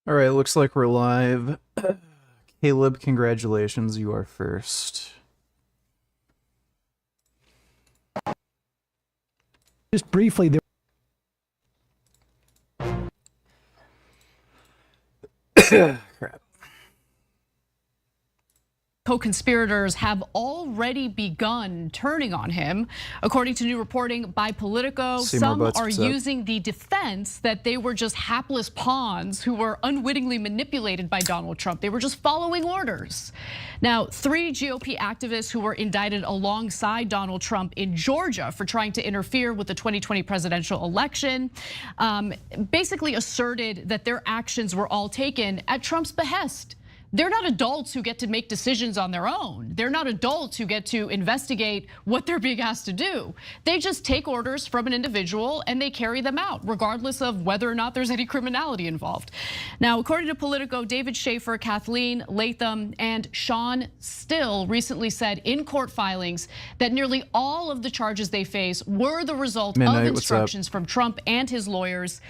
All right, looks like we're live. Caleb, congratulations, you are first. Just briefly, there. Crap. Co-conspirators have already begun turning on him. According to new reporting by Politico, some are using the defense that they were just hapless pawns who were unwittingly manipulated by Donald Trump. They were just following orders. Now, 3 GOP activists who were indicted alongside Donald Trump in Georgia for trying to interfere with the 2020 presidential election basically asserted that their actions were all taken at Trump's behest. They're not adults who get to make decisions on their own. They're not adults who get to investigate what they're being asked to do. They just take orders from an individual and they carry them out, regardless of whether or not there's any criminality involved. Now, according to Politico, David Schaefer, Kathleen Latham, and Sean Still recently said in court filings that nearly all of the charges they face were the result of instructions from Trump and his lawyers.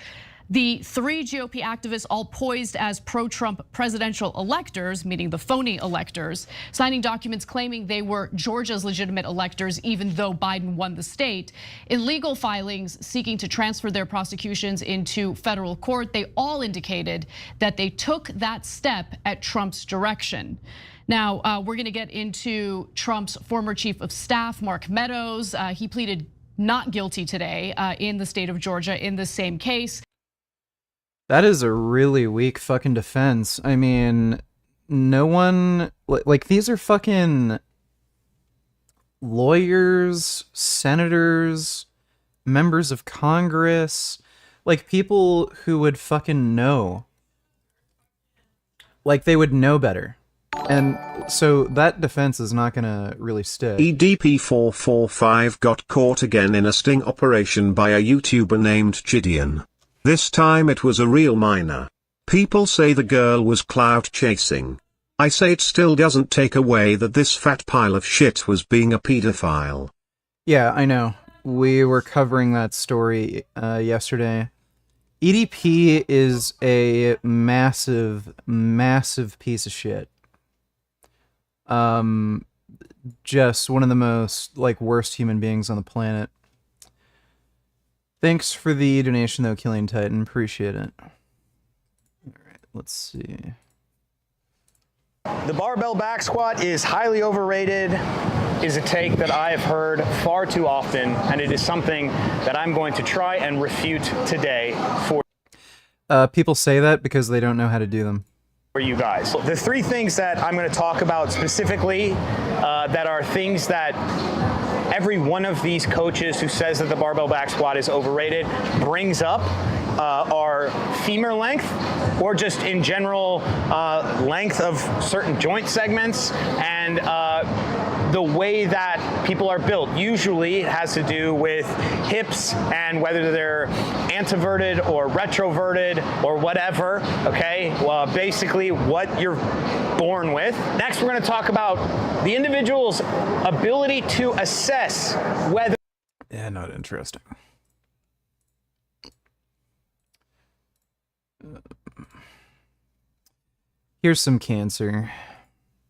The 3 GOP activists, all poised as pro-Trump presidential electors, meaning the phony electors, signing documents claiming they were Georgia's legitimate electors, even though Biden won the state. In legal filings seeking to transfer their prosecutions into federal court, they all indicated that they took that step at Trump's direction. Now, we're gonna get into Trump's former chief of staff, Mark Meadows. He pleaded not guilty today in the state of Georgia in the same case. That is a really weak fucking defense. I mean, no one, like these are fucking lawyers, senators, members of Congress, like people who would fucking know. Like they would know better. And so that defense is not gonna really stick. EDP445 got caught again in a sting operation by a YouTuber named Gideon. This time it was a real minor. People say the girl was clout chasing. I say it still doesn't take away that this fat pile of shit was being a pedophile. Yeah, I know. We were covering that story yesterday. EDP is a massive, massive piece of shit. Just one of the most worst human beings on the planet. Thanks for the donation, though, Killing Titan. Appreciate it. All right, let's see. The barbell back squat is highly overrated, is a take that I have heard far too often, and it is something that I'm going to try and refute today for people say that because they don't know how to do them. For you guys. The 3 things that I'm going to talk about specifically that are things that every one of these coaches who says that the barbell back squat is overrated brings up are femur length, or just in general length of certain joint segments, and the way that people are built. Usually it has to do with hips and whether they're anteverted or retroverted or whatever, okay? Well, basically what you're born with. Next, we're gonna talk about the individual's ability to assess whether... Yeah, not interesting. Here's some cancer.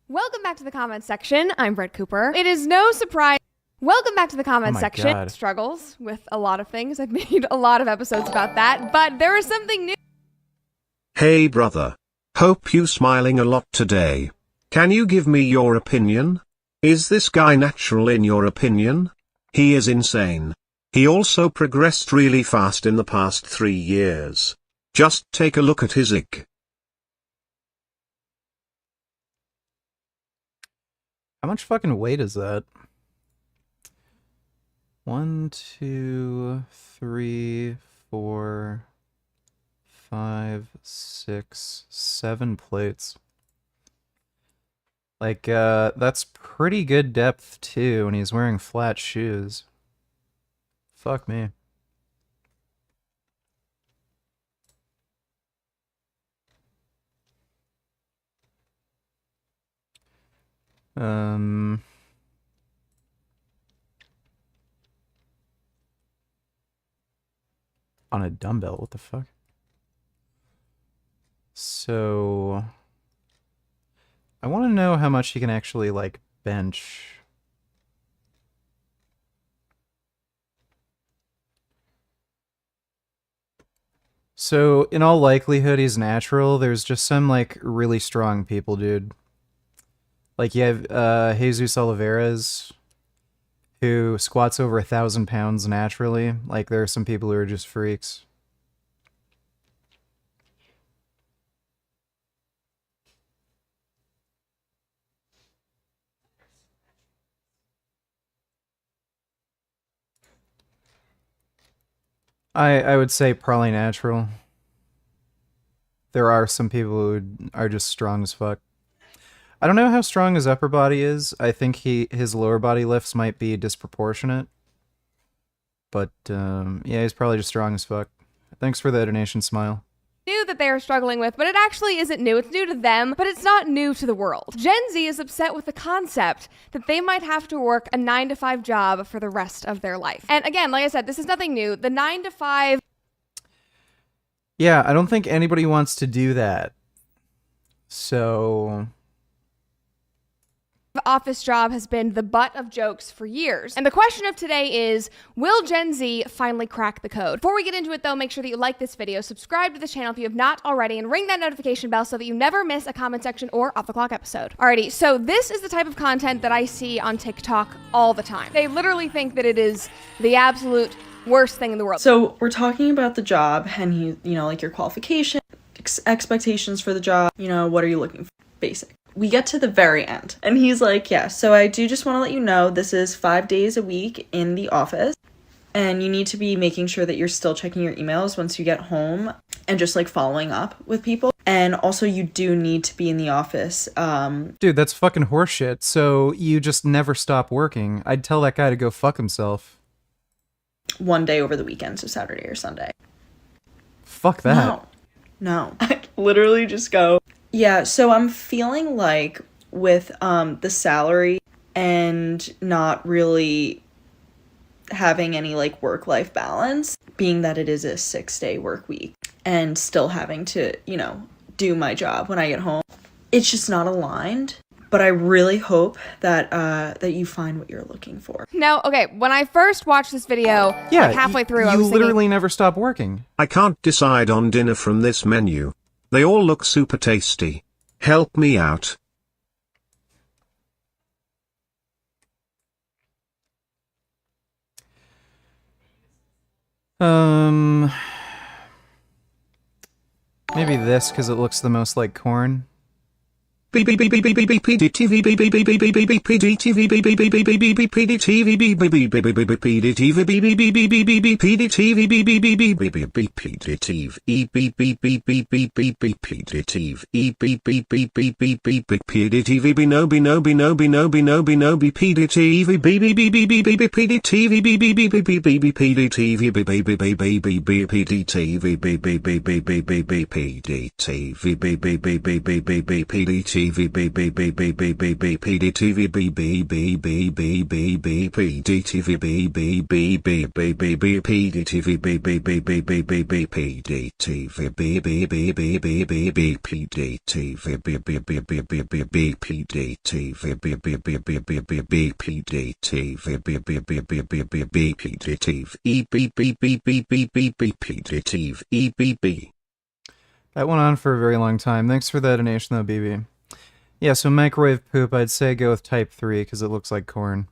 Welcome back to the comments section. I'm Brett Cooper. It is no surprise. Welcome back to the comments section. God. Struggles with a lot of things. I've made a lot of episodes about that, but there is something new. Hey brother. Hope you smiling a lot today. Can you give me your opinion? Is this guy natural in your opinion? He is insane. He also progressed really fast in the past 3 years. Just take a look at his ig. How much fucking weight is that? 1, 2, 3, 4, 5, 6, 7 plates. That's pretty good depth too, and he's wearing flat shoes. Fuck me. On a dumbbell, what the fuck? So I want to know how much he can actually, like, bench. So, in all likelihood, he's natural. There's just some, like, really strong people, dude. Like, you have Jesus Oliveras, who squats over 1,000 pounds naturally. Like, there are some people who are just freaks. I would say probably natural. There are some people who are just strong as fuck. I don't know how strong his upper body is. I think his lower body lifts might be disproportionate. But, yeah, he's probably just strong as fuck. Thanks for the donation, Smile. New that they are struggling with, but it actually isn't new. It's new to them, but it's not new to the world. Gen Z is upset with the concept that they might have to work a 9-to-5 job for the rest of their life. And again, like I said, this is nothing new. The 9-to-5... Yeah, I don't think anybody wants to do that. So... office job has been the butt of jokes for years. And the question of today is, will Gen Z finally crack the code? Before we get into it though, make sure that you like this video, subscribe to the channel if you have not already, and ring that notification bell so that you never miss a comment section or off the clock episode. Alrighty, so this is the type of content that I see on TikTok all the time. They literally think that it is the absolute worst thing in the world. So we're talking about the job and like your qualification, expectations for the job, what are you looking for? Basic. We get to the very end and he's like, yeah, so I do just want to let you know this is 5 days a week in the office and you need to be making sure that you're still checking your emails once you get home and just like following up with people. And also you do need to be in the office. Dude, that's fucking horseshit. So you just never stop working. I'd tell that guy to go fuck himself. One day over the weekend, so Saturday or Sunday. Fuck that. No. I literally just go. Yeah, so I'm feeling like with the salary and not really having any like work-life balance, being that it is a 6-day work week and still having to, do my job when I get home, it's just not aligned. But I really hope that that you find what you're looking for. Now, okay, when I first watched this video, yeah, like halfway through, I you was literally thinking, never stop working. I can't decide on dinner from this menu. They all look super tasty. Help me out. Maybe this, because it looks the most like corn. That went on for a very long time. Thanks for that donation though, BB. Yeah, so microwave poop, I'd say go with type 3 because it looks like corn.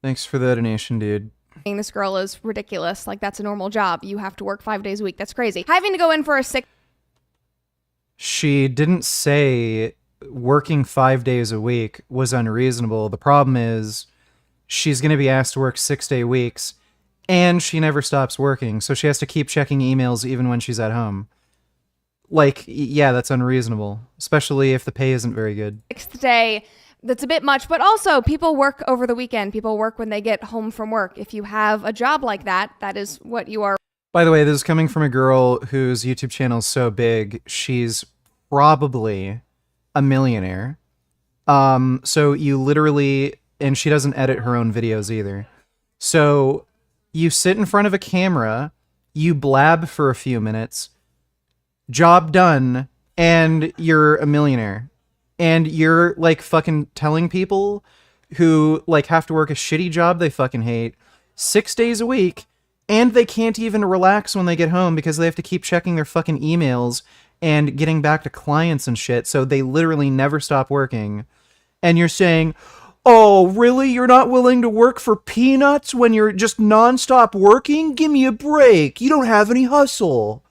Thanks for the donation, dude. This girl is ridiculous. Like, that's a normal job. You have to work 5 days a week. That's crazy. Having to go in for a 6... She didn't say working 5 days a week was unreasonable. The problem is she's going to be asked to work 6-day weeks, and she never stops working, so she has to keep checking emails even when she's at home. Like, yeah, that's unreasonable, especially if the pay isn't very good. 6th day, that's a bit much, but also people work over the weekend. People work when they get home from work. If you have a job like that, that is what you are. By the way, this is coming from a girl whose YouTube channel is so big, she's probably a millionaire. So you literally, and she doesn't edit her own videos either. So you sit in front of a camera, you blab for a few minutes, job done, and you're a millionaire. And you're like fucking telling people who like have to work a shitty job they fucking hate 6 days a week, and they can't even relax when they get home because they have to keep checking their fucking emails and getting back to clients and shit, so they literally never stop working. And you're saying, oh, really? You're not willing to work for peanuts when you're just nonstop working? Give me a break. You don't have any hustle.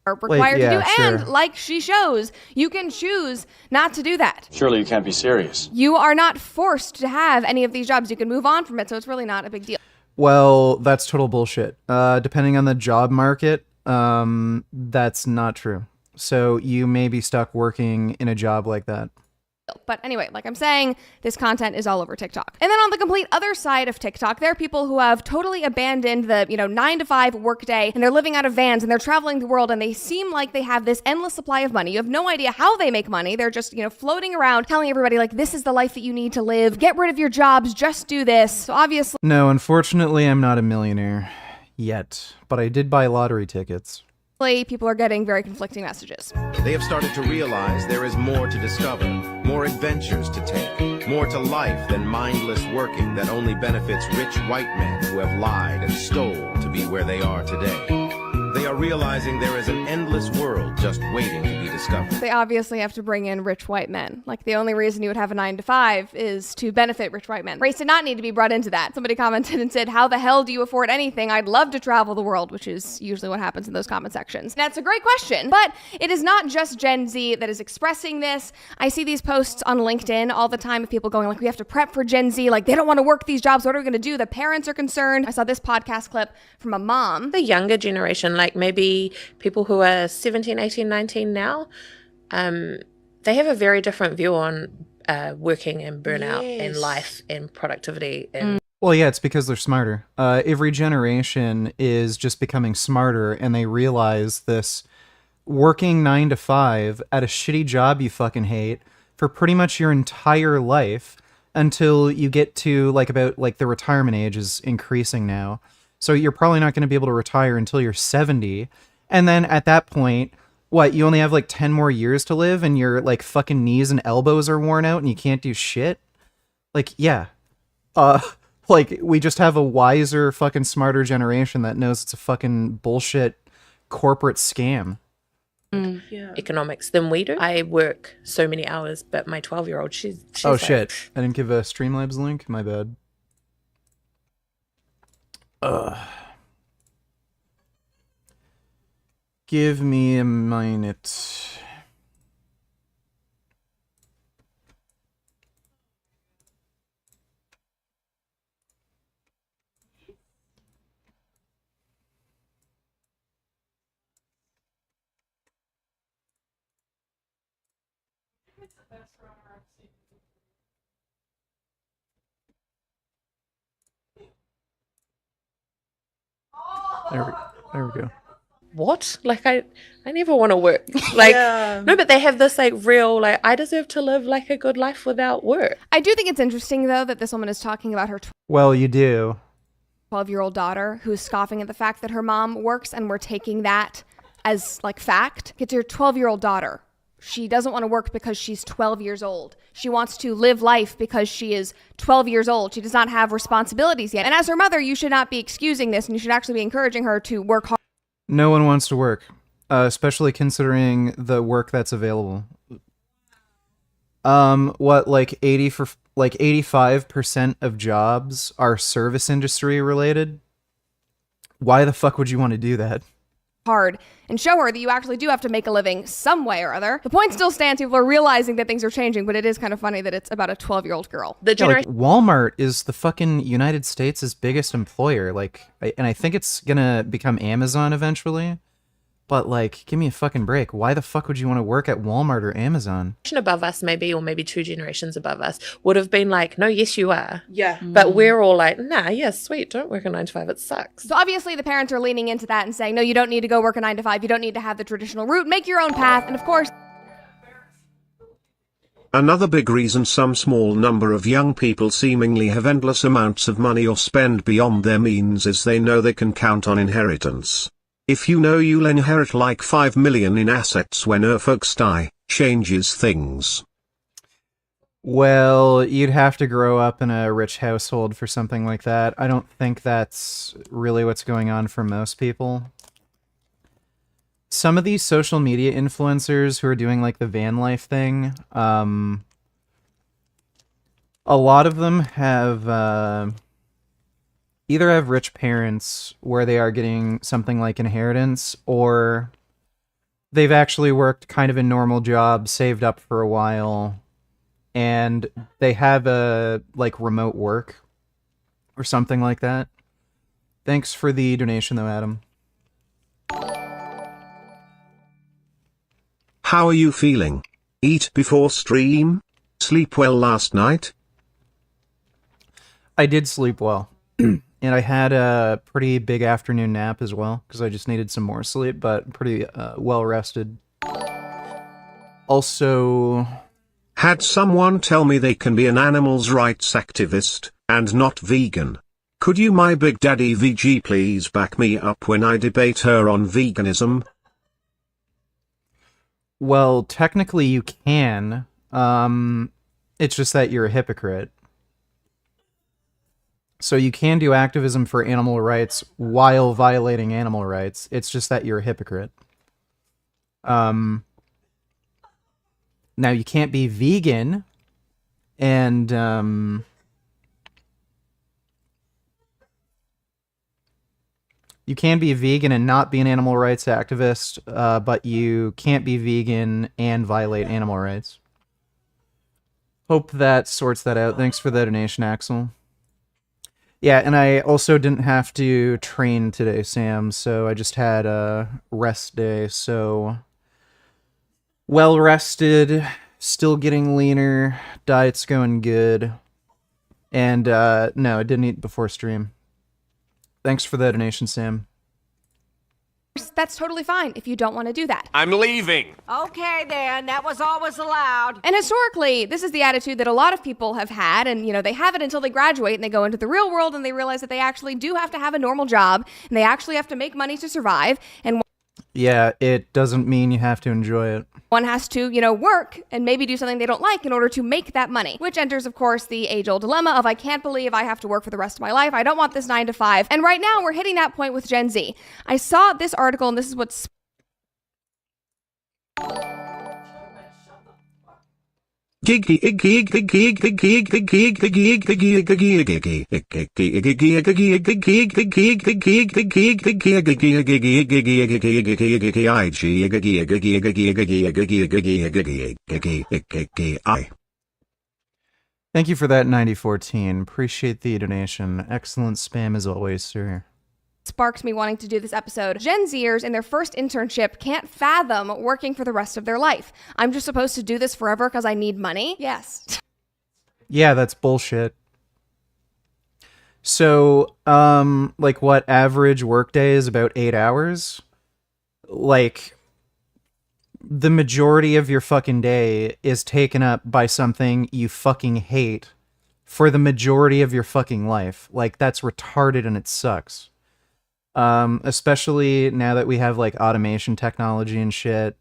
Are required yeah, to do. sure. And like she shows, you can choose not to do that. Surely you can't be serious. You are not forced to have any of these jobs. You can move on from it, so it's really not a big deal. Well, that's total bullshit. Depending on the job market, that's not true. So you may be stuck working in a job like that. But anyway, like I'm saying, this content is all over TikTok. And then on the complete other side of TikTok, there are people who have totally abandoned the, 9-to-5 workday, and they're living out of vans, and they're traveling the world, and they seem like they have this endless supply of money. You have no idea how they make money. They're just, floating around telling everybody, like, this is the life that you need to live. Get rid of your jobs. Just do this. So obviously... No, unfortunately, I'm not a millionaire yet, but I did buy lottery tickets. People are getting very conflicting messages. They have started to realize there is more to discover, more adventures to take, more to life than mindless working that only benefits rich white men who have lied and stole to be where they are today. They are realizing there is an endless world just waiting to be discovered. They obviously have to bring in rich white men. Like, the only reason you would have a 9-to-5 is to benefit rich white men. Race did not need to be brought into that. Somebody commented and said, how the hell do you afford anything? I'd love to travel the world, which is usually what happens in those comment sections. And that's a great question, but it is not just Gen Z that is expressing this. I see these posts on LinkedIn all the time of people going like, we have to prep for Gen Z. Like, they don't want to work these jobs. What are we going to do? The parents are concerned. I saw this podcast clip from a mom. The younger generation, like maybe people who are 17, 18, 19 now, they have a very different view on working and burnout and life and productivity. And Well, yeah, it's because they're smarter. Every generation is just becoming smarter, and they realize this working 9-to-5 at a shitty job you fucking hate for pretty much your entire life until you get to the retirement age is increasing now. So you're probably not going to be able to retire until you're 70. And then at that point, you only have 10 more years to live, and your fucking knees and elbows are worn out and you can't do shit? Yeah. We just have a wiser, fucking smarter generation that knows it's a fucking bullshit corporate scam. economics than we do. I work so many hours, but my 12-year-old, she's oh, like, shit. I didn't give a Streamlabs link? My bad. Give me a minute. There we go. what? Like, I never want to work. Like, no, but they have this real, I deserve to live a good life without work. I do think it's interesting, though, that this woman is talking about her Well, you do. 12-year-old daughter who's scoffing at the fact that her mom works, and we're taking that as fact. It's your 12-year-old daughter. She doesn't want to work because she's 12 years old. She wants to live life because she is 12 years old. She does not have responsibilities yet. And as her mother, you should not be excusing this, and you should actually be encouraging her to work hard. No one wants to work, especially considering the work that's available. 85% of jobs are service industry related. Why the fuck would you want to do that? Hard and show her that you actually do have to make a living some way or other. The point still stands. People are realizing that things are changing, but it is kind of funny that it's about a 12-year-old girl. The generation Walmart is the fucking United States' biggest employer. And I think it's gonna become Amazon eventually. But give me a fucking break. Why the fuck would you want to work at Walmart or Amazon? above us, maybe, or maybe 2 generations above us, would have been no, yes, you are. Yeah. But we're all nah, yes, sweet, don't work a 9 to 5, it sucks. So obviously the parents are leaning into that and saying, no, you don't need to go work a 9 to 5. You don't need to have the traditional route. Make your own path. And of course, another big reason some small number of young people seemingly have endless amounts of money or spend beyond their means is they know they can count on inheritance. If you know you'll inherit like 5 million in assets when folks die, changes things. Well, you'd have to grow up in a rich household for something like that. I don't think that's really what's going on for most people. Some of these social media influencers who are doing like the van life thing, a lot of them have either have rich parents where they are getting something like inheritance, or they've actually worked kind of a normal job, saved up for a while, and they have a like remote work or something like that. Thanks for the donation though, Adam. How are you feeling? Eat before stream? Sleep well last night? I did sleep well. And I had a pretty big afternoon nap as well, because I just needed some more sleep, but pretty well rested. Also... Had someone tell me they can be an animals' rights activist, and not vegan. Could you, my big daddy VG, please back me up when I debate her on veganism? Well, technically you can. It's just that you're a hypocrite. So you can do activism for animal rights while violating animal rights. It's just that you're a hypocrite. Now you can't be vegan and you can be vegan and not be an animal rights activist, but you can't be vegan and violate animal rights. Hope that sorts that out. Thanks for the donation, Axel. Yeah, and I also didn't have to train today, Sam, so I just had a rest day, so... Well rested, still getting leaner, diet's going good, and no, I didn't eat before stream. Thanks for the donation, Sam. That's totally fine if you don't want to do that. I'm leaving. Okay, then. That was always allowed. And historically, this is the attitude that a lot of people have had, and, you know, they have it until they graduate and they go into the real world and they realize that they actually do have to have a normal job and they actually have to make money to survive. And yeah, it doesn't mean you have to enjoy it. one has to, you know, work and maybe do something they don't like in order to make that money, which enters, of course, the age-old dilemma of I can't believe I have to work for the rest of my life. I don't want this 9 to 5. And right now we're hitting that point with Gen Z. I saw this article and this is what's Thank you for that 9014. Appreciate the donation. Excellent spam as always, sir. sparked me wanting to do this episode. Gen Zers in their first internship can't fathom working for the rest of their life. I'm just supposed to do this forever because I need money? Yes. Yeah, that's bullshit. So, like what average workday is about 8 hours? Like, the majority of your fucking day is taken up by something you fucking hate for the majority of your fucking life. Like, that's retarded and it sucks. Especially now that we have like automation technology and shit.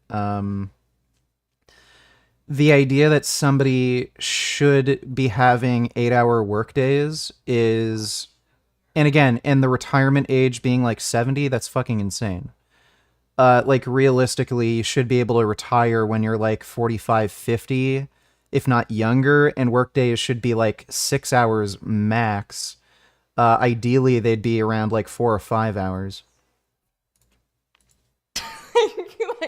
The idea that somebody should be having 8-hour workdays is, and again, and the retirement age being like 70, that's fucking insane. Like realistically, you should be able to retire when you're like 45, 50, if not younger, and workdays should be like 6 hours max. Ideally, they'd be around like 4 or 5 hours.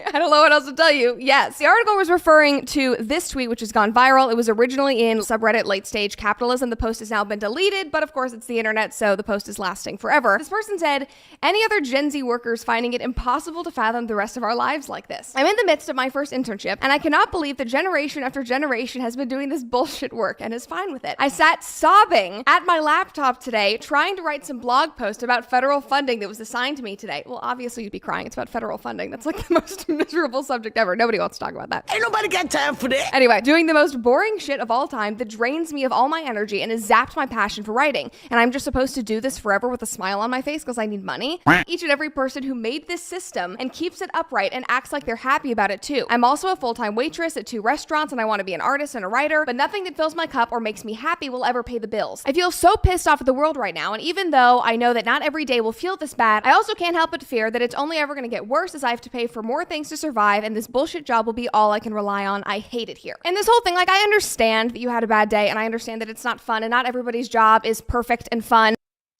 I don't know what else to tell you. Yes. The article was referring to this tweet, which has gone viral. It was originally in subreddit Late Stage Capitalism. The post has now been deleted, but of course it's the internet, so the post is lasting forever. This person said, any other Gen Z workers finding it impossible to fathom the rest of our lives like this? I'm in the midst of my first internship, and I cannot believe that generation after generation has been doing this bullshit work and is fine with it. I sat sobbing at my laptop today, trying to write some blog post about federal funding that was assigned to me today. Well, obviously you'd be crying. It's about federal funding. That's like the most miserable subject ever. Nobody wants to talk about that. Ain't nobody got time for that. Anyway, doing the most boring shit of all time that drains me of all my energy and has zapped my passion for writing. And I'm just supposed to do this forever with a smile on my face because I need money? Each and every person who made this system and keeps it upright and acts like they're happy about it too. I'm also a full-time waitress at 2 restaurants and I want to be an artist and a writer, but nothing that fills my cup or makes me happy will ever pay the bills. I feel so pissed off at the world right now, and even though I know that not every day will feel this bad, I also can't help but fear that it's only ever going to get worse as I have to pay for more things to survive, and this bullshit job will be all I can rely on. I hate it here. And this whole thing, like, I understand that you had a bad day, and I understand that it's not fun, and not everybody's job is perfect and fun.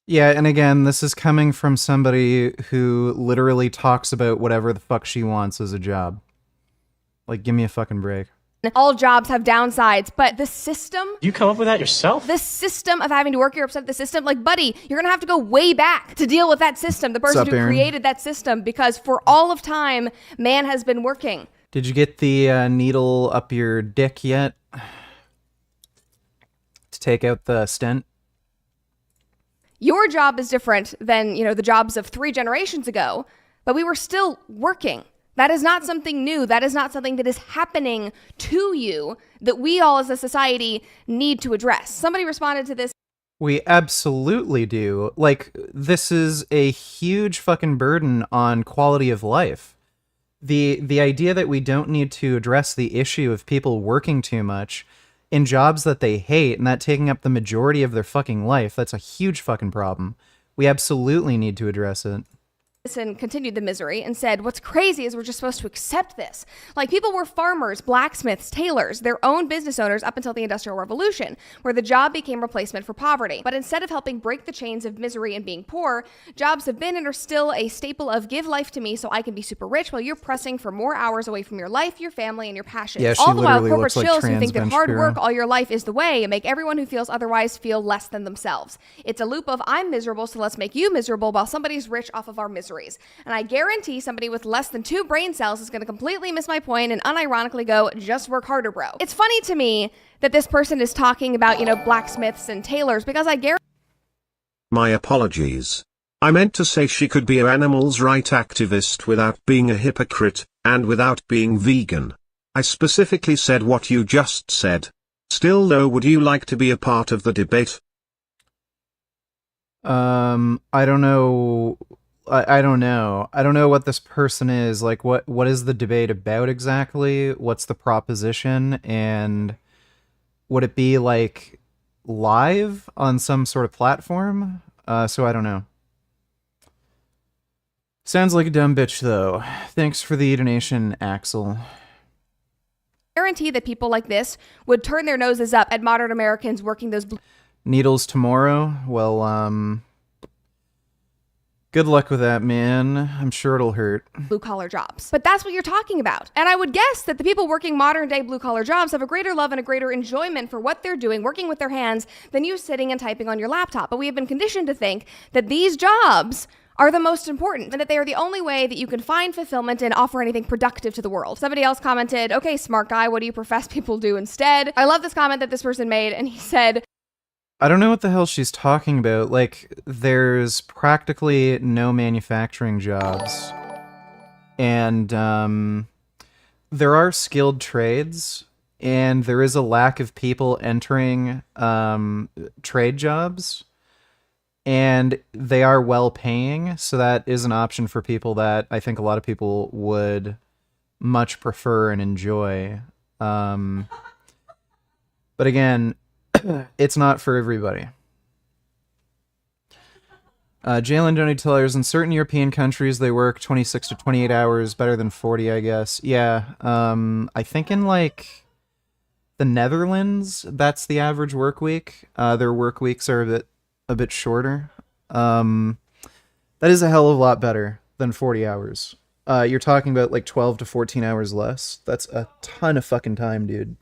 Yeah, and again, this is coming from somebody who literally talks about whatever the fuck she wants as a job. Like, give me a fucking break. All jobs have downsides, but the system... You come up with that yourself? The system of having to work, you're upset at the system. Like, buddy, you're gonna have to go way back to deal with that system, the person who created that system, because for all of time, man has been working. Did you get the needle up your dick yet? To take out the stent? Your job is different than, you know, the jobs of 3 generations ago, but we were still working. That is not something new. That is not something that is happening to you that we all as a society need to address. Somebody responded to this. We absolutely do. Like, this is a huge fucking burden on quality of life. The idea that we don't need to address the issue of people working too much in jobs that they hate and that taking up the majority of their fucking life, that's a huge fucking problem. We absolutely need to address it. And continued the misery and said, what's crazy is we're just supposed to accept this. Like, people were farmers, blacksmiths, tailors, their own business owners up until the Industrial Revolution, where the job became replacement for poverty. But instead of helping break the chains of misery and being poor, jobs have been and are still a staple of give life to me so I can be super rich while you're pressing for more hours away from your life, your family, and your passion. Yeah, all the while, literally corporate looks like shills who think that hard Transbench work Bureau. all your life is the way and make everyone who feels otherwise feel less than themselves. It's a loop of I'm miserable, so let's make you miserable while somebody's rich off of our miseries. And I guarantee somebody with less than 2 brain cells is going to completely miss my point and unironically go, just work harder, bro. It's funny to me that this person is talking about, you know, blacksmiths and tailors, because I guarantee... My apologies. I meant to say she could be an animals' rights activist without being a hypocrite, and without being vegan. I specifically said what you just said. Still though, would you like to be a part of the debate? I don't know. I don't know. I don't know what this person is. Like, what is the debate about exactly? What's the proposition? And would it be, like, live on some sort of platform? So I don't know. Sounds like a dumb bitch, though. Thanks for the donation, Axel. Guarantee that people like this would turn their noses up at modern Americans working those... Needles tomorrow? Well, good luck with that, man. I'm sure it'll hurt. blue-collar jobs. But that's what you're talking about. And I would guess that the people working modern-day blue-collar jobs have a greater love and a greater enjoyment for what they're doing, working with their hands, than you sitting and typing on your laptop. But we have been conditioned to think that these jobs are the most important and that they are the only way that you can find fulfillment and offer anything productive to the world. Somebody else commented, okay, smart guy, what do you profess people do instead? I love this comment that this person made, and he said, I don't know what the hell she's talking about. Like, there's practically no manufacturing jobs. And there are skilled trades, and there is a lack of people entering trade jobs. And they are well paying, so that is an option for people that I think a lot of people would much prefer and enjoy. But again, it's not for everybody. Jalen donated $2. In certain European countries, they work 26 to 28 hours, better than 40, I guess. Yeah, I think in, like, the Netherlands, that's the average work week. Their work weeks are a bit shorter. That is a hell of a lot better than 40 hours. You're talking about, like, 12 to 14 hours less. That's a ton of fucking time, dude.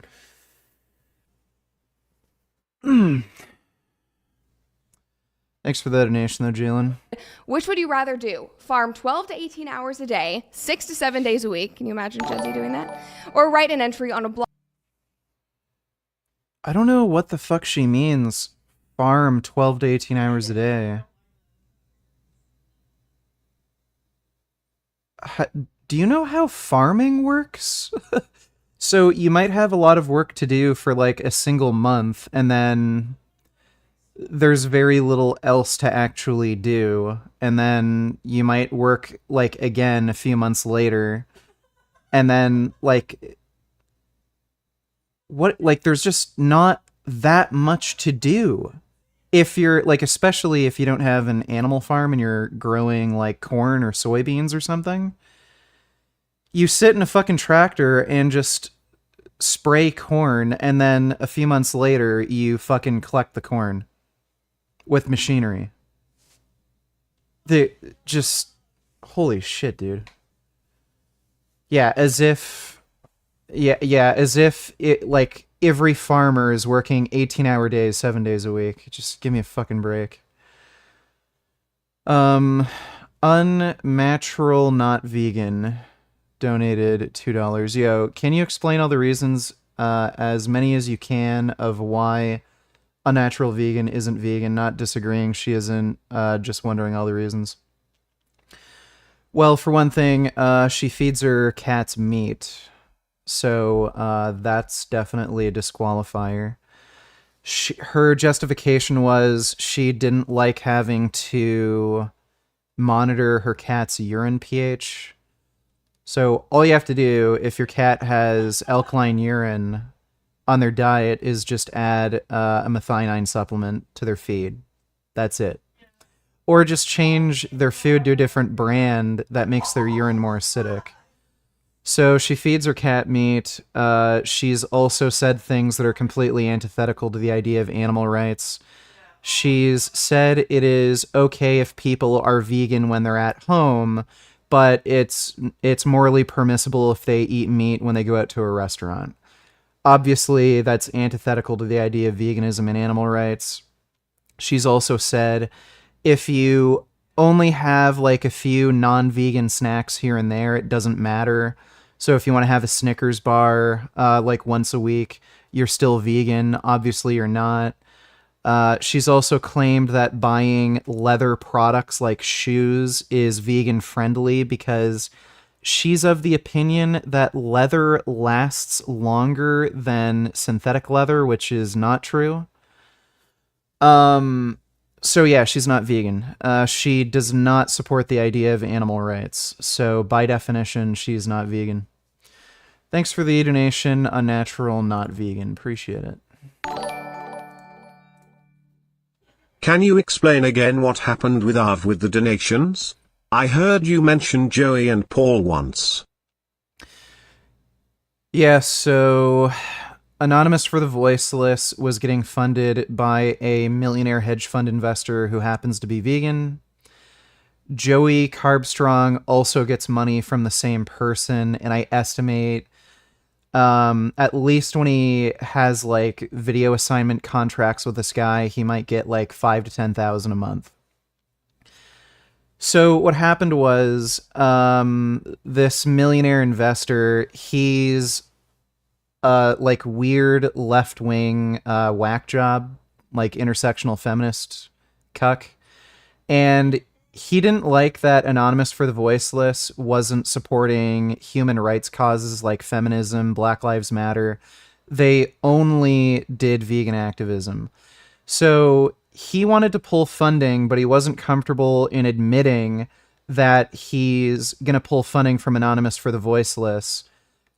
Thanks for the donation, though, Jalen. which would you rather do? Farm 12 to 18 hours a day, 6 to 7 days a week. Can you imagine Jesse doing that? Or write an entry on a blog? I don't know what the fuck she means. Farm 12 to 18 hours a day. do you know how farming works? So you might have a lot of work to do for like a single month, and then there's very little else to actually do. And then you might work like again a few months later, and then like what, like there's just not that much to do. If you're like, especially if you don't have an animal farm and you're growing like corn or soybeans or something, you sit in a fucking tractor and just spray corn, and then a few months later you fucking collect the corn with machinery. They just, holy shit, dude. Yeah, as if it, like, every farmer is working 18-hour days, 7 days a week. Just give me a fucking break. Unnatural Not Vegan donated $2. Yo, can you explain all the reasons, as many as you can, of why Unnatural Vegan isn't vegan? Not disagreeing, she isn't, just wondering all the reasons. Well, for one thing, she feeds her cats meat. So that's definitely a disqualifier. Her justification was she didn't like having to monitor her cat's urine pH. So all you have to do if your cat has alkaline urine on their diet is just add a methionine supplement to their feed. That's it. Or just change their food to a different brand that makes their urine more acidic. So she feeds her cat meat. She's also said things that are completely antithetical to the idea of animal rights. She's said it is okay if people are vegan when they're at home, but it's morally permissible if they eat meat when they go out to a restaurant. Obviously, that's antithetical to the idea of veganism and animal rights. She's also said if you only have like a few non-vegan snacks here and there, it doesn't matter. So if you want to have a Snickers bar like once a week, you're still vegan. Obviously, you're not. She's also claimed that buying leather products like shoes is vegan friendly because she's of the opinion that leather lasts longer than synthetic leather, which is not true. So yeah, she's not vegan. She does not support the idea of animal rights. So by definition, she's not vegan. Thanks for the donation, Unnatural Not Vegan. Appreciate it. Can you explain again what happened with Av with the donations? I heard you mention Joey and Paul once. Yeah, so Anonymous for the Voiceless was getting funded by a millionaire hedge fund investor who happens to be vegan. Joey Carbstrong also gets money from the same person, and I estimate at least when he has like video assignment contracts with this guy, he might get like $5,000 to $10,000 a month. So what happened was this millionaire investor, he's like weird left-wing whack job, like intersectional feminist cuck. And he didn't like that Anonymous for the Voiceless wasn't supporting human rights causes like feminism, Black Lives Matter. They only did vegan activism. So he wanted to pull funding, but he wasn't comfortable in admitting that he's going to pull funding from Anonymous for the Voiceless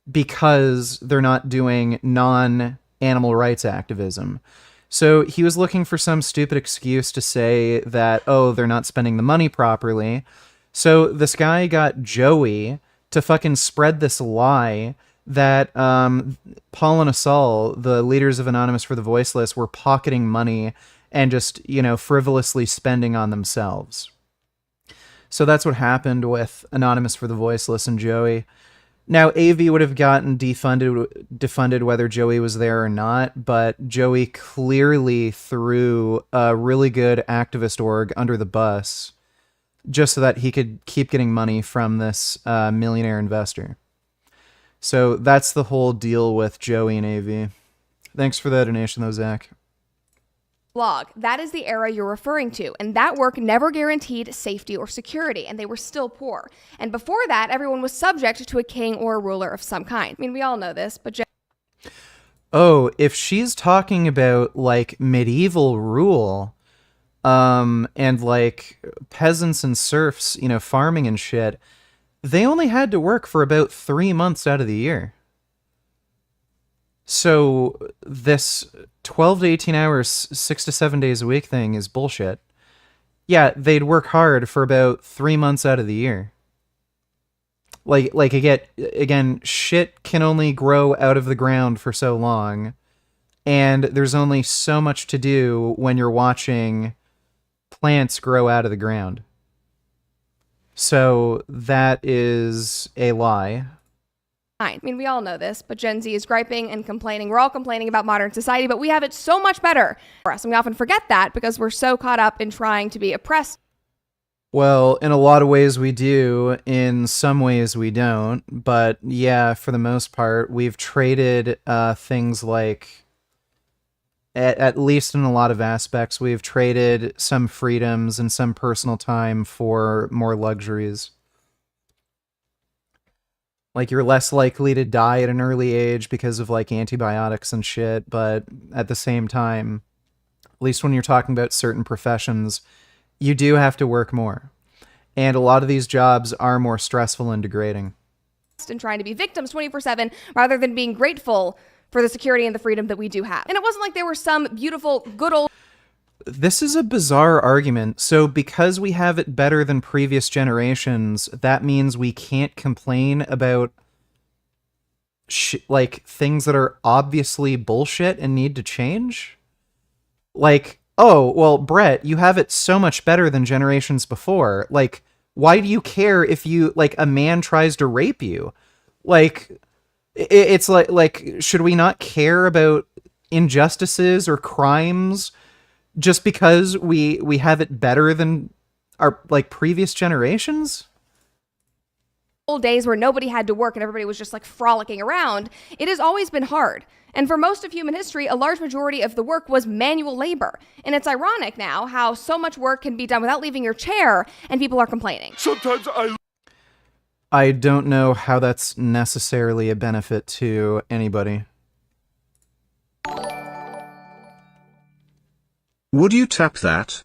because they're not doing non-animal rights activism. So he was looking for some stupid excuse to say that, oh, they're not spending the money properly. So this guy got Joey to fucking spread this lie that Paul and Asal, the leaders of Anonymous for the Voiceless, were pocketing money and just, you know, frivolously spending on themselves. So that's what happened with Anonymous for the Voiceless and Joey. Now, AV would have gotten defunded whether Joey was there or not, but Joey clearly threw a really good activist org under the bus just so that he could keep getting money from this millionaire investor. So that's the whole deal with Joey and AV. Thanks for that donation, though, Zach. blog. That is the era you're referring to, and that work never guaranteed safety or security, and they were still poor. And before that, everyone was subject to a king or a ruler of some kind. I mean, we all know this, but oh, if she's talking about like medieval rule, and like peasants and serfs, you know, farming and shit, they only had to work for about 3 months out of the year. So this 12 to 18 hours, 6 to 7 days a week thing is bullshit. Yeah, they'd work hard for about 3 months out of the year. Like again, shit can only grow out of the ground for so long, and there's only so much to do when you're watching plants grow out of the ground. So that is a lie. I mean, we all know this, but Gen Z is griping and complaining. We're all complaining about modern society, but we have it so much better for us, and we often forget that because we're so caught up in trying to be oppressed. Well, in a lot of ways we do, in some ways we don't, but yeah, for the most part, we've traded things like, at least in a lot of aspects, we've traded some freedoms and some personal time for more luxuries. Like, you're less likely to die at an early age because of, like, antibiotics and shit, but at the same time, at least when you're talking about certain professions, you do have to work more. And a lot of these jobs are more stressful and degrading. And trying to be victims 24/7 rather than being grateful for the security and the freedom that we do have. And it wasn't like there were some beautiful, good old... This is a bizarre argument. So because we have it better than previous generations, that means we can't complain about like things that are obviously bullshit and need to change? Like, oh, well, Brett, you have it so much better than generations before. Like, why do you care if you, like, a man tries to rape you? Like, it's like, should we not care about injustices or crimes just because we have it better than our, like, previous generations? Old days where nobody had to work and everybody was just like frolicking around, it has always been hard. And for most of human history, a large majority of the work was manual labor. And it's ironic now how so much work can be done without leaving your chair, and people are complaining. Sometimes I don't know how that's necessarily a benefit to anybody. Would you tap that?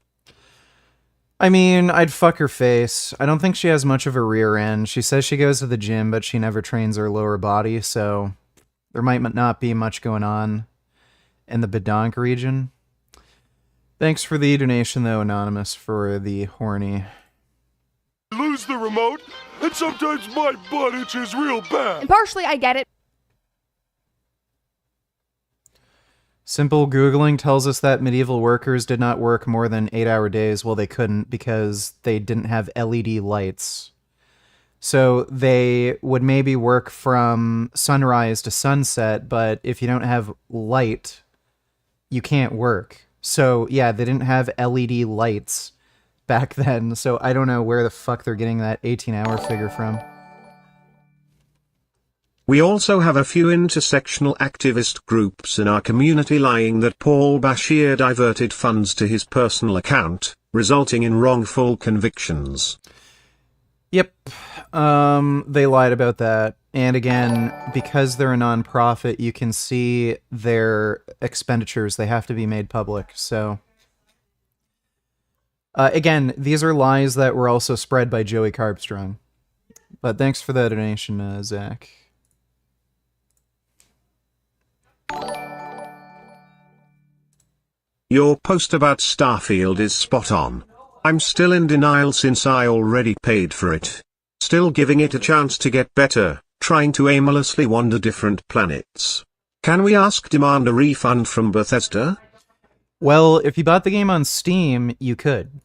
I mean, I'd fuck her face. I don't think she has much of a rear end. She says she goes to the gym, but she never trains her lower body, so there might not be much going on in the Badonk region. Thanks for the donation, though, Anonymous, for the horny. Lose the remote, and sometimes my butt itches real bad. And partially, I get it. Simple Googling tells us that medieval workers did not work more than 8-hour days. Well, they couldn't because they didn't have LED lights. So they would maybe work from sunrise to sunset, but if you don't have light, you can't work. So yeah, they didn't have LED lights back then, so I don't know where the fuck they're getting that 18-hour figure from. We also have a few intersectional activist groups in our community lying that Paul Bashir diverted funds to his personal account, resulting in wrongful convictions. Yep, they lied about that. And again, because they're a non-profit, you can see their expenditures. They have to be made public, so... again, these are lies that were also spread by Joey Carbstrong. But thanks for the donation, Zach. Your post about Starfield is spot on. I'm still in denial since I already paid for it. Still giving it a chance to get better, trying to aimlessly wander different planets. Can we demand a refund from Bethesda? Well, if you bought the game on Steam, you could.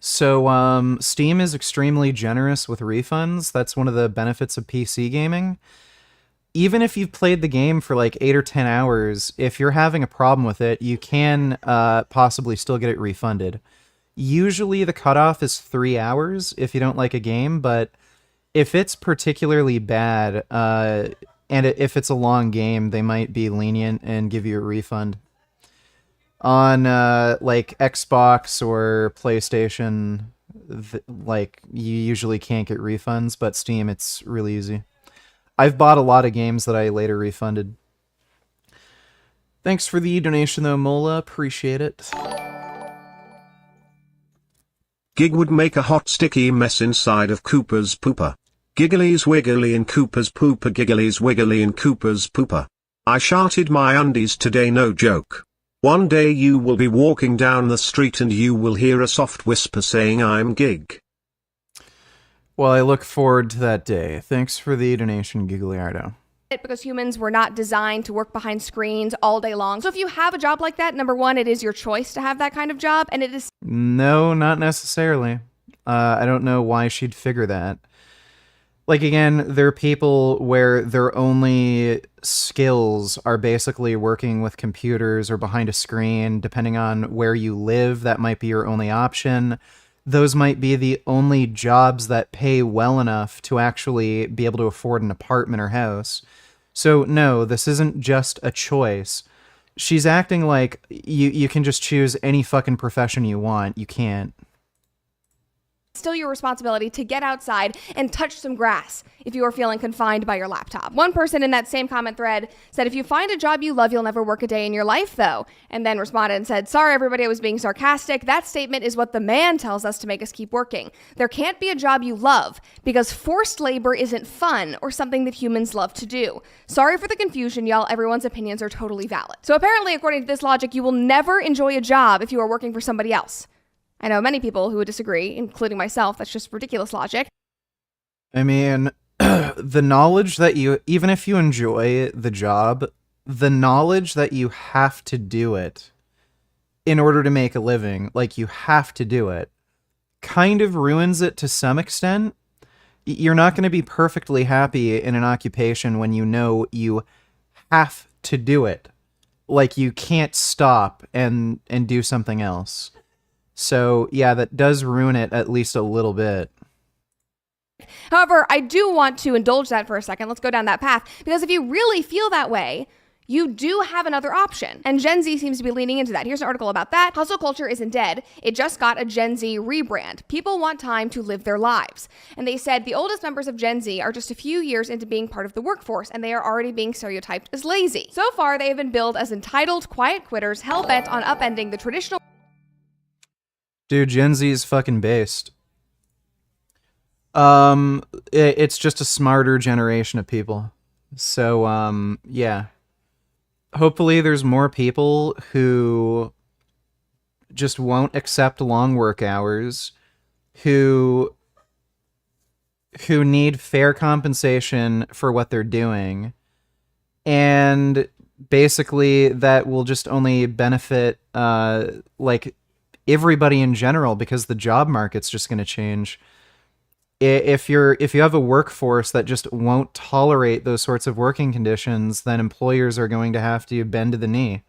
So, Steam is extremely generous with refunds. That's one of the benefits of PC gaming. Even if you've played the game for like 8 or 10 hours, if you're having a problem with it, you can possibly still get it refunded. Usually the cutoff is 3 hours if you don't like a game, but if it's particularly bad, and if it's a long game, they might be lenient and give you a refund. On like Xbox or PlayStation, like you usually can't get refunds, but Steam, it's really easy. I've bought a lot of games that I later refunded. Thanks for the donation though, Mola. Appreciate it. Gig would make a hot sticky mess inside of Cooper's pooper. Giggly's wiggly in Cooper's pooper, giggly's wiggly in Cooper's pooper. I sharted my undies today, no joke. One day you will be walking down the street and you will hear a soft whisper saying I'm Gig. Well, I look forward to that day. Thanks for the donation, Gigliardo. Because humans were not designed to work behind screens all day long. So if you have a job like that, number one, it is your choice to have that kind of job, and it is... No, not necessarily. I don't know why she'd figure that. Like, again, there are people where their only skills are basically working with computers or behind a screen. Depending on where you live, that might be your only option. Those might be the only jobs that pay well enough to actually be able to afford an apartment or house. So, no, this isn't just a choice. She's acting like you can just choose any fucking profession you want. You can't. Still your responsibility to get outside and touch some grass if you are feeling confined by your laptop. One person in that same comment thread said, if you find a job you love, you'll never work a day in your life, though. And then responded and said, sorry, everybody, I was being sarcastic. That statement is what the man tells us to make us keep working. There can't be a job you love because forced labor isn't fun or something that humans love to do. Sorry for the confusion, y'all. Everyone's opinions are totally valid. So apparently, according to this logic, you will never enjoy a job if you are working for somebody else. I know many people who would disagree, including myself. That's just ridiculous logic. I mean, the knowledge that you, even if you enjoy the job, the knowledge that you have to do it in order to make a living, like you have to do it, kind of ruins it to some extent. You're not going to be perfectly happy in an occupation when you know you have to do it. Like you can't stop and do something else. So, yeah, that does ruin it at least a little bit. However, I do want to indulge that for a second. Let's go down that path. Because if you really feel that way, you do have another option. And Gen Z seems to be leaning into that. Here's an article about that. Hustle culture isn't dead. It just got a Gen Z rebrand. People want time to live their lives. And they said the oldest members of Gen Z are just a few years into being part of the workforce, and they are already being stereotyped as lazy. So far, they have been billed as entitled, quiet quitters, hell-bent on upending the traditional... Dude, Gen Z is fucking based. It's just a smarter generation of people. So, yeah. Hopefully there's more people who just won't accept long work hours, who need fair compensation for what they're doing, and basically that will just only benefit, like, everybody in general, because the job market's just going to change. If you have a workforce that just won't tolerate those sorts of working conditions, then employers are going to have to bend to the knee.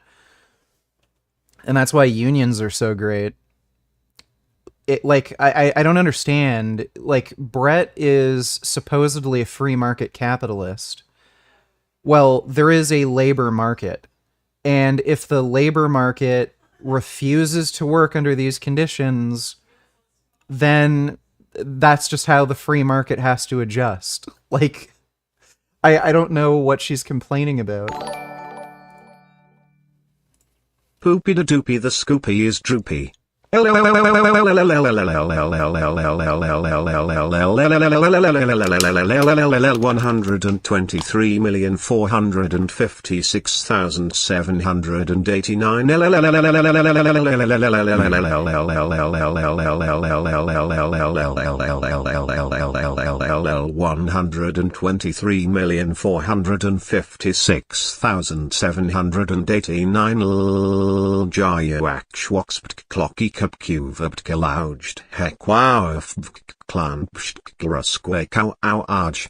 And that's why unions are so great. I don't understand. Like, Brett is supposedly a free market capitalist. Well, there is a labor market. And if the labor market refuses to work under these conditions, then that's just how the free market has to adjust. Like, I don't know what she's complaining about. Poopy da doopy, the scoopy is droopy. 123,456,789 Jayawak Schwaxpt Clocky Cup Cuvert Gelauged Heck Wow Clan Pshtrasque Cow Arch.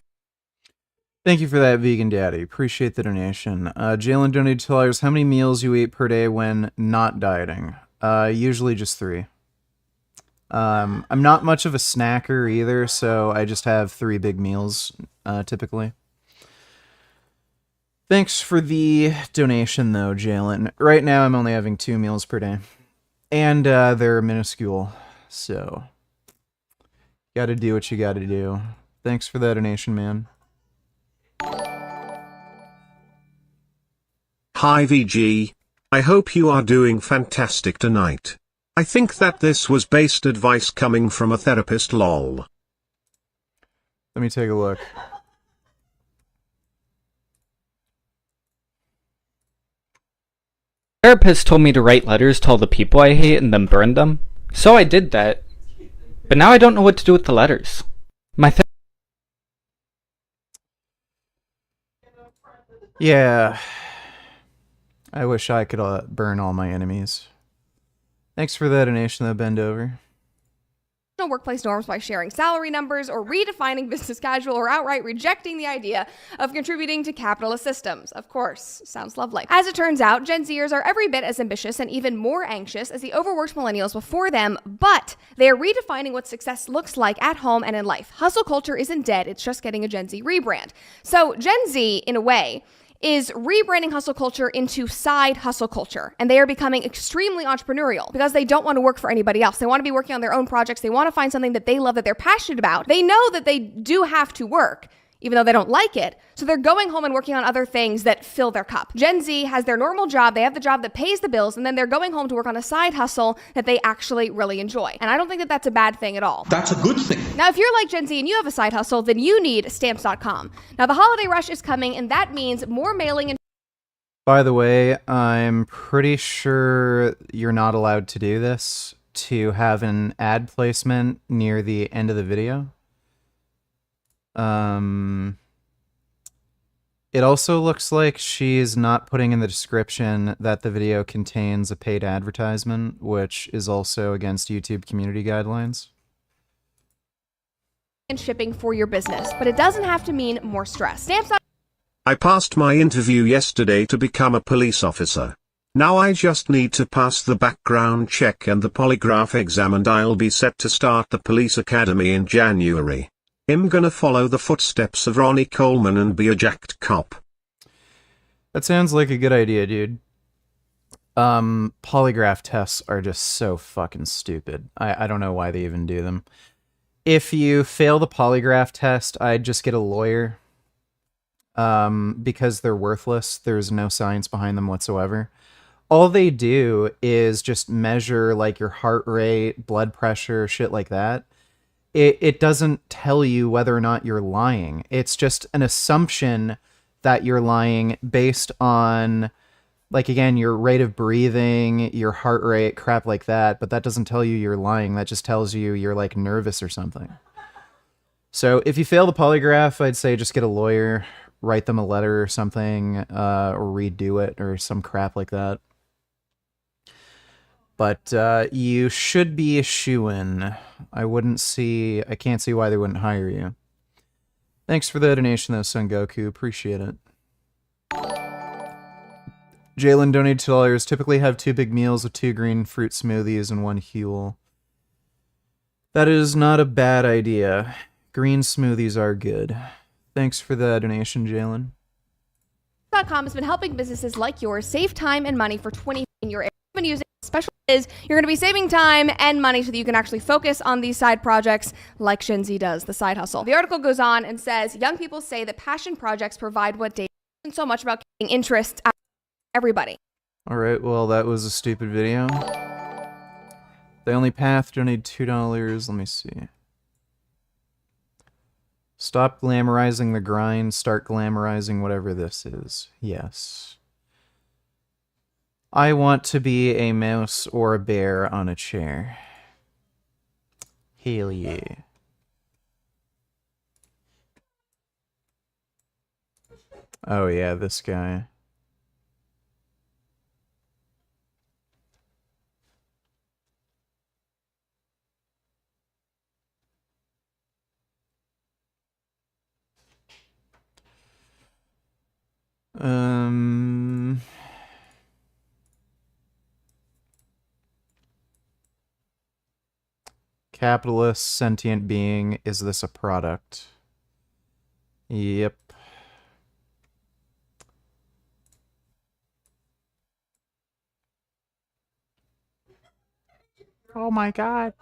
Thank you for that, Vegan Daddy. Appreciate the donation. Jalen donated $2. How many meals you eat per day when not dieting? Usually just 3. I'm not much of a snacker either, so I just have 3 big meals, typically. Thanks for the donation, though, Jalen. Right now, I'm only having 2 meals per day. And they're minuscule, so gotta do what you gotta do. Thanks for that donation, man. Hi VG. I hope you are doing fantastic tonight. I think that this was based advice coming from a therapist, lol. Let me take a look. Therapist told me to write letters to all the people I hate and then burn them. So I did that. But now I don't know what to do with the letters. Yeah. I wish I could burn all my enemies. Thanks for that donation, though, Bend Over. Workplace norms by sharing salary numbers or redefining business casual or outright rejecting the idea of contributing to capitalist systems. Of course, sounds lovely. As it turns out, Gen Zers are every bit as ambitious and even more anxious as the overworked millennials before them, but they are redefining what success looks like at home and in life. Hustle culture isn't dead, it's just getting a Gen Z rebrand. So Gen Z, in a way, is rebranding hustle culture into side hustle culture. And they are becoming extremely entrepreneurial because they don't want to work for anybody else. They want to be working on their own projects. They want to find something that they love, that they're passionate about. They know that they do have to work, even though they don't like it. So they're going home and working on other things that fill their cup. Gen Z has their normal job. They have the job that pays the bills, and then they're going home to work on a side hustle that they actually really enjoy. And I don't think that that's a bad thing at all. That's a good thing. Now, if you're like Gen Z and you have a side hustle, then you need Stamps.com. Now, the holiday rush is coming, and that means more mailing and... By the way, I'm pretty sure you're not allowed to do this, to have an ad placement near the end of the video. It also looks like she's not putting in the description that the video contains a paid advertisement, which is also against YouTube community guidelines. And shipping for your business, but it doesn't have to mean more stress. Stamps.com. I passed my interview yesterday to become a police officer. Now I just need to pass the background check and the polygraph exam, and I'll be set to start the police academy in January. I'm gonna follow the footsteps of Ronnie Coleman and be a jacked cop. That sounds like a good idea, dude. Polygraph tests are just so fucking stupid. I don't know why they even do them. If you fail the polygraph test, I'd just get a lawyer. Because they're worthless. There's no science behind them whatsoever. All they do is just measure like your heart rate, blood pressure, shit like that. It doesn't tell you whether or not you're lying. It's just an assumption that you're lying based on, like, again, your rate of breathing, your heart rate, crap like that. But that doesn't tell you you're lying. That just tells you you're, like, nervous or something. So if you fail the polygraph, I'd say just get a lawyer, write them a letter or something, or redo it or some crap like that. But you should be a shoo-in. I can't see why they wouldn't hire you. Thanks for the donation, though, Son Goku. Appreciate it. Jalen donated $2. Typically have 2 big meals with 2 green fruit smoothies and 1 Huel. That is not a bad idea. Green smoothies are good. Thanks for the donation, Jalen. Stamps.com has been helping businesses like yours save time and money for 20 in your area. Been using special is you're going to be saving time and money so that you can actually focus on these side projects like Gen Z does, the side hustle. The article goes on and says, young people say that passion projects provide what data isn't so much about getting interest out of everybody. All right, well, that was a stupid video. The only path, donate $2. Let me see. Stop glamorizing the grind, start glamorizing whatever this is. Yes. I want to be a mouse or a bear on a chair. Hell yeah. Oh yeah, this guy. Capitalist sentient being, is this a product? Yep. Oh my god.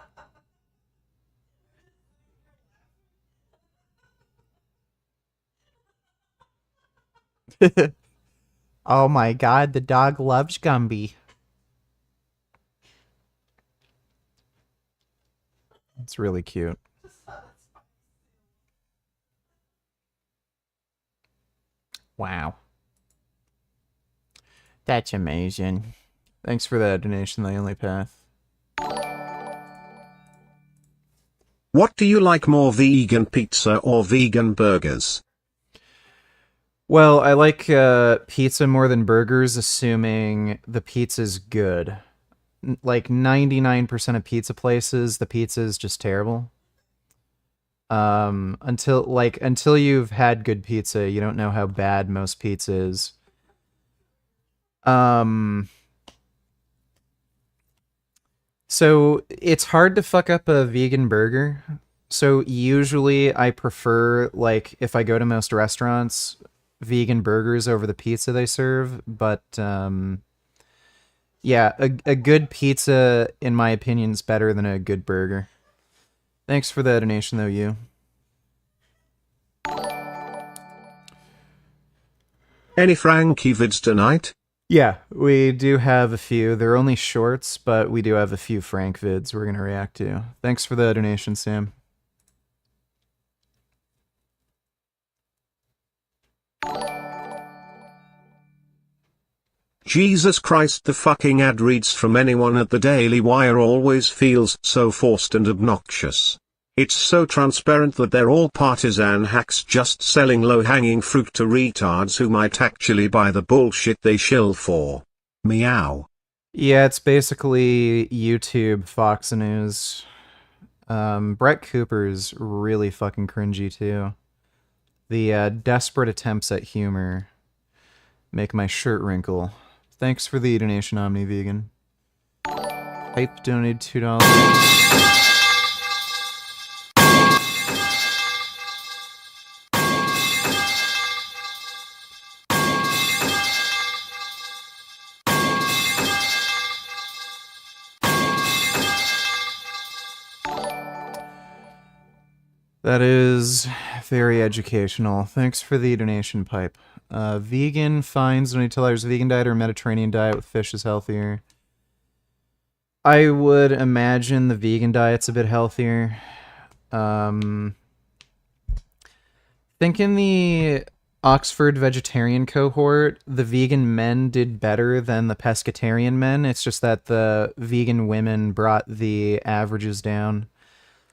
Oh my god, the dog loves Gumby. It's really cute. Wow. That's amazing. Thanks for that donation, The Only Path. What do you like more, vegan pizza or vegan burgers? Well, I like pizza more than burgers, assuming the pizza's good. Like 99% of pizza places, the pizza is just terrible. Until you've had good pizza, you don't know how bad most pizza is. So it's hard to fuck up a vegan burger. So usually I prefer, like, if I go to most restaurants, vegan burgers over the pizza they serve. But yeah, a good pizza, in my opinion, is better than a good burger. Thanks for the donation, though, you. Any Frankie vids tonight? Yeah, we do have a few. They're only shorts, but we do have a few Frank vids we're going to react to. Thanks for the donation, Sam. Jesus Christ, the fucking ad reads from anyone at the Daily Wire always feels so forced and obnoxious. It's so transparent that they're all partisan hacks just selling low-hanging fruit to retards who might actually buy the bullshit they shill for. Meow. Yeah, it's basically YouTube Fox News. Brett Cooper's really fucking cringy, too. The desperate attempts at humor make my shirt wrinkle. Thanks for the donation, Omni Vegan. Hype donated $2. That is very educational. Thanks for the donation, Pipe. Vegan finds $20. Vegan diet or Mediterranean diet with fish is healthier. I would imagine the vegan diet's a bit healthier. Think in the Oxford vegetarian cohort, the vegan men did better than the pescatarian men. It's just that the vegan women brought the averages down.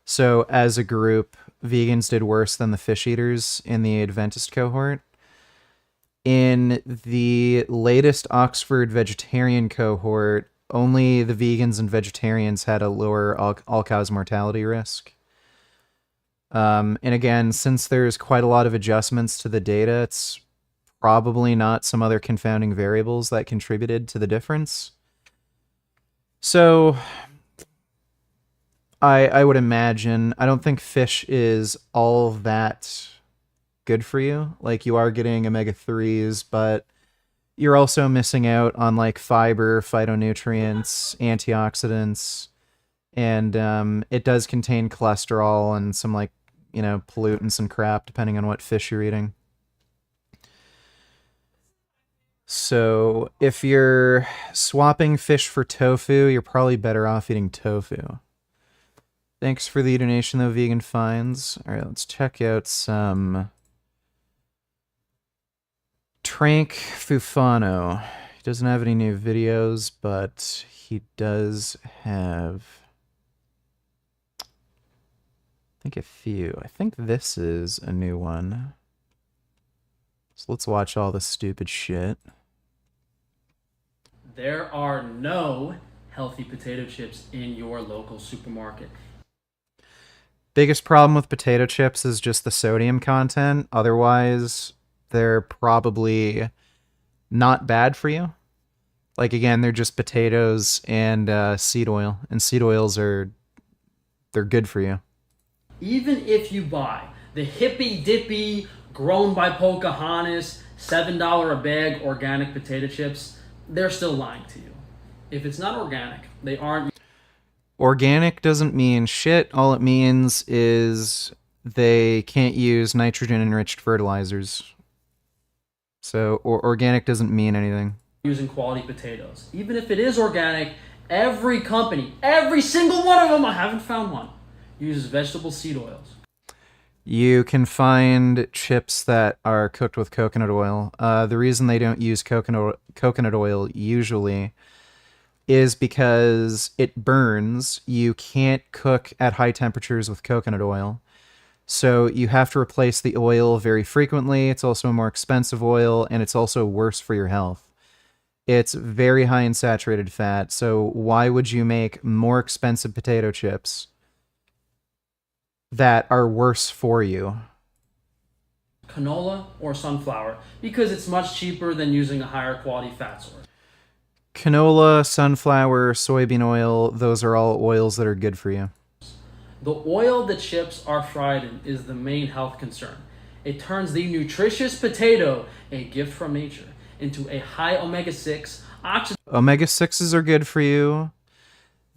So as a group, vegans did worse than the fish eaters in the Adventist cohort. In the latest Oxford vegetarian cohort, only the vegans and vegetarians had a lower all-cause mortality risk. And again, since there's quite a lot of adjustments to the data, it's probably not some other confounding variables that contributed to the difference. So I would imagine, I don't think fish is all that good for you. Like, you are getting omega-3s, but you're also missing out on, like, fiber, phytonutrients, antioxidants, and it does contain cholesterol and some, like, you know, pollutants and crap, depending on what fish you're eating. So if you're swapping fish for tofu, you're probably better off eating tofu. Thanks for the donation, though, Vegan Finds. All right, let's check out some Trank Tufano. He doesn't have any new videos, but he does have, I think, a few. I think this is a new one. So let's watch all this stupid shit. There are no healthy potato chips in your local supermarket. Biggest problem with potato chips is just the sodium content. Otherwise, they're probably not bad for you. Like, again, they're just potatoes and seed oil. And seed oils they're good for you. Even if you buy the hippy dippy, grown by Pocahontas, $7 a bag organic potato chips, they're still lying to you. If it's not organic, they aren't. organic doesn't mean shit. All it means is they can't use nitrogen-enriched fertilizers. So organic doesn't mean anything. Using quality potatoes. Even if it is organic, every company, every single one of them, I haven't found one, uses vegetable seed oils. You can find chips that are cooked with coconut oil. The reason they don't use coconut oil usually is because it burns. You can't cook at high temperatures with coconut oil. So you have to replace the oil very frequently. It's also a more expensive oil, and it's also worse for your health. It's very high in saturated fat, so why would you make more expensive potato chips that are worse for you? Canola or sunflower, because it's much cheaper than using a higher quality fat source. Canola, sunflower, soybean oil, those are all oils that are good for you. The oil the chips are fried in is the main health concern. It turns the nutritious potato, a gift from nature, into a high omega-6 Omega-6s are good for you.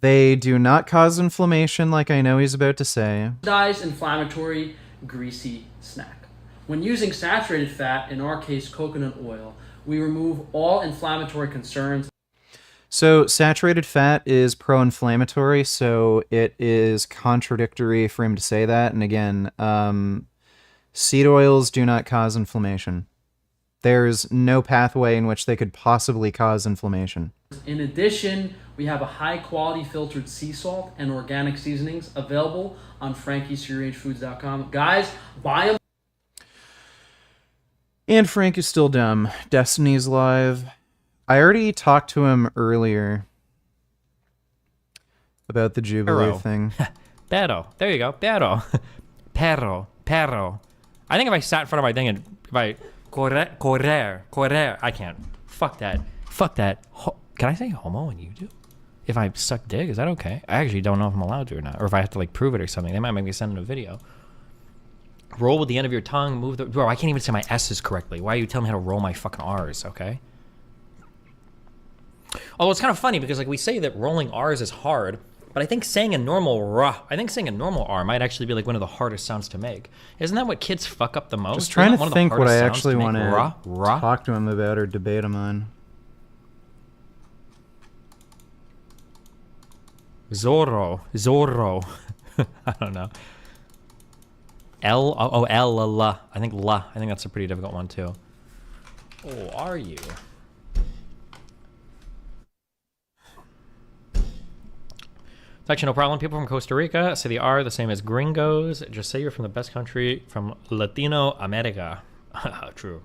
They do not cause inflammation like I know he's about to say. oxidized, inflammatory, greasy snack. When using saturated fat, in our case coconut oil, we remove all inflammatory concerns. So saturated fat is pro-inflammatory, so it is contradictory for him to say that. And again, seed oils do not cause inflammation. There's no pathway in which they could possibly cause inflammation. In addition, we have a high-quality filtered sea salt and organic seasonings available on frankiesfoods.com. Guys, buy them. And Frank is still dumb. Destiny's live. I already talked to him earlier about the Jubilee thing. Pero. There you go. Pero. Pero. I think if I sat in front of my thing and if I... Correr. I can't. Fuck that. Can I say homo on YouTube? If I suck dick, is that okay? I actually don't know if I'm allowed to or not. Or if I have to like prove it or something. They might make me send in a video. Roll with the end of your tongue. Move the... Bro, I can't even say my S's correctly. Why are you telling me how to roll my fucking R's, okay? Although it's kind of funny because like we say that rolling R's is hard, but I think saying a normal R might actually be like one of the hardest sounds to make. Isn't that what kids fuck up the most? Just trying to think what I actually want to talk to him about or debate him on. Zorro. I don't know. L. I think that's a pretty difficult one too. Oh, are you? It's actually no problem. People from Costa Rica say the R the same as gringos. Just say you're from the best country from Latino America. True.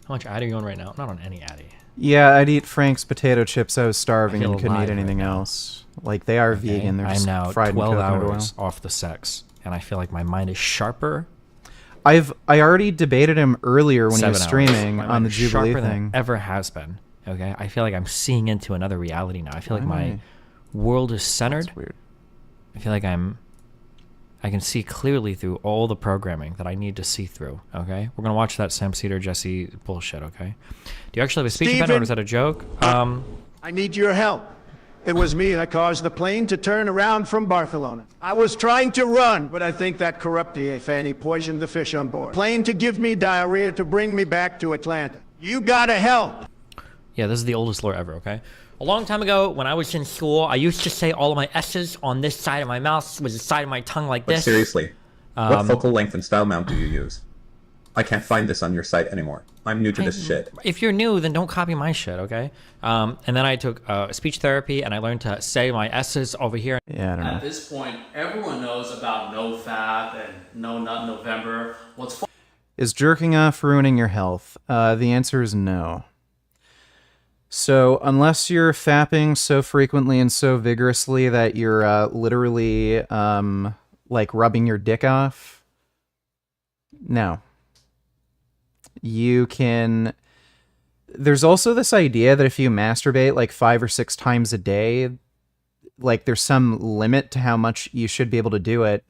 How much ad are you on right now? Not on any addy. Yeah, I'd eat Frank's potato chips. I was starving and couldn't eat anything else. Like, they are vegan. They're I'm just now fried 12 in coconut hours oil. off the sex, and I feel like my mind is sharper. I already debated him earlier when he was 7 hours. streaming My on mind the is Jubilee sharper than thing. it ever has been. Okay, I feel like I'm seeing into another reality now. I feel like my world is centered. That's weird. I feel like I can see clearly through all the programming that I need to see through. Okay, we're gonna watch that Sam Cedar Jesse bullshit. Okay, do you actually have a speech impediment or is that a joke? I need your help. It was me that caused the plane to turn around from Barcelona. I was trying to run, but I think that corrupt Fanny poisoned the fish on board. Plane to give me diarrhea to bring me back to Atlanta. You gotta help. Yeah, this is the oldest lore ever, okay? A long time ago, when I was in school, I used to say all of my S's on this side of my mouth was the side of my tongue like this. But seriously, what focal length and style mount do you use? I can't find this on your site anymore. I'm new to this shit. If you're new, then don't copy my shit, okay? And then I took speech therapy, and I learned to say my S's over here. Yeah, I don't know. At this point, everyone knows about no fap and no nut November. Is jerking off ruining your health? The answer is no. So unless you're fapping so frequently and so vigorously that you're literally like rubbing your dick off, no. You can... There's also this idea that if you masturbate like 5 or 6 times a day, like there's some limit to how much you should be able to do it.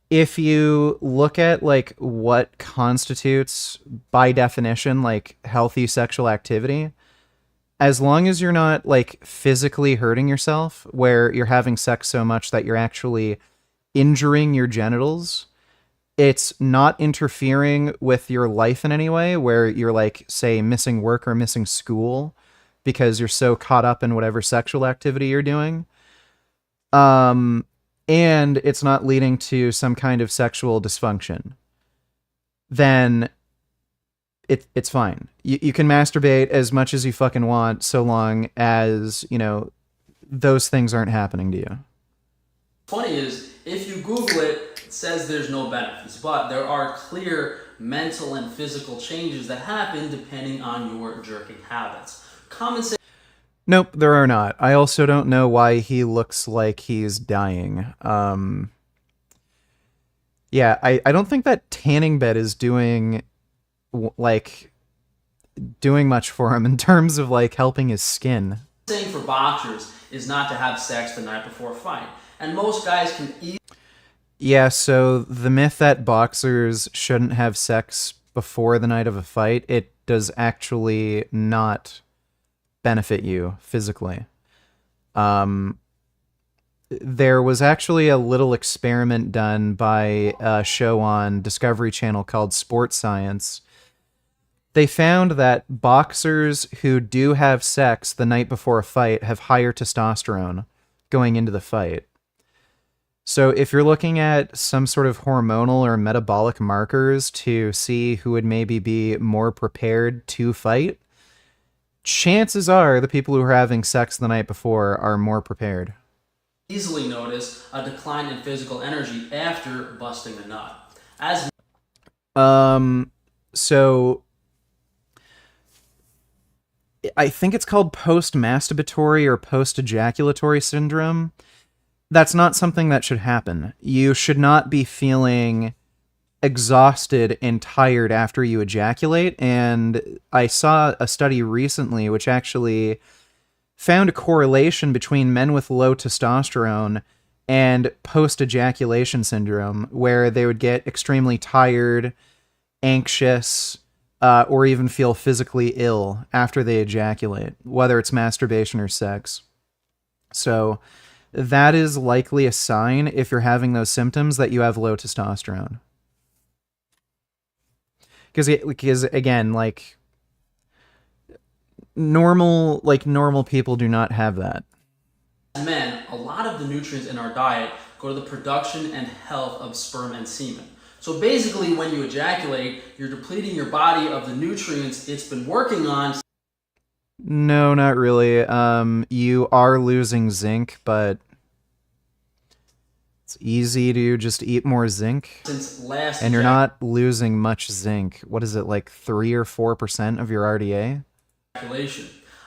If you look at like what constitutes by definition like healthy sexual activity, as long as you're not like physically hurting yourself, where you're having sex so much that you're actually injuring your genitals, it's not interfering with your life in any way, where you're like, say, missing work or missing school because you're so caught up in whatever sexual activity you're doing. And it's not leading to some kind of sexual dysfunction, then it's fine. You can masturbate as much as you fucking want, so long as, you know, those things aren't happening to you. Funny is, if you Google it, it says there's no benefits, but there are clear mental and physical changes that happen depending on your jerking habits. Common sense. Nope, there are not. I also don't know why he looks like he's dying. Yeah, I don't think that tanning bed is doing much for him in terms of like helping his skin. Saying for boxers is not to have sex the night before a fight, and most guys can eat. Yeah, so the myth that boxers shouldn't have sex before the night of a fight, it does actually not benefit you physically. There was actually a little experiment done by a show on Discovery Channel called Sports Science. They found that boxers who do have sex the night before a fight have higher testosterone going into the fight. So if you're looking at some sort of hormonal or metabolic markers to see who would maybe be more prepared to fight, chances are the people who are having sex the night before are more prepared. Easily notice a decline in physical energy after busting a nut. So I think it's called post-masturbatory or post-ejaculatory syndrome. That's not something that should happen. You should not be feeling exhausted and tired after you ejaculate. And I saw a study recently which actually found a correlation between men with low testosterone and post-ejaculation syndrome, where they would get extremely tired, anxious, or even feel physically ill after they ejaculate, whether it's masturbation or sex. So that is likely a sign, if you're having those symptoms, that you have low testosterone. Because again, like normal people do not have that. As men, a lot of the nutrients in our diet go to the production and health of sperm and semen. So basically, when you ejaculate, you're depleting your body of the nutrients it's been working on. No, not really. You are losing zinc, but it's easy to just eat more zinc. And you're not losing much zinc. What is it, like 3 or 4% of your RDA?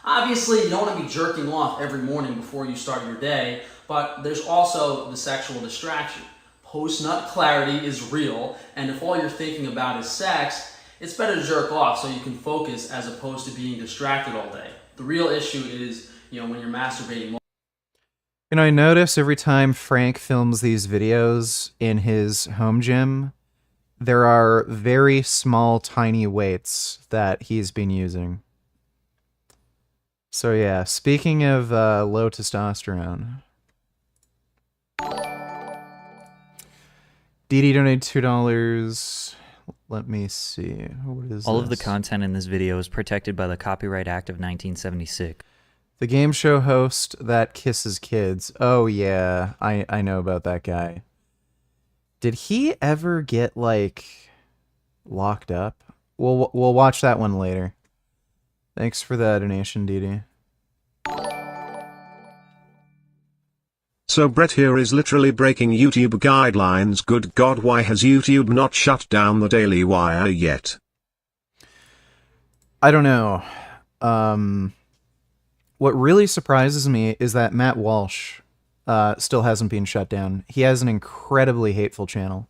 Obviously, you don't want to be jerking off every morning before you start your day, but there's also the sexual distraction. Post-nut clarity is real, and if all you're thinking about is sex, it's better to jerk off so you can focus as opposed to being distracted all day. The real issue is, when you're masturbating. I notice every time Frank films these videos in his home gym, there are very small, tiny weights that he's been using. So yeah, speaking of low testosterone. DD donated $2. Let me see. What is All this? of the content in this video is protected by the Copyright Act of 1976. The game show host that kisses kids. Oh yeah, I know about that guy. Did he ever get locked up? We'll watch that one later. Thanks for the donation, DD. So Brett here is literally breaking YouTube guidelines. Good God, why has YouTube not shut down the Daily Wire yet? I don't know. What really surprises me is that Matt Walsh still hasn't been shut down. He has an incredibly hateful channel.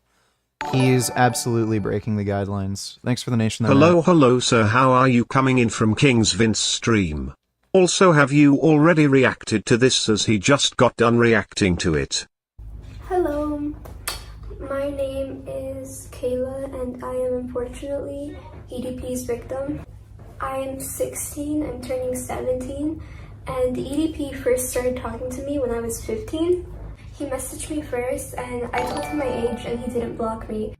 He's absolutely breaking the guidelines. Thanks for the nation. Hello sir, how are you? Coming in from King's Vince stream. Also, have you already reacted to this, as he just got done reacting to it? Hello, my name is Kayla and I am unfortunately EDP's victim. I'm 16, I'm turning 17, and the EDP first started talking to me when I was 15. He messaged me first, and I told him my age, and he didn't block me.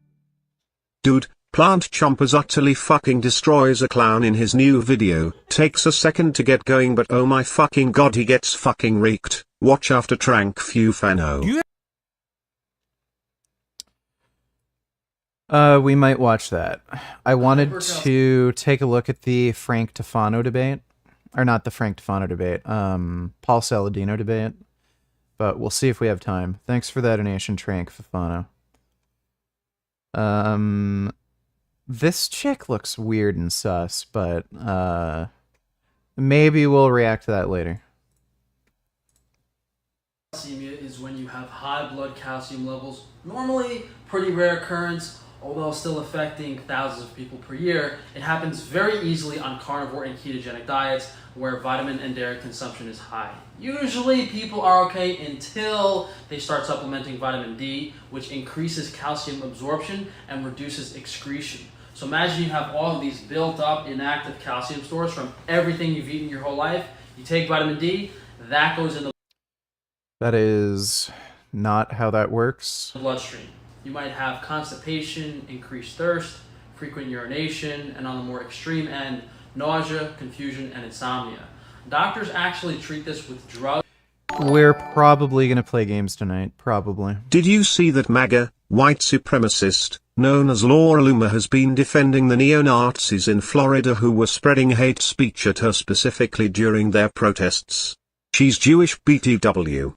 Dude, Plant Chompers utterly fucking destroys a clown in his new video. Takes a second to get going, but oh my fucking god, he gets fucking reeked. Watch after Tufano. We might watch that. I wanted to take a look at the Frank Tufano debate. Or not the Frank Tufano debate. Paul Saladino debate. But we'll see if we have time. Thanks for that donation, Frank Tufano. This chick looks weird and sus, but maybe we'll react to that later. Thalassemia is when you have high blood calcium levels, normally pretty rare occurrence, although still affecting thousands of people per year. It happens very easily on carnivore and ketogenic diets where vitamin and dairy consumption is high. Usually people are okay until they start supplementing vitamin D, which increases calcium absorption and reduces excretion. So imagine you have all of these built up inactive calcium stores from everything you've eaten your whole life. You take vitamin D, that goes in the That is not how that works. bloodstream. You might have constipation, increased thirst, frequent urination, and on the more extreme end, nausea, confusion, and insomnia. Doctors actually treat this with drugs. We're probably going to play games tonight. Probably. Did you see that MAGA, white supremacist, known as Laura Loomer, has been defending the neo-Nazis in Florida who were spreading hate speech at her specifically during their protests? She's Jewish BTW.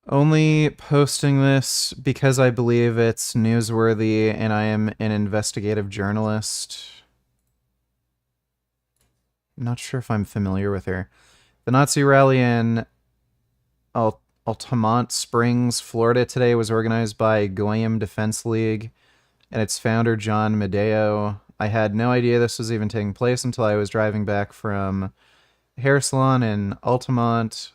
Only posting this because I believe it's newsworthy and I am an investigative journalist. I'm not sure if I'm familiar with her. The Nazi rally in Altamont Springs, Florida today was organized by Goyim Defense League and its founder, John Medeo. I had no idea this was even taking place until I was driving back from a hair salon in Altamont,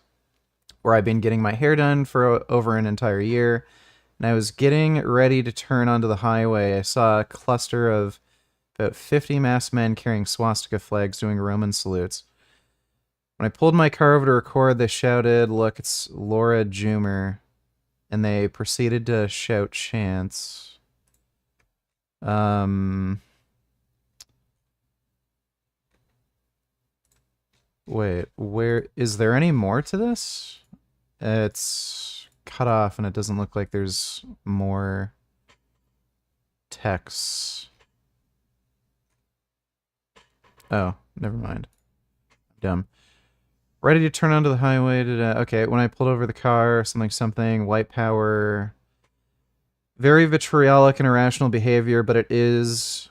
where I've been getting my hair done for over an entire year, and I was getting ready to turn onto the highway. I saw a cluster of about 50 masked men carrying swastika flags doing Roman salutes. When I pulled my car over to record, they shouted, "Look, it's Laura Jumer," and they proceeded to shout chants. Wait, where is there any more to this? It's cut off and it doesn't look like there's more text. Oh, never mind. Dumb. Ready to turn onto the highway. Okay, when I pulled over the car, something, white power. Very vitriolic and irrational behavior, but it is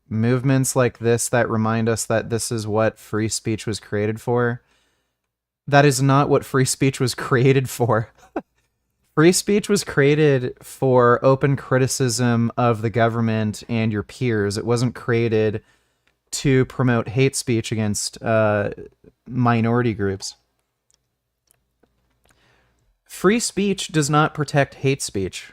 movements like this that remind us that this is what free speech was created for. That is not what free speech was created for. Free speech was created for open criticism of the government and your peers. It wasn't created to promote hate speech against minority groups. Free speech does not protect hate speech.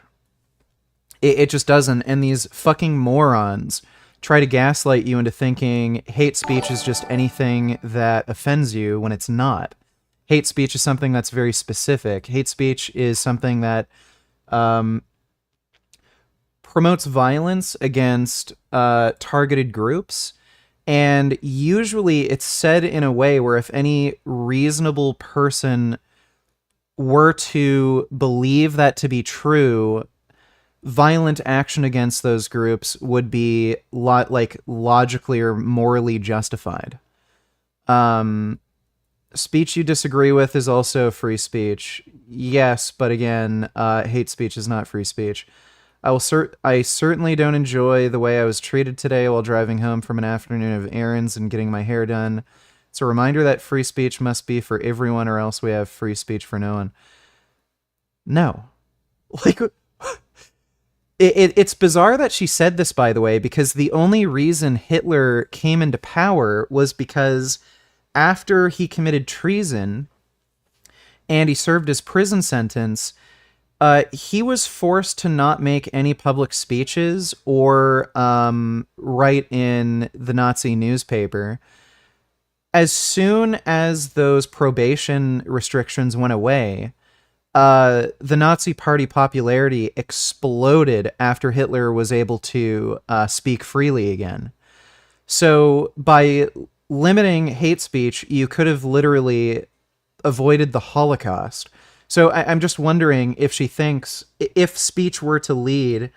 It just doesn't. And these fucking morons try to gaslight you into thinking hate speech is just anything that offends you when it's not. Hate speech is something that's very specific. Hate speech is something that promotes violence against targeted groups. And usually it's said in a way where if any reasonable person were to believe that to be true, violent action against those groups would be logically or morally justified. Speech you disagree with is also free speech. Yes, but again, hate speech is not free speech. I certainly don't enjoy the way I was treated today while driving home from an afternoon of errands and getting my hair done. It's a reminder that free speech must be for everyone or else we have free speech for no one. No. It's bizarre that she said this, by the way, because the only reason Hitler came into power was because after he committed treason and he served his prison sentence, He was forced to not make any public speeches or write in the Nazi newspaper. As soon as those probation restrictions went away, the Nazi Party popularity exploded after Hitler was able to speak freely again. So by limiting hate speech, you could have literally avoided the Holocaust. So I'm just wondering if she thinks if speech were to lead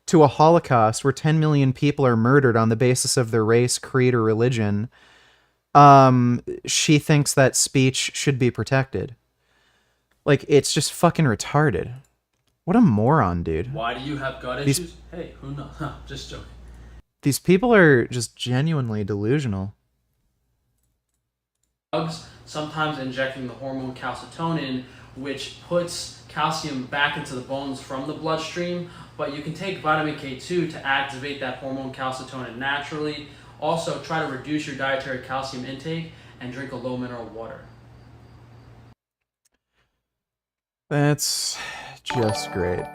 to a Holocaust where 10 million people are murdered on the basis of their race, creed, or religion, she thinks that speech should be protected. Like, it's just fucking retarded. What a moron, dude. Why do you have gut issues? Hey, who knows? Just joking. These people are just genuinely delusional. Drugs, sometimes injecting the hormone calcitonin, which puts calcium back into the bones from the bloodstream, but you can take vitamin K2 to activate that hormone calcitonin naturally. Also, try to reduce your dietary calcium intake and drink a low mineral water. That's just great.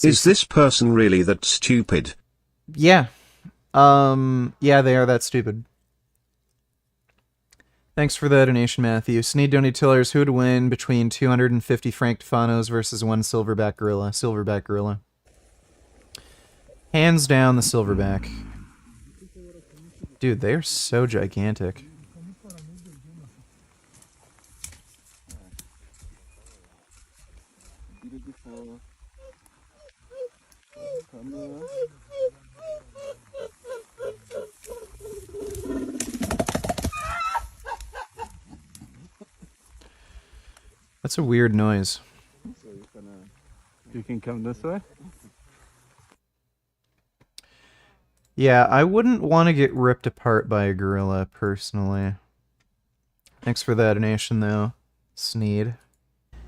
Is this person really that stupid? Yeah. Yeah, they are that stupid. Thanks for the donation, Matthew. Sneed donate tillers, who would win between 250 frank Tufanos versus 1 silverback gorilla? Silverback gorilla. Hands down the silverback. Dude, they're so gigantic. That's a weird noise. You can come this way? Yeah, I wouldn't want to get ripped apart by a gorilla, personally. Thanks for that donation, though, Sneed.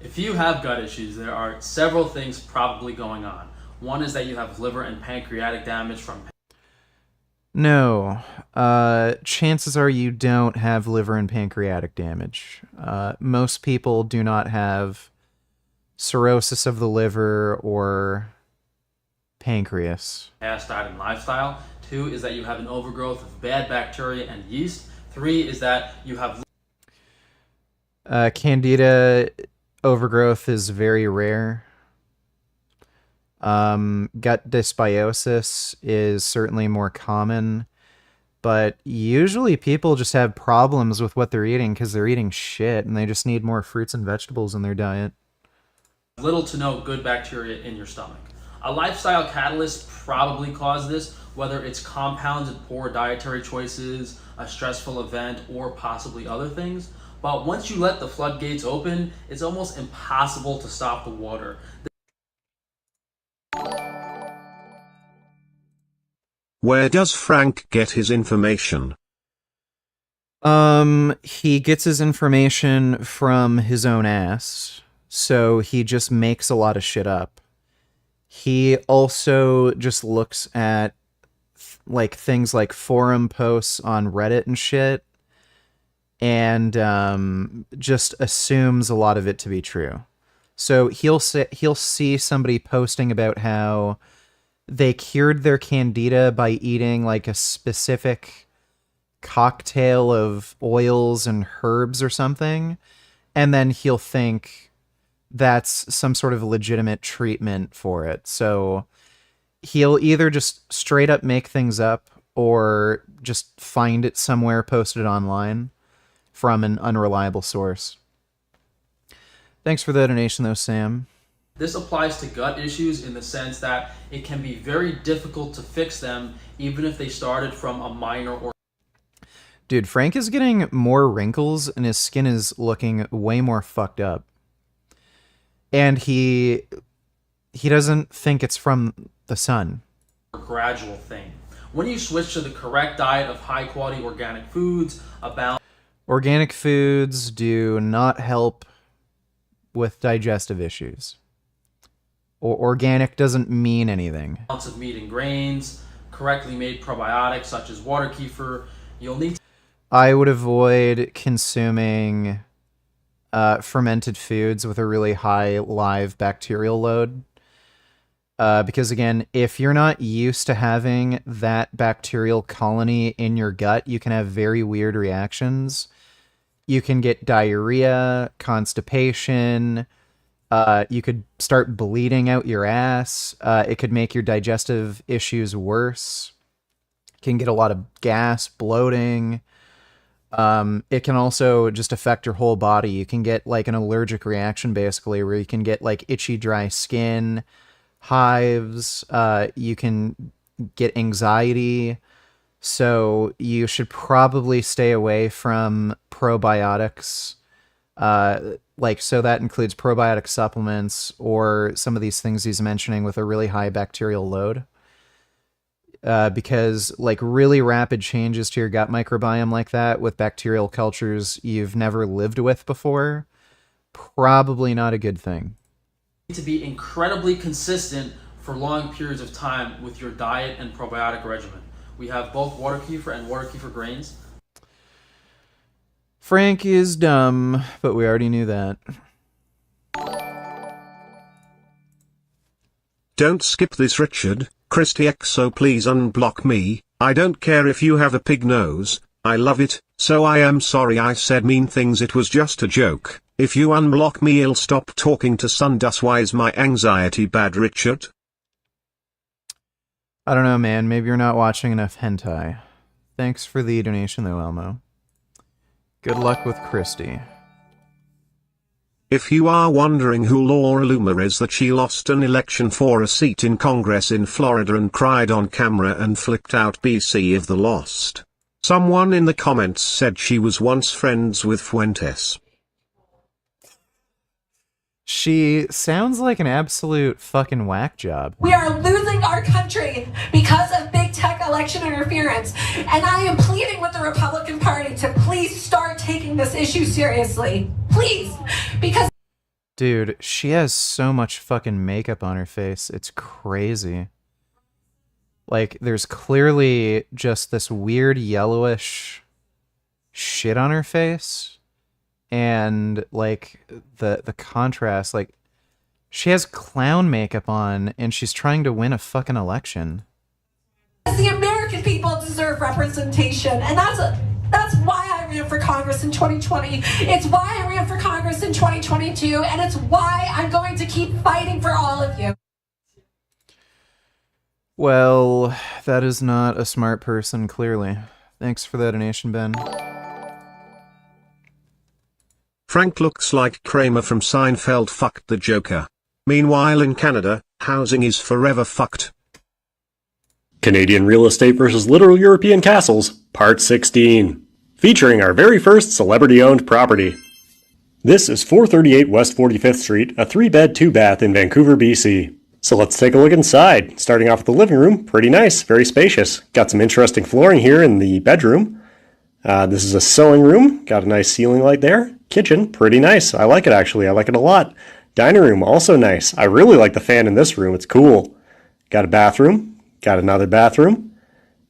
If you have gut issues, there are several things probably going on. One is that you have liver and pancreatic damage from... No. Chances are you don't have liver and pancreatic damage. Most people do not have cirrhosis of the liver or pancreas. Past diet and lifestyle. 2 is that you have an overgrowth of bad bacteria and yeast. 3 is that you have... Candida overgrowth is very rare. Gut dysbiosis is certainly more common, but usually people just have problems with what they're eating because they're eating shit and they just need more fruits and vegetables in their diet. Little to no good bacteria in your stomach. A lifestyle catalyst probably caused this, whether it's compounded poor dietary choices, a stressful event, or possibly other things. But once you let the floodgates open, it's almost impossible to stop the water. Where does Frank get his information? He gets his information from his own ass, so he just makes a lot of shit up. He also just looks at like things like forum posts on Reddit and shit, and just assumes a lot of it to be true. So he'll see somebody posting about how they cured their candida by eating like a specific cocktail of oils and herbs or something, and then he'll think that's some sort of legitimate treatment for it. So he'll either just straight up make things up or just find it somewhere posted online from an unreliable source. Thanks for the donation though, Sam. This applies to gut issues in the sense that it can be very difficult to fix them even if they started from a minor or... Dude, Frank is getting more wrinkles and his skin is looking way more fucked up. And he doesn't think it's from the sun. Gradual thing. When you switch to the correct diet of high quality organic foods, Organic foods do not help with digestive issues. Organic doesn't mean anything. Balance of meat and grains, correctly made probiotics such as water kefir, you'll need to... I would avoid consuming fermented foods with a really high live bacterial load. Because again, if you're not used to having that bacterial colony in your gut, you can have very weird reactions. You can get diarrhea, constipation. You could start bleeding out your ass. It could make your digestive issues worse. Can get a lot of gas, bloating. It can also just affect your whole body. You can get like an allergic reaction basically, where you can get like itchy, dry skin, hives. You can get anxiety. So you should probably stay away from probiotics. So that includes probiotic supplements or some of these things he's mentioning with a really high bacterial load. Because like really rapid changes to your gut microbiome like that with bacterial cultures you've never lived with before, probably not a good thing. To be incredibly consistent for long periods of time with your diet and probiotic regimen. We have both water kefir and water kefir grains. Frank is dumb, but we already knew that. Don't skip this, Richard. Christy XO, please unblock me. I don't care if you have a pig nose. I love it. So I am sorry I said mean things. It was just a joke. If you unblock me, I'll stop talking to Sundus. Why is my anxiety bad, Richard? I don't know, man. Maybe you're not watching enough hentai. Thanks for the donation, though, Elmo. Good luck with Christy. If you are wondering who Laura Loomer is, that she lost an election for a seat in Congress in Florida and cried on camera and flipped out BC of the lost. Someone in the comments said she was once friends with Fuentes. She sounds like an absolute fucking whack job. We are losing our country because of big tech election interference. And I am pleading with the Republican Party to please start taking this issue seriously. Please. Because... Dude, she has so much fucking makeup on her face. It's crazy. Like, there's clearly just this weird yellowish shit on her face. And like the contrast, like she has clown makeup on and she's trying to win a fucking election. The American people deserve representation, and that's why I ran for Congress in 2020. It's why I ran for Congress in 2022, and it's why I'm going to keep fighting for all of you. Well, that is not a smart person, clearly. Thanks for that donation, Ben. Frank looks like Kramer from Seinfeld fucked the Joker. Meanwhile in Canada, housing is forever fucked. Canadian Real Estate versus Literal European Castles, Part 16. Featuring our very first celebrity-owned property. This is 438 West 45th Street, a 3-bed, 2-bath in Vancouver, BC. So let's take a look inside. Starting off with the living room, pretty nice, very spacious. Got some interesting flooring here in the bedroom. This is a sewing room, got a nice ceiling light there. Kitchen, pretty nice. I like it actually, I like it a lot. Dining room, also nice. I really like the fan in this room, it's cool. Got a bathroom, got another bathroom,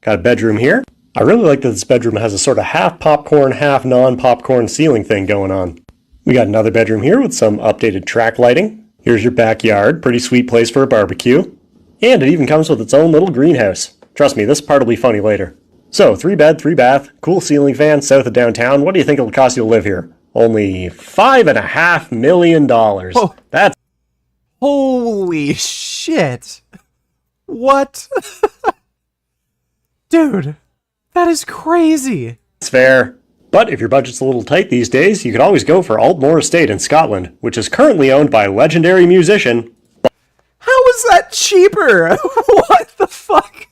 got a bedroom here. I really like that this bedroom has a sort of half popcorn, half non-popcorn ceiling thing going on. We got another bedroom here with some updated track lighting. Here's your backyard, pretty sweet place for a barbecue. And it even comes with its own little greenhouse. Trust me, this part will be funny later. So, 3-bed, 3-bath, cool ceiling fan, south of downtown. What do you think it'll cost you to live here? Only $5.5 million. Whoa. That's... Holy shit. What? Dude, that is crazy. It's fair. But if your budget's a little tight these days, you could always go for Altmore Estate in Scotland, which is currently owned by legendary musician... How is that cheaper? What the fuck?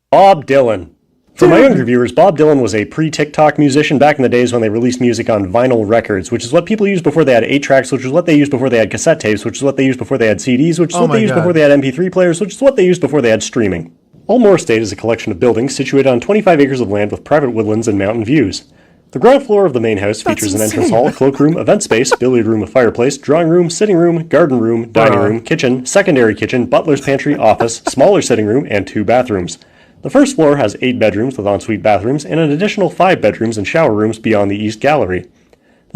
Bob Dylan. For my younger viewers, Bob Dylan was a pre-TikTok musician back in the days when they released music on vinyl records, which is what people used before they had 8-tracks, which is what they used before they had cassette tapes, which is what they used before they had CDs, which is what they used before they had MP3 players, which is what they used before they had streaming. Altmore Estate is a collection of buildings situated on 25 acres of land with private woodlands and mountain views. The ground floor of the main house features an entrance hall, cloakroom, event space, billiard room with fireplace, drawing room, sitting room, garden room, dining room, kitchen, secondary kitchen, butler's pantry, office, smaller sitting room, and 2 bathrooms. The first floor has 8 bedrooms with ensuite bathrooms and an additional 5 bedrooms and shower rooms beyond the east gallery.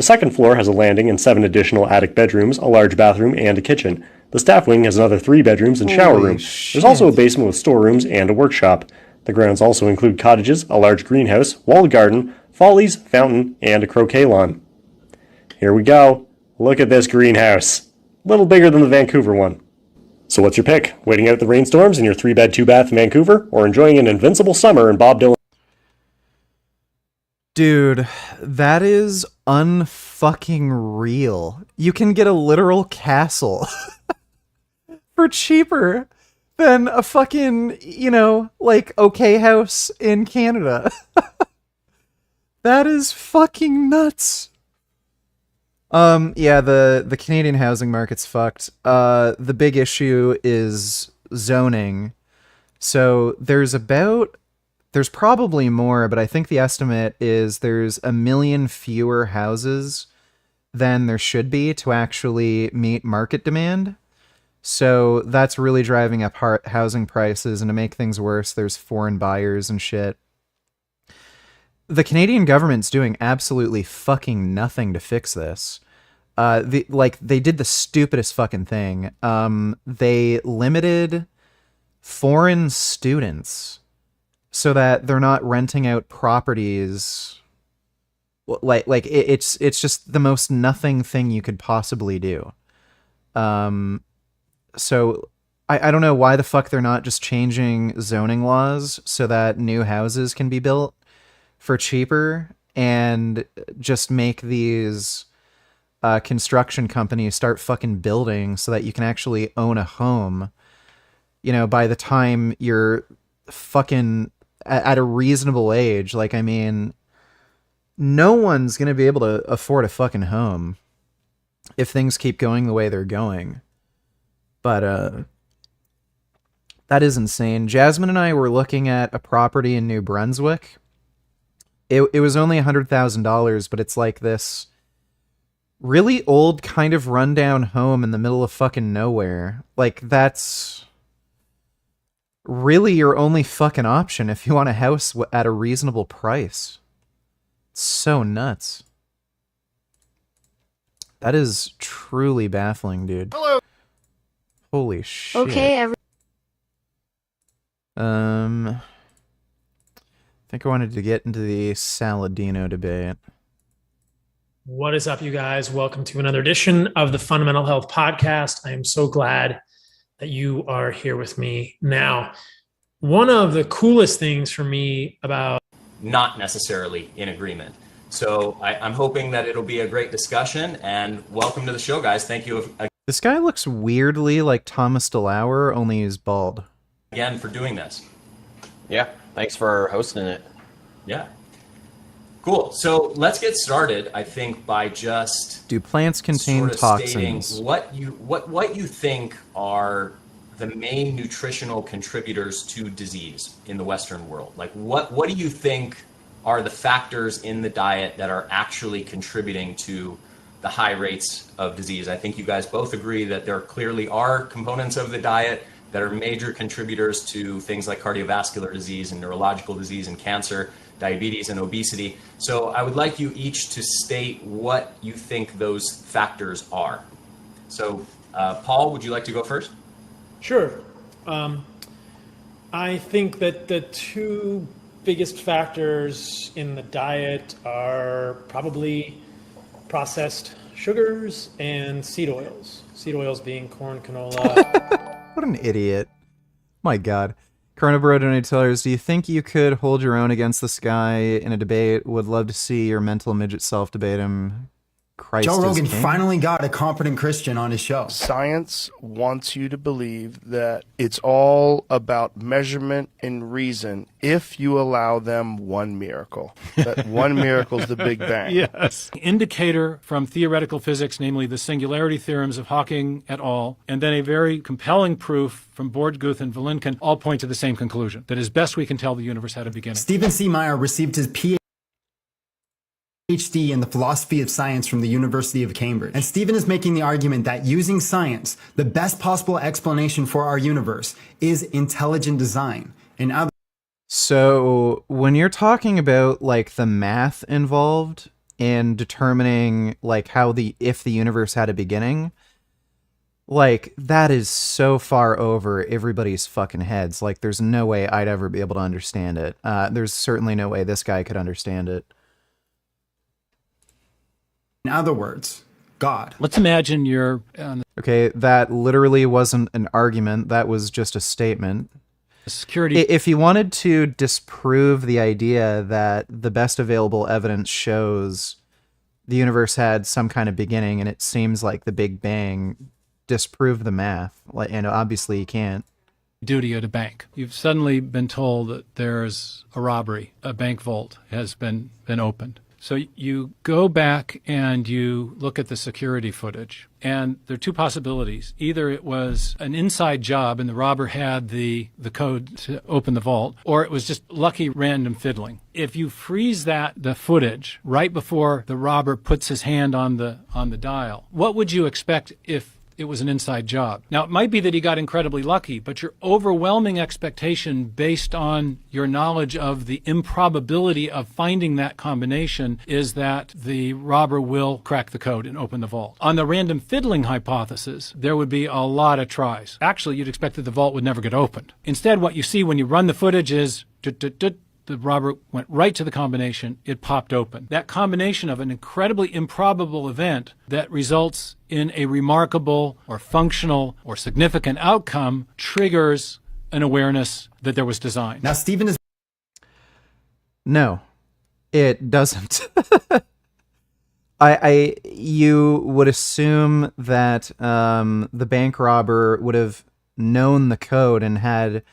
The second floor has a landing and 7 additional attic bedrooms, a large bathroom, and a kitchen. The staff wing has another 3 bedrooms and shower room. There's also a basement with storerooms and a workshop. The grounds also include cottages, a large greenhouse, walled garden, follies, fountain, and a croquet lawn. Here we go. Look at this greenhouse. A little bigger than the Vancouver one. So what's your pick? Waiting out the rainstorms in your 3-bed, 2-bath Vancouver, or enjoying an invincible summer in Bob Dylan? Dude, that is unfucking real. You can get a literal castle for cheaper than a fucking, like, okay house in Canada. That is fucking nuts. Yeah, the Canadian housing market's fucked. The big issue is zoning. So there's probably more, but I think the estimate is there's 1 million fewer houses than there should be to actually meet market demand. So that's really driving up housing prices, and to make things worse, there's foreign buyers and shit. The Canadian government's doing absolutely fucking nothing to fix this. They did the stupidest fucking thing. They limited foreign students so that they're not renting out properties. It's just the most nothing thing you could possibly do. So I don't know why the fuck they're not just changing zoning laws so that new houses can be built for cheaper, and just make these construction companies start fucking building so that you can actually own a home, by the time you're fucking at a reasonable age. Like, I mean, no one's going to be able to afford a fucking home if things keep going the way they're going. But, that is insane. Jasmine and I were looking at a property in New Brunswick. It was only $100,000, but it's like this really old kind of rundown home in the middle of fucking nowhere. Like, that's really your only fucking option if you want a house at a reasonable price. It's so nuts. That is truly baffling, dude. Hello. Holy shit. Okay, I think I wanted to get into the Saladino debate. What is up, you guys? Welcome to another edition of the Fundamental Health Podcast. I am so glad that you are here with me now. One of the coolest things for me about not necessarily in agreement. So I'm hoping that it'll be a great discussion, and welcome to the show, guys. Thank you This guy looks weirdly like Thomas DeLauer, only he's bald. again for doing this. Yeah, thanks for hosting it. Yeah. Cool. So let's get started, I think, by just do plants contain toxins? Stating what you think are the main nutritional contributors to disease in the Western world. Like, what do you think are the factors in the diet that are actually contributing to the high rates of disease? I think you guys both agree that there clearly are components of the diet that are major contributors to things like cardiovascular disease and neurological disease and cancer, diabetes and obesity. So I would like you each to state what you think those factors are. So Paul, would you like to go first? Sure. I think that the two biggest factors in the diet are probably processed sugars and seed oils. Seed oils being corn, canola. What an idiot. My God. Chronobro donated $2. Do you think you could hold your own against this guy in a debate? Would love to see your mental midget self debate him. Christ Joe Rogan is king. finally got a competent Christian on his show. Science wants you to believe that it's all about measurement and reason if you allow them one miracle. That one miracle is the Big Bang. Yes. Indicator from theoretical physics, namely the singularity theorems of Hawking et al., and then a very compelling proof from Borguth and Vilenkin all point to the same conclusion, that as best we can tell, the universe had a beginning. Stephen C. Meyer received his PhD in the philosophy of science from the University of Cambridge. And Stephen is making the argument that using science, the best possible explanation for our universe is intelligent design. In other So when you're talking about like the math involved in determining like if the universe had a beginning, like that is so far over everybody's fucking heads. Like there's no way I'd ever be able to understand it. There's certainly no way this guy could understand it. In other words, God. Let's imagine you're okay, that literally wasn't an argument. That was just a statement. Security. If you wanted to disprove the idea that the best available evidence shows the universe had some kind of beginning and it seems like the Big Bang, disprove the math. And obviously you can't. Duty at a bank. You've suddenly been told that there's a robbery. A bank vault has been opened. So you go back and you look at the security footage, and there are two possibilities. Either it was an inside job and the robber had the code to open the vault, or it was just lucky random fiddling. If you freeze the footage right before the robber puts his hand on the dial, what would you expect if it was an inside job? Now, it might be that he got incredibly lucky, but your overwhelming expectation based on your knowledge of the improbability of finding that combination is that the robber will crack the code and open the vault. On the random fiddling hypothesis, there would be a lot of tries. Actually, you'd expect that the vault would never get opened. Instead, what you see when you run the footage is the robber went right to the combination, it popped open. That combination of an incredibly improbable event that results in a remarkable or functional or significant outcome triggers an awareness that there was design. Now, Stephen is... No, it doesn't. You would assume that the bank robber would have known the code and had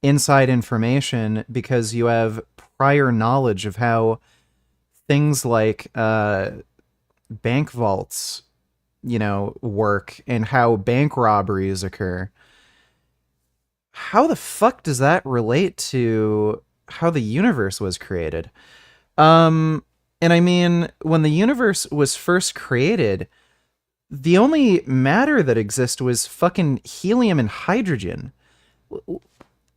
inside information because you have prior knowledge of how things like bank vaults, work and how bank robberies occur. How the fuck does that relate to how the universe was created? And I mean, when the universe was first created, the only matter that exists was fucking helium and hydrogen.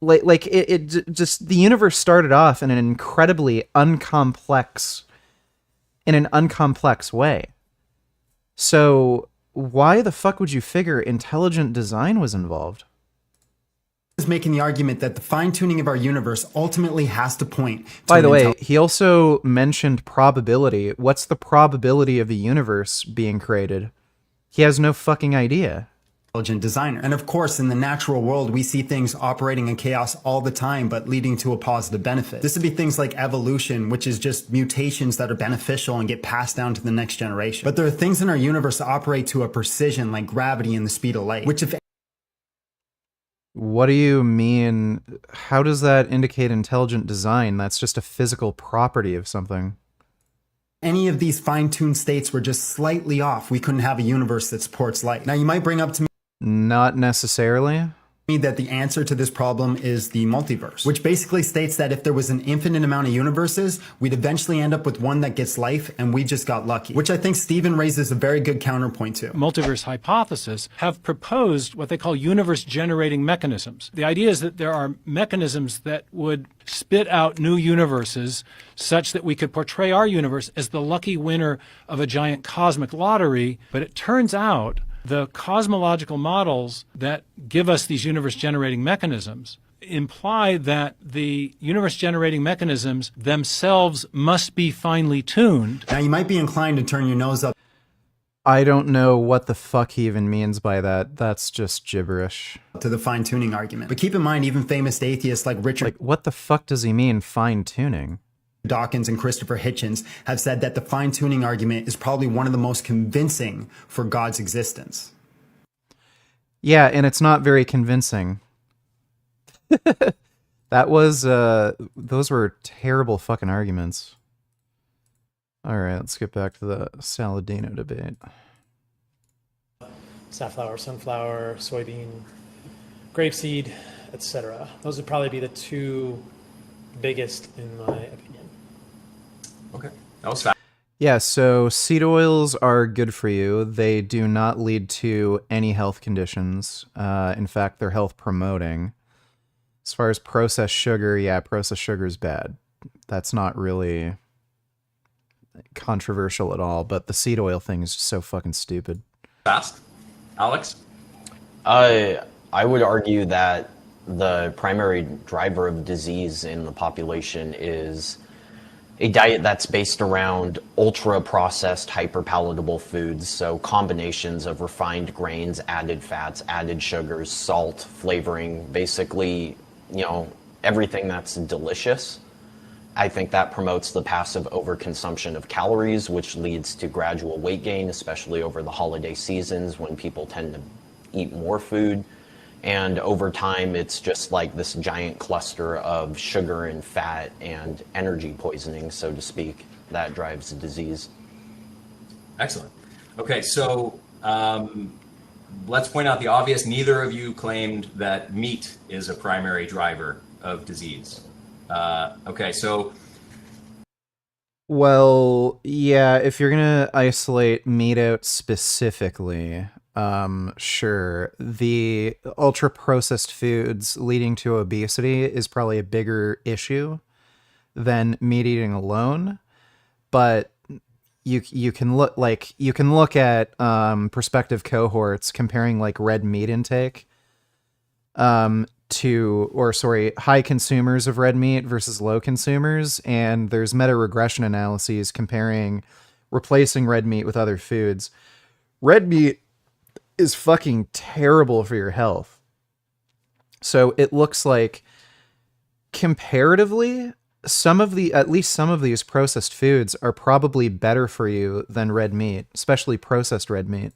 Like it just, the universe started off in an incredibly uncomplex way. So why the fuck would you figure intelligent design was involved? Is making the argument that the fine-tuning of our universe ultimately has to point to... By the way, he also mentioned probability. What's the probability of the universe being created? He has no fucking idea. Intelligent designer. And of course, in the natural world, we see things operating in chaos all the time, but leading to a positive benefit. This would be things like evolution, which is just mutations that are beneficial and get passed down to the next generation. But there are things in our universe that operate to a precision, like gravity and the speed of light, which if... What do you mean? How does that indicate intelligent design? That's just a physical property of something. Any of these fine-tuned states were just slightly off, we couldn't have a universe that supports light. Now, you might bring up to me... Not necessarily. That the answer to this problem is the multiverse, which basically states that if there was an infinite amount of universes, we'd eventually end up with one that gets life, and we just got lucky, which I think Stephen raises a very good counterpoint to. Multiverse hypothesis have proposed what they call universe generating mechanisms. The idea is that there are mechanisms that would spit out new universes such that we could portray our universe as the lucky winner of a giant cosmic lottery, but it turns out the cosmological models that give us these universe-generating mechanisms imply that the universe-generating mechanisms themselves must be finely tuned. Now, you might be inclined to turn your nose up. I don't know what the fuck he even means by that. That's just gibberish. To the fine-tuning argument. But keep in mind, even famous atheists like Richard... Like, what the fuck does he mean, fine-tuning? Dawkins and Christopher Hitchens have said that the fine-tuning argument is probably one of the most convincing for God's existence. Yeah, and it's not very convincing. That was, those were terrible fucking arguments. Alright, let's get back to the Saladino debate. Safflower, sunflower, soybean, grapeseed, etc. Those would probably be the two biggest in my opinion. Okay, that was fast. Yeah, so seed oils are good for you. They do not lead to any health conditions. In fact, they're health promoting. As far as processed sugar, yeah, processed sugar is bad. That's not really controversial at all, but the seed oil thing is just so fucking stupid. Fast. Alex? I would argue that the primary driver of disease in the population is a diet that's based around ultra-processed, hyper-palatable foods, so combinations of refined grains, added fats, added sugars, salt, flavoring, basically, everything that's delicious. I think that promotes the passive overconsumption of calories, which leads to gradual weight gain, especially over the holiday seasons when people tend to eat more food. And over time, it's just like this giant cluster of sugar and fat and energy poisoning, so to speak, that drives the disease. Excellent. Okay, so let's point out the obvious. Neither of you claimed that meat is a primary driver of disease. Okay, so... Well, yeah, if you're going to isolate meat out specifically... sure. The ultra-processed foods leading to obesity is probably a bigger issue than meat eating alone, but you can look at prospective cohorts comparing like red meat intake high consumers of red meat versus low consumers, and there's meta-regression analyses comparing replacing red meat with other foods. Red meat is fucking terrible for your health. So it looks like comparatively, at least some of these processed foods are probably better for you than red meat, especially processed red meat.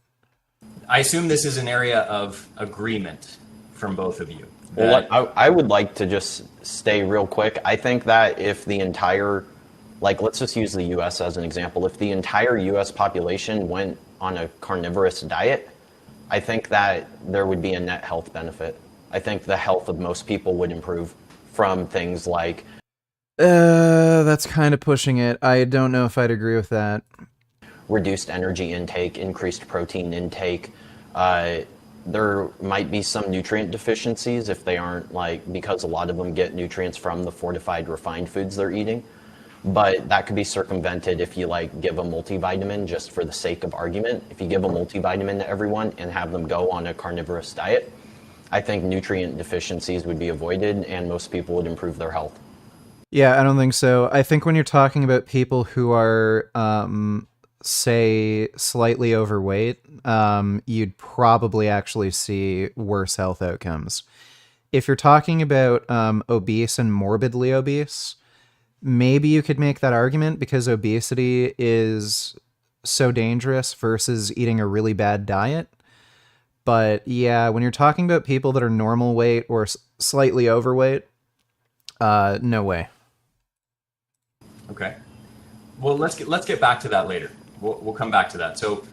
I assume this is an area of agreement from both of you. Well, I would like to just stay real quick. I think that if the entire, let's just use the U.S. as an example. If the entire U.S. population went on a carnivorous diet, I think that there would be a net health benefit. I think the health of most people would improve from things like... That's kind of pushing it. I don't know if I'd agree with that. Reduced energy intake, increased protein intake. There might be some nutrient deficiencies if they aren't because a lot of them get nutrients from the fortified, refined foods they're eating. But that could be circumvented if you give a multivitamin just for the sake of argument. If you give a multivitamin to everyone and have them go on a carnivorous diet, I think nutrient deficiencies would be avoided and most people would improve their health. Yeah, I don't think so. I think when you're talking about people who are, say, slightly overweight, you'd probably actually see worse health outcomes. If you're talking about obese and morbidly obese, maybe you could make that argument because obesity is so dangerous versus eating a really bad diet. But yeah, when you're talking about people that are normal weight or slightly overweight, no way. Okay. Well, let's get back to that later. We'll come back to that. So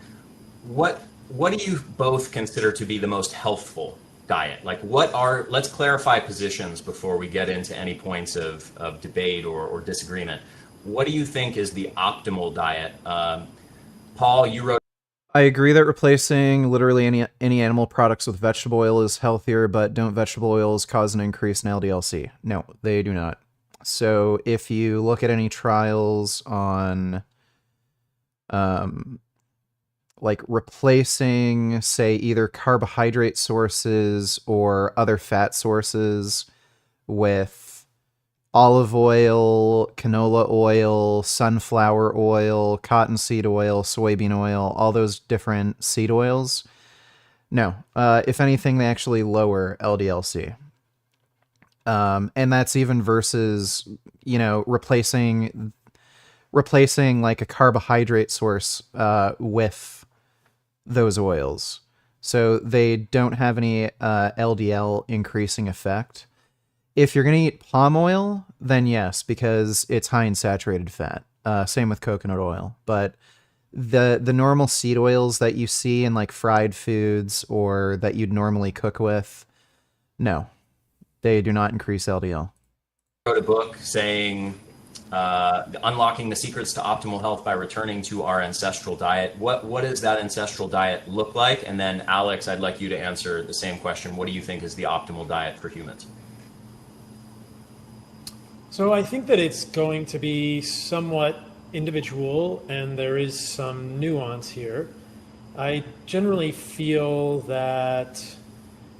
what do you both consider to be the most healthful diet? Let's clarify positions before we get into any points of debate or disagreement. What do you think is the optimal diet? Paul, you wrote... I agree that replacing literally any animal products with vegetable oil is healthier, but don't vegetable oils cause an increase in LDL-C? No, they do not. So if you look at any trials on replacing, say, either carbohydrate sources or other fat sources with olive oil, canola oil, sunflower oil, cottonseed oil, soybean oil, all those different seed oils, no. If anything, they actually lower LDL-C. And that's even versus, replacing like a carbohydrate source with those oils. So they don't have any LDL increasing effect. If you're going to eat palm oil, then yes, because it's high in saturated fat. Same with coconut oil. But the normal seed oils that you see in fried foods or that you'd normally cook with, no, they do not increase LDL. Wrote a book saying unlocking the secrets to optimal health by returning to our ancestral diet. What does that ancestral diet look like? And then Alex, I'd like you to answer the same question. What do you think is the optimal diet for humans? So I think that it's going to be somewhat individual, and there is some nuance here. I generally feel that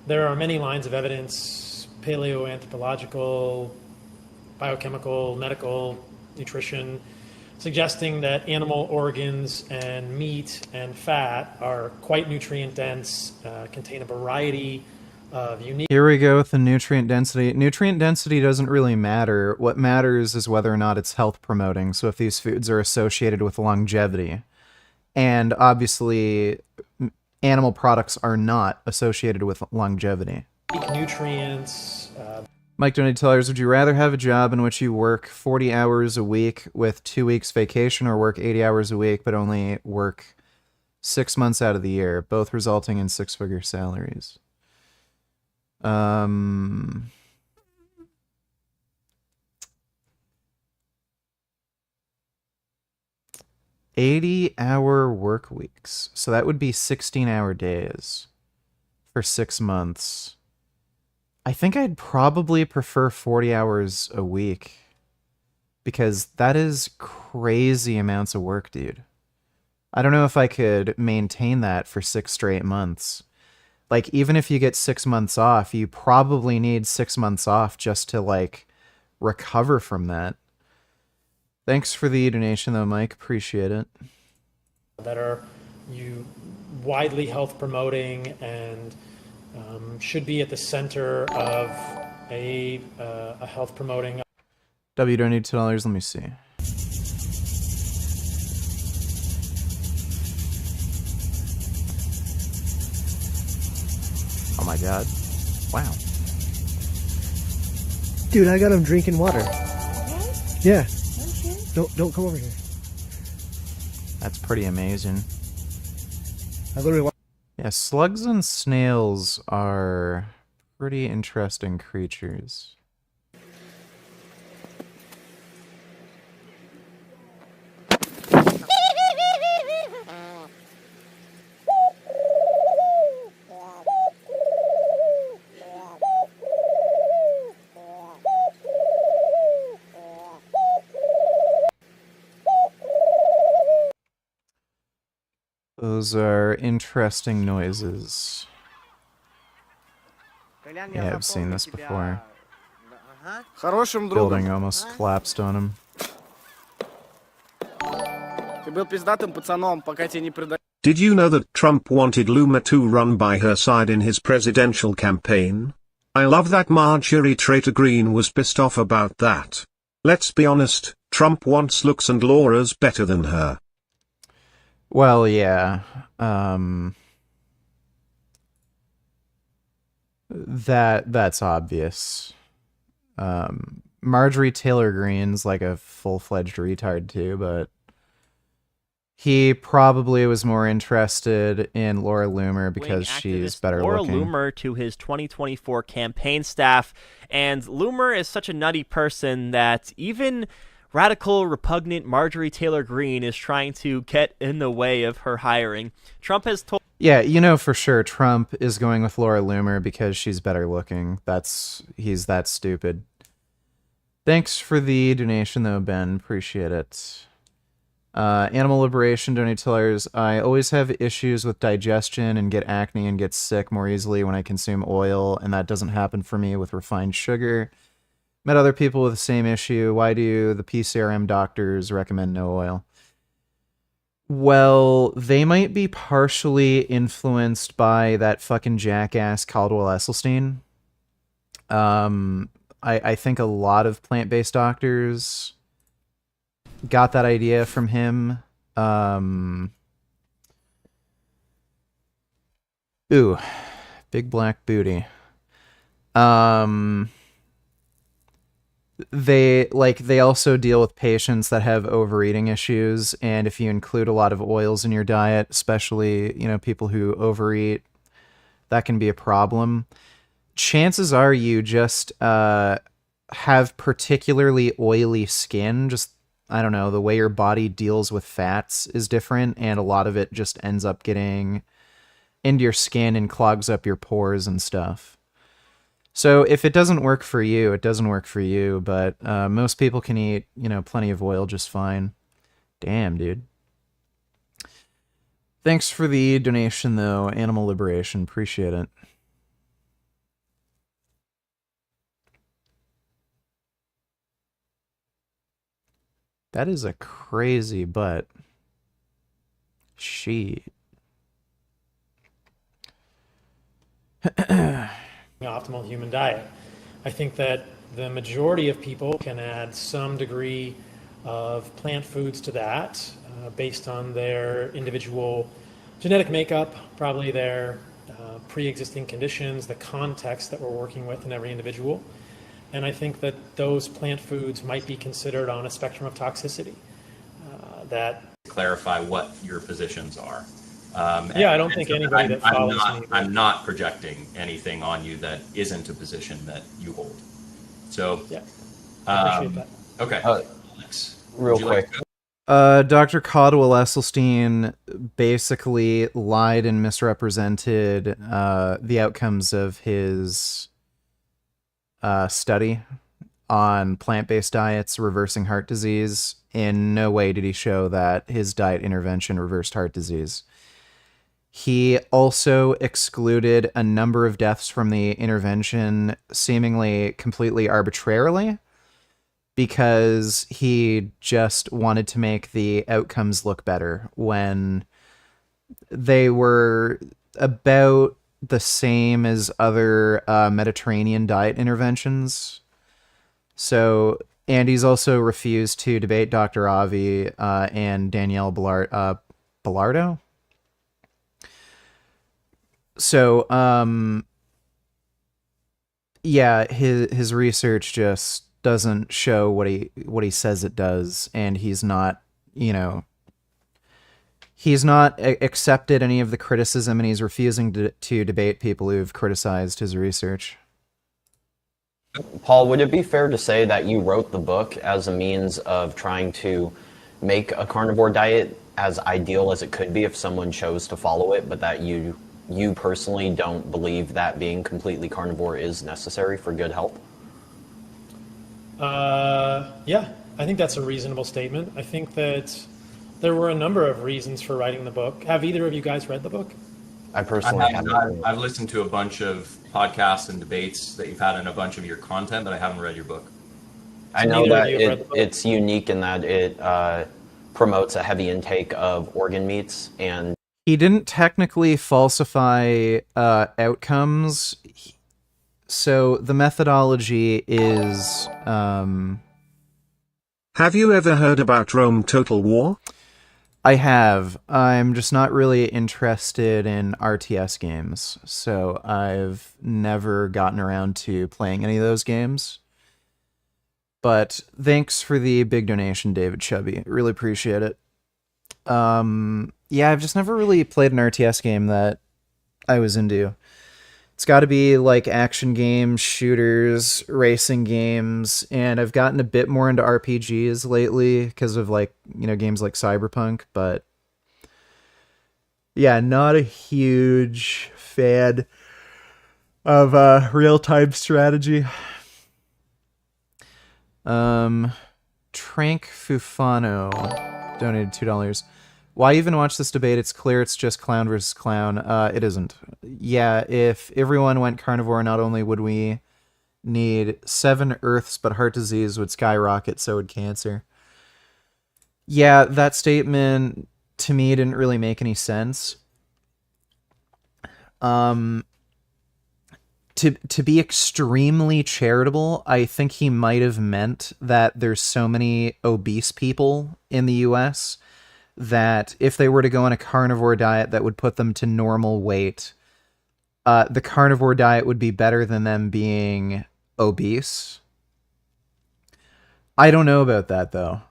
there are many lines of evidence, paleoanthropological, biochemical, medical, nutrition, suggesting that animal organs and meat and fat are quite nutrient dense, contain a variety of unique. Here we go with the nutrient density. Nutrient density doesn't really matter. What matters is whether or not it's health promoting. So if these foods are associated with longevity. And obviously, animal products are not associated with longevity. Nutrients. Mike Donate Tellers, would you rather have a job in which you work 40 hours a week with 2 weeks vacation, or work 80 hours a week but only work 6 months out of the year, both resulting in 6-figure salaries? 80-hour work weeks. So that would be 16-hour days for 6 months. I think I'd probably prefer 40 hours a week, because that is crazy amounts of work, dude. I don't know if I could maintain that for 6 straight months. Like, even if you get 6 months off, you probably need 6 months off just to, like, recover from that. Thanks for the donation, though, Mike. Appreciate it. That are widely health promoting and should be at the center of a health promoting. W donate $2. Let me see. Oh my god! Wow. Dude, I got him drinking water. Yeah. Don't come over here. That's pretty amazing. I literally. Yeah, slugs and snails are pretty interesting creatures. Those are interesting noises. Yeah, I've seen this before. Building almost collapsed on him. Did you know that Trump wanted Luma to run by her side in his presidential campaign? I love that Marjorie Taylor Greene was pissed off about that. Let's be honest, Trump wants looks and Laura's better than her. Well, yeah. That's obvious. Marjorie Taylor Greene's like a full-fledged retard too, but he probably was more interested in Laura Loomer because she's better Laura looking. Loomer to his 2024 campaign staff, and Loomer is such a nutty person that even radical, repugnant Marjorie Taylor Greene is trying to get in the way of her hiring. Trump has told... Yeah, you know for sure Trump is going with Laura Loomer because she's better looking. He's that stupid. Thanks for the donation though, Ben. Appreciate it. Animal Liberation donators. I always have issues with digestion and get acne and get sick more easily when I consume oil, and that doesn't happen for me with refined sugar. Met other people with the same issue. Why do the PCRM doctors recommend no oil? Well, they might be partially influenced by that fucking jackass Caldwell Esselstyn. I think a lot of plant-based doctors got that idea from him. Ooh, big black booty. They also deal with patients that have overeating issues, and if you include a lot of oils in your diet, especially, you know, people who overeat, that can be a problem. Chances are you just have particularly oily skin. Just, I don't know, the way your body deals with fats is different, and a lot of it just ends up getting into your skin and clogs up your pores and stuff. So if it doesn't work for you, it doesn't work for you, but most people can eat, you know, plenty of oil just fine. Damn, dude. Thanks for the donation, though. Animal Liberation. Appreciate it. That is a crazy butt. Shit. Optimal human diet. I think that the majority of people can add some degree of plant foods to that based on their individual genetic makeup, probably their pre-existing conditions, the context that we're working with in every individual. And I think that those plant foods might be considered on a spectrum of toxicity. That clarify what your positions are. I don't think anybody that follows me. I'm not projecting anything on you that isn't a position that you hold. So, yeah, I appreciate that. Okay. Alex, real quick. Dr. Caldwell Esselstyn basically lied and misrepresented the outcomes of his study on plant-based diets reversing heart disease. In no way did he show that his diet intervention reversed heart disease. He also excluded a number of deaths from the intervention seemingly completely arbitrarily because he just wanted to make the outcomes look better when they were about the same as other Mediterranean diet interventions. So, and he's also refused to debate Dr. Avi and Danielle Bellardo. So, yeah, his research just doesn't show what he says it does, and he's not, he's not accepted any of the criticism, and he's refusing to debate people who've criticized his research. Paul, would it be fair to say that you wrote the book as a means of trying to make a carnivore diet as ideal as it could be if someone chose to follow it, but that you personally don't believe that being completely carnivore is necessary for good health? Yeah, I think that's a reasonable statement. I think that there were a number of reasons for writing the book. Have either of you guys read the book? I personally haven't. I've listened to a bunch of podcasts and debates that you've had in a bunch of your content, but I haven't read your book. I know that it's unique in that it promotes a heavy intake of organ meats, and he didn't technically falsify outcomes. So the methodology is... Have you ever heard about Rome Total War? I have. I'm just not really interested in RTS games, so I've never gotten around to playing any of those games. But thanks for the big donation, David Chubby. Really appreciate it. Yeah, I've just never really played an RTS game that I was into. It's got to be like action games, shooters, racing games, and I've gotten a bit more into RPGs lately because of games like Cyberpunk, but yeah, not a huge fan of real-time strategy. Trank Fufano donated $2. Why even watch this debate? It's clear it's just clown versus clown. It isn't. Yeah, if everyone went carnivore, not only would we need 7 Earths, but heart disease would skyrocket, so would cancer. Yeah, that statement, to me, didn't really make any sense. To be extremely charitable, I think he might have meant that there's so many obese people in the U.S., that if they were to go on a carnivore diet that would put them to normal weight, the carnivore diet would be better than them being obese. I don't know about that, though.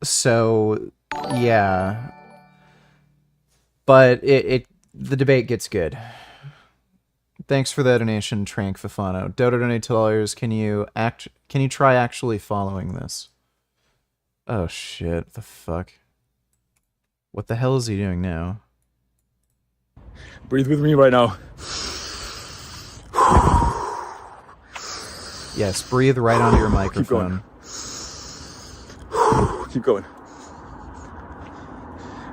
So, yeah. But the debate gets good. Thanks for the donation, Trank Fafano. Dodo donated $2. Can you try actually following this? Oh shit, the fuck? What the hell is he doing now? Breathe with me right now. Yes, breathe right onto your microphone. Keep going. Keep going.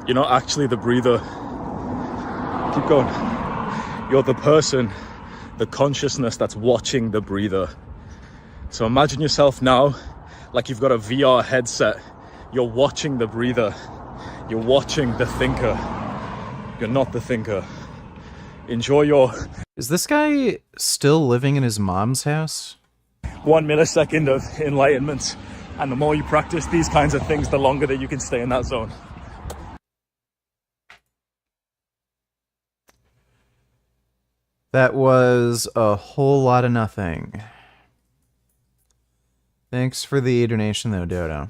You're not actually the breather. Keep going. You're the person, the consciousness that's watching the breather. So imagine yourself now like you've got a VR headset. You're watching the breather. You're watching the thinker. You're not the thinker. Enjoy your... Is this guy still living in his mom's house? 1 millisecond of enlightenment. And the more you practice these kinds of things, the longer that you can stay in that zone. That was a whole lot of nothing. Thanks for the donation, though, Dodo.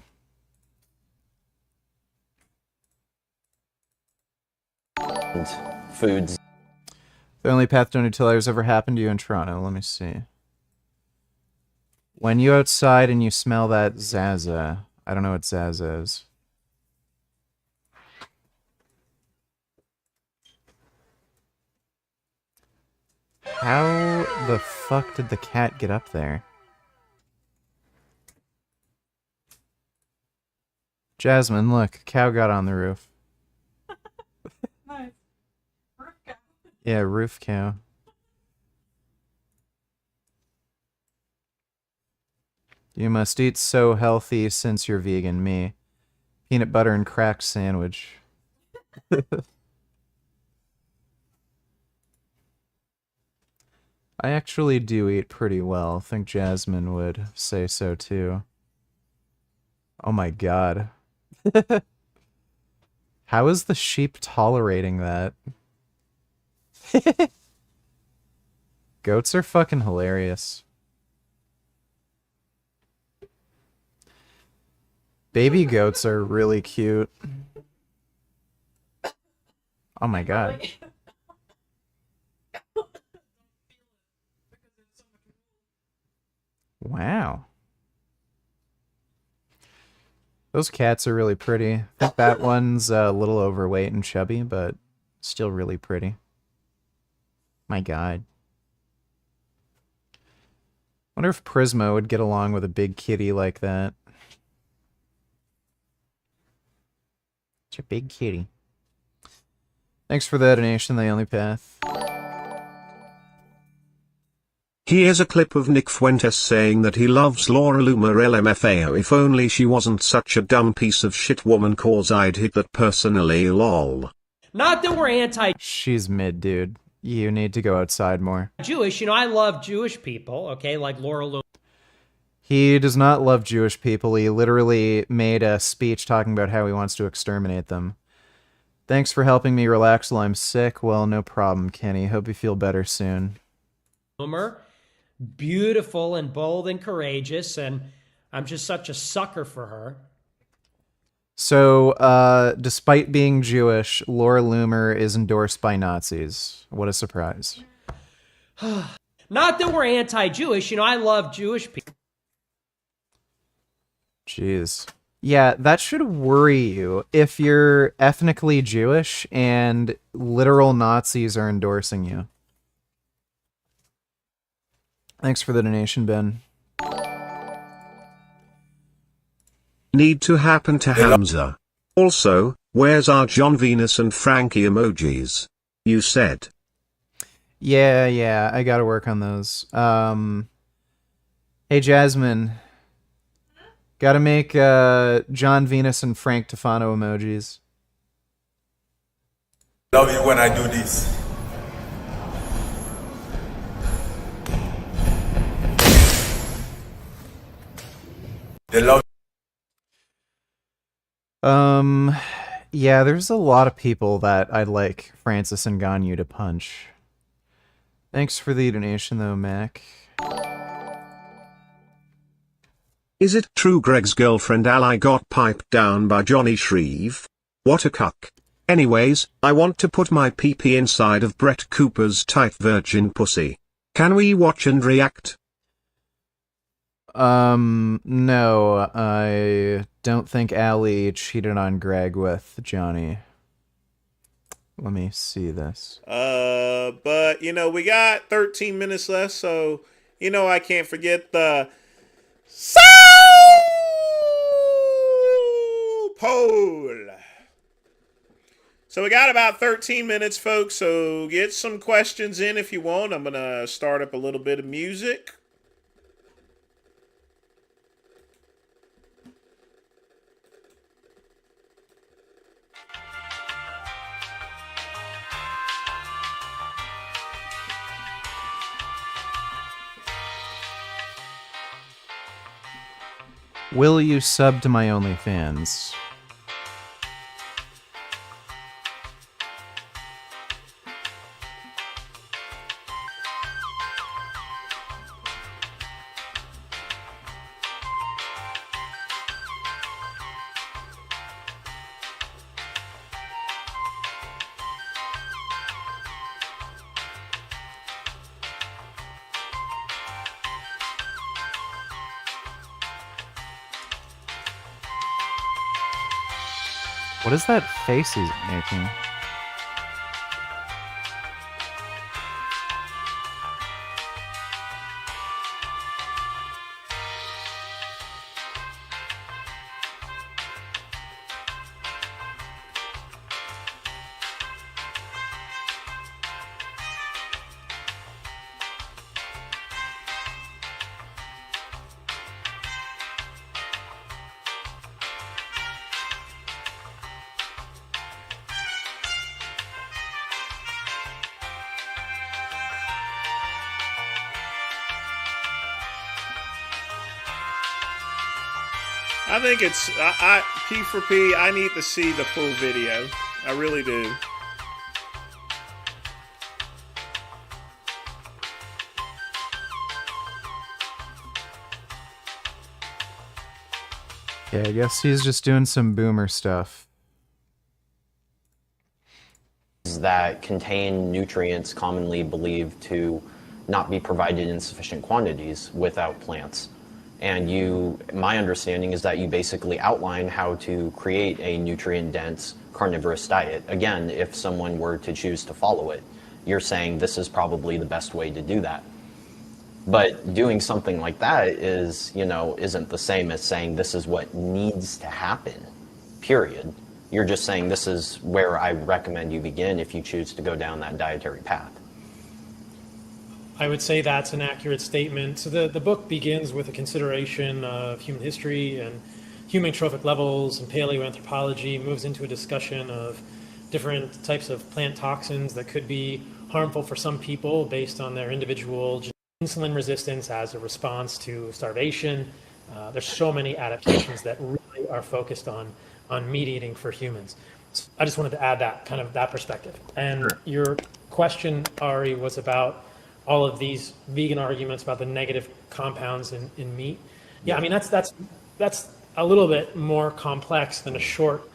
Foods. The only path to Nutella has ever happened to you in Toronto. Let me see. When you outside and you smell that Zaza. I don't know what Zaza is. How the fuck did the cat get up there? Jasmine, look, a cow got on the roof. Nice. Roof cow. Yeah, roof cow. You must eat so healthy since you're vegan, me. Peanut butter and crack sandwich. I actually do eat pretty well. I think Jasmine would say so too. Oh my god. How is the sheep tolerating that? Goats are fucking hilarious. Baby goats are really cute. Oh my god. Wow. Those cats are really pretty. I think that one's a little overweight and chubby, but still really pretty. My god. Wonder if Prismo would get along with a big kitty like that. It's a big kitty. Thanks for the donation, The Only Path. Here's a clip of Nick Fuentes saying that he loves Laura Loomer LMFAO. If only she wasn't such a dumb piece of shit woman, cause I'd hit that personally, lol. Not that we're anti-Jewish. She's mid, dude. You need to go outside more. You know, I love Jewish people, okay, like Laura Loomer. He does not love Jewish people. He literally made a speech talking about how he wants to exterminate them. Thanks for helping me relax while I'm sick. Well, no problem, Kenny. Hope you feel better soon. Beautiful and bold and courageous, and I'm just such a sucker for her. So, despite being Jewish, Laura Loomer is endorsed by Nazis. What a surprise. Not that we're anti-Jewish, you know, I love Jewish people. Jeez. Yeah, that should worry you if you're ethnically Jewish and literal Nazis are endorsing you. Thanks for the donation, Ben. Need to happen to Hamza. Also, where's our John Venus and Frankie emojis? You said. Yeah, I gotta work on those. Hey, Jasmine. Gotta make John Venus and Frank Tufano emojis. Love you when I do this. They love. Yeah, there's a lot of people that I'd like Francis Ngannou to punch. Thanks for the donation, though, Mac. Is it true Greg's girlfriend Ally got piped down by Johnny Shreve? What a cuck. Anyways, I want to put my pee-pee inside of Brett Cooper's tight virgin pussy. Can we watch and react? No, I don't think Allie cheated on Greg with Johnny. Let me see this. But, you know, we got 13 minutes left, so, you know, I can't forget the poll. So we got about 13 minutes, folks, so get some questions in if you want. I'm going to start up a little bit of music. Will you sub to my OnlyFans? What is that face he's making? I think it's P for P. I need to see the full video. I really do. Yeah, I guess he's just doing some boomer stuff. That contain nutrients commonly believed to not be provided in sufficient quantities without plants. And my understanding is that you basically outline how to create a nutrient-dense carnivorous diet. Again, if someone were to choose to follow it, you're saying this is probably the best way to do that. But doing something like that isn't the same as saying this is what needs to happen, period. You're just saying this is where I recommend you begin if you choose to go down that dietary path. I would say that's an accurate statement. So the book begins with a consideration of human history and human trophic levels and paleoanthropology, moves into a discussion of different types of plant toxins that could be harmful for some people based on their individual insulin resistance as a response to starvation. There's so many adaptations that really are focused on meat eating for humans. So I just wanted to add that perspective. And Sure. Your question, Ari, was about all of these vegan arguments about the negative compounds in meat. Yeah, I mean that's a little bit more complex than a short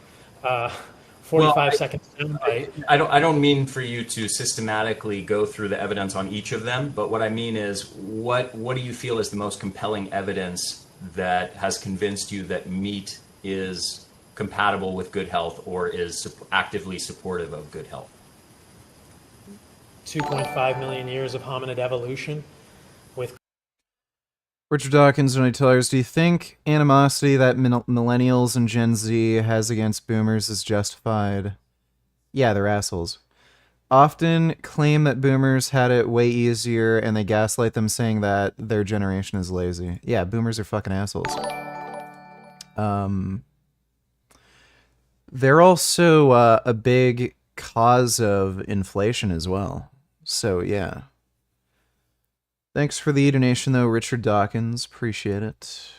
45-second soundbite. I don't mean for you to systematically go through the evidence on each of them, but what I mean is what do you feel is the most compelling evidence that has convinced you that meat is compatible with good health or is actively supportive of good health? 2.5 million years of hominid evolution with Richard Dawkins, Johnny Tellers, do you think animosity that millennials and Gen Z has against boomers is justified? Yeah, they're assholes. Often claim that boomers had it way easier and they gaslight them saying that their generation is lazy. Yeah, boomers are fucking assholes. They're also a big cause of inflation as well. So, yeah. Thanks for the donation, though, Richard Dawkins. Appreciate it.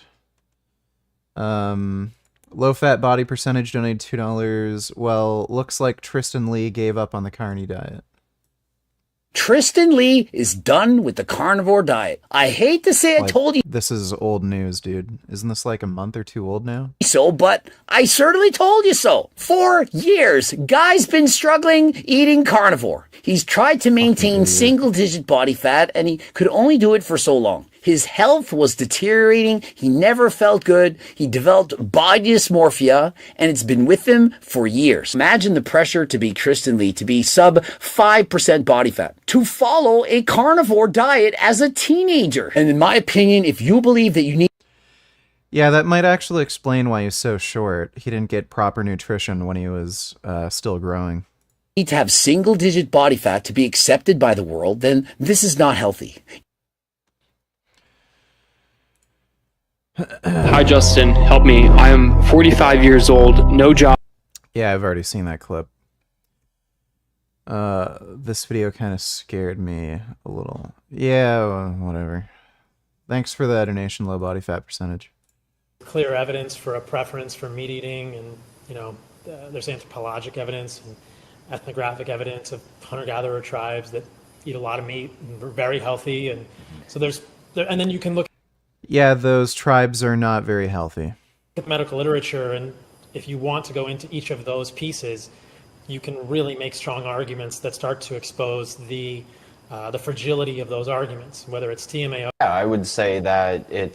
Low-fat body percentage donated $2. Well, looks like Tristan Lee gave up on the carny diet. Tristan Lee is done with the carnivore diet. I hate to say I told you This is old news, dude. Isn't this like a month or two old now? so, but I certainly told you so. For years, Guy's been struggling eating carnivore. He's tried to maintain single-digit body fat, and he could only do it for so long. His health was deteriorating. He never felt good. He developed body dysmorphia, and it's been with him for years. Imagine the pressure to be Tristan Lee, to be sub 5% body fat, to follow a carnivore diet as a teenager. And in my opinion, if you believe that you need... Yeah, that might actually explain why he's so short. He didn't get proper nutrition when he was still growing. Need to have single-digit body fat to be accepted by the world, then this is not healthy. Hi, Justin. Help me. I am 45 years old, no job. Yeah, I've already seen that clip. This video kind of scared me a little. Yeah, well, whatever. Thanks for the donation, low body fat percentage. Clear evidence for a preference for meat eating, and there's anthropologic evidence and ethnographic evidence of hunter-gatherer tribes that eat a lot of meat and are very healthy, and so and then you can look Yeah, those tribes are not very healthy. at medical literature, and if you want to go into each of those pieces, you can really make strong arguments that start to expose the fragility of those arguments, whether it's TMAO. Yeah, I would say that it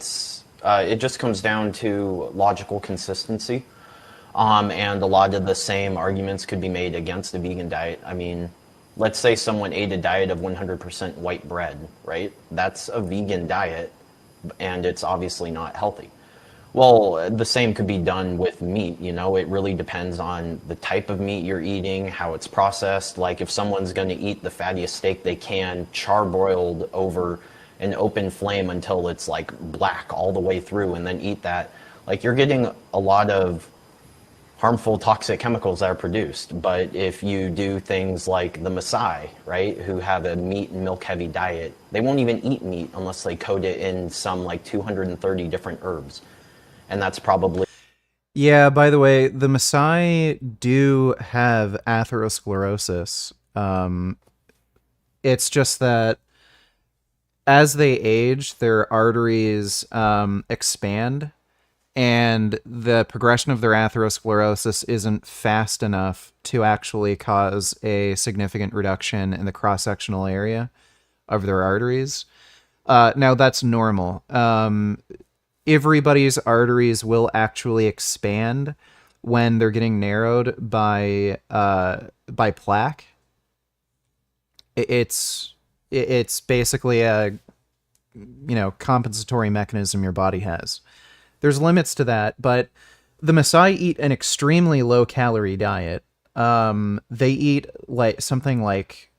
just comes down to logical consistency, and a lot of the same arguments could be made against the vegan diet. I mean, let's say someone ate a diet of 100% white bread, right? That's a vegan diet, and it's obviously not healthy. Well, the same could be done with meat, it really depends on the type of meat you're eating, how it's processed. Like if someone's going to eat the fattiest steak they can, charbroiled over an open flame until it's like black all the way through and then eat that, like you're getting a lot of harmful toxic chemicals that are produced. But if you do things like the Maasai, right, who have a meat and milk heavy diet, they won't even eat meat unless they coat it in some like 230 different herbs. And that's probably... Yeah, by the way, the Maasai do have atherosclerosis. It's just that as they age, their arteries expand, and the progression of their atherosclerosis isn't fast enough to actually cause a significant reduction in the cross-sectional area of their arteries. Now, that's normal. Everybody's arteries will actually expand when they're getting narrowed by plaque. It's basically a compensatory mechanism your body has. There's limits to that, but the Maasai eat an extremely low calorie diet. They eat something like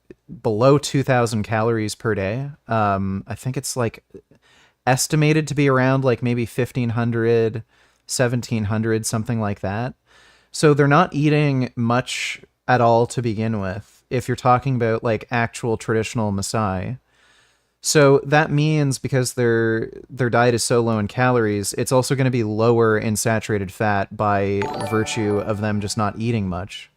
below 2,000 calories per day. I think it's like estimated to be around like maybe 1,500, 1,700, something like that. So they're not eating much at all to begin with, if you're talking about like actual traditional Maasai. So that means because their diet is so low in calories, it's also going to be lower in saturated fat by virtue of them just not eating much.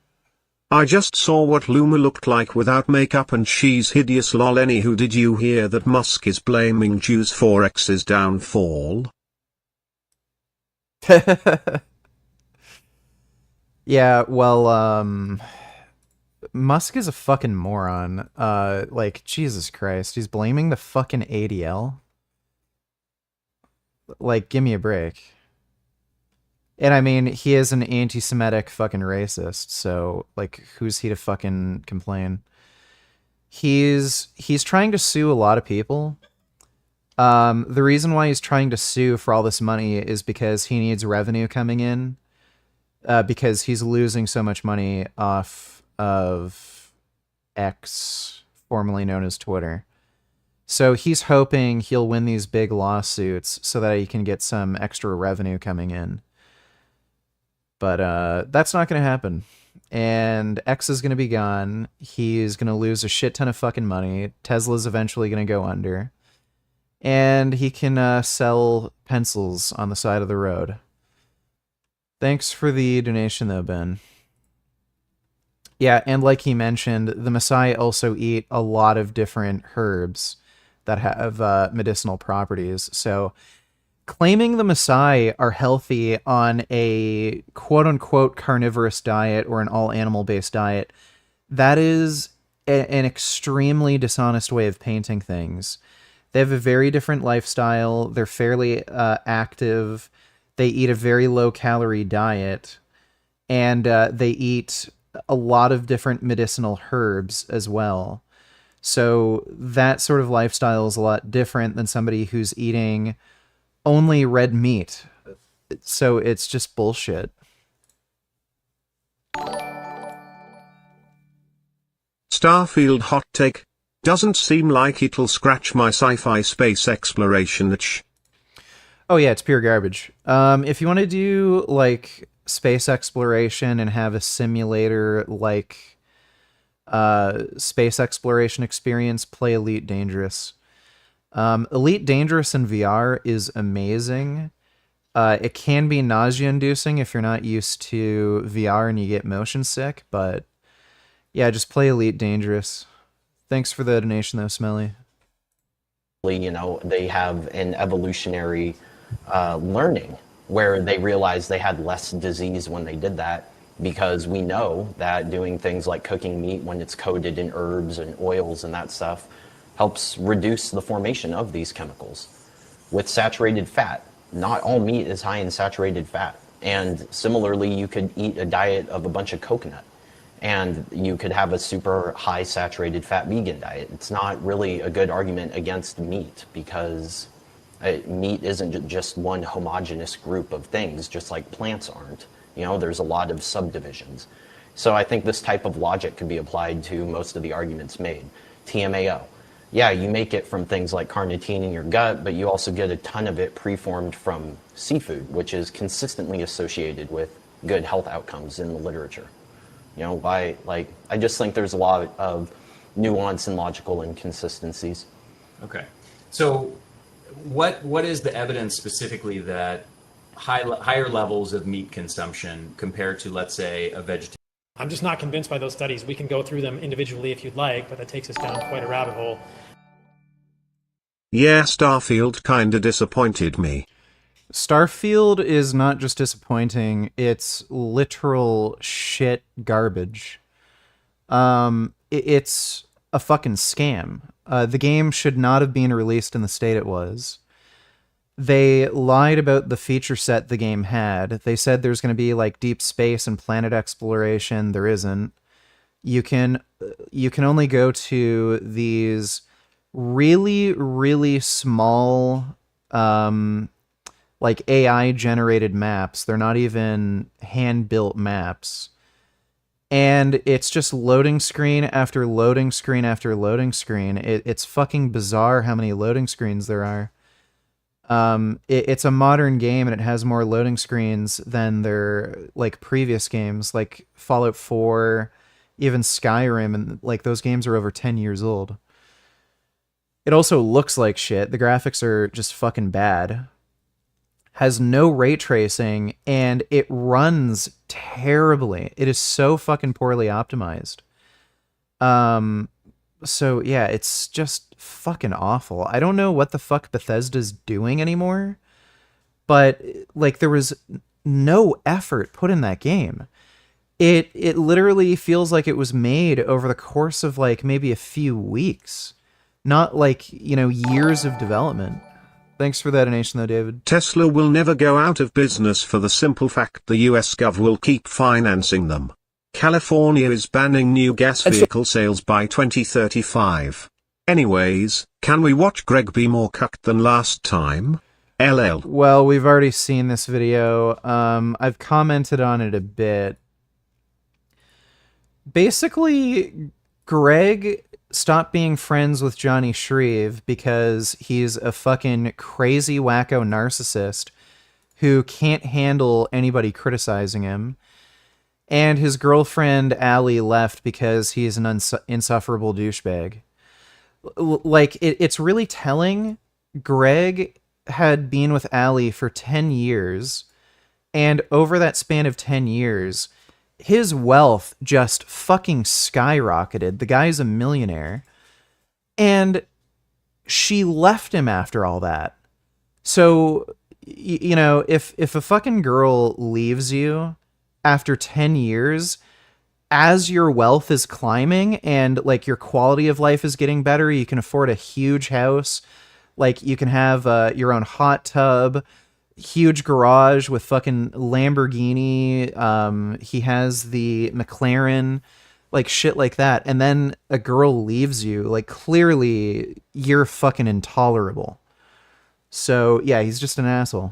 I just saw what Luma looked like without makeup and she's hideous lol. Anywho, did you hear that Musk is blaming Jews for X's downfall? Yeah, well, Musk is a fucking moron. Like, Jesus Christ, he's blaming the fucking ADL? Like, give me a break. And I mean, he is an anti-Semitic fucking racist, so, like, who's he to fucking complain? He's trying to sue a lot of people. The reason why he's trying to sue for all this money is because he needs revenue coming in, because he's losing so much money off of X, formerly known as Twitter. So he's hoping he'll win these big lawsuits so that he can get some extra revenue coming in. But that's not going to happen. And X is going to be gone. He's going to lose a shit ton of fucking money. Tesla's eventually going to go under. And he can sell pencils on the side of the road. Thanks for the donation, though, Ben. Yeah, and like he mentioned, the Maasai also eat a lot of different herbs that have medicinal properties. So claiming the Maasai are healthy on a quote-unquote carnivorous diet or an all-animal-based diet, that is an extremely dishonest way of painting things. They have a very different lifestyle. They're fairly active. They eat a very low-calorie diet. And they eat a lot of different medicinal herbs as well. So that sort of lifestyle is a lot different than somebody who's eating only red meat So it's just bullshit. Starfield hot take. Doesn't seem like it'll scratch my sci-fi space exploration itch. Oh yeah, it's pure garbage. If you want to do like space exploration and have a simulator like space exploration experience, play Elite Dangerous. Elite Dangerous in VR is amazing. It can be nausea-inducing if you're not used to VR and you get motion sick, but yeah, just play Elite Dangerous. Thanks for the donation, though, Smelly. You know, they have an evolutionary learning where they realized they had less disease when they did that, because we know that doing things like cooking meat when it's coated in herbs and oils and that stuff helps reduce the formation of these chemicals. With saturated fat, not all meat is high in saturated fat. And similarly, you could eat a diet of a bunch of coconut and you could have a super high saturated fat vegan diet. It's not really a good argument against meat, because meat isn't just one homogeneous group of things, just like plants aren't. You know, there's a lot of subdivisions. So I think this type of logic could be applied to most of the arguments made. TMAO. Yeah, you make it from things like carnitine in your gut, but you also get a ton of it preformed from seafood, which is consistently associated with good health outcomes in the literature. You know, I just think there's a lot of nuance and logical inconsistencies. Okay. So what is the evidence specifically that higher levels of meat consumption compared to, let's say, a vegetarian? I'm just not convinced by those studies. We can go through them individually if you'd like, but that takes us down quite a rabbit hole. Yeah, Starfield kinda disappointed me. Starfield is not just disappointing, it's literal shit garbage. It's a fucking scam. The game should not have been released in the state it was. They lied about the feature set the game had. They said there's going to be like deep space and planet exploration. There isn't. You can only go to these really, really small like AI generated maps. They're not even hand built maps. And it's just loading screen after loading screen after loading screen. It's fucking bizarre how many loading screens there are. It's a modern game and it has more loading screens than their like previous games, like Fallout 4, even Skyrim, and like those games are over 10 years old. It also looks like shit. The graphics are just fucking bad. Has no ray tracing and it runs terribly. It is so fucking poorly optimized. So yeah, it's just fucking awful. I don't know what the fuck Bethesda's doing anymore, but like there was no effort put in that game. It literally feels like it was made over the course of like maybe a few weeks, not like, you know, years of development. Thanks for that donation though, David. Tesla will never go out of business for the simple fact the US Gov will keep financing them. California is banning new gas vehicle sales by 2035. Anyways, can we watch Greg be more cucked than last time? LL. Well, we've already seen this video. I've commented on it a bit. Basically, Greg stopped being friends with Johnny Shreve because he's a fucking crazy wacko narcissist who can't handle anybody criticizing him. And his girlfriend, Allie, left because he's an insufferable douchebag. Like, it's really telling. Greg had been with Allie for 10 years, and over that span of 10 years, his wealth just fucking skyrocketed. The guy's a millionaire. And she left him after all that. So, you know, if a fucking girl leaves you after 10 years, as your wealth is climbing and like your quality of life is getting better, you can afford a huge house, like you can have your own hot tub, huge garage with fucking Lamborghini, he has the McLaren, like shit like that, and then a girl leaves you, like clearly you're fucking intolerable. So yeah, he's just an asshole.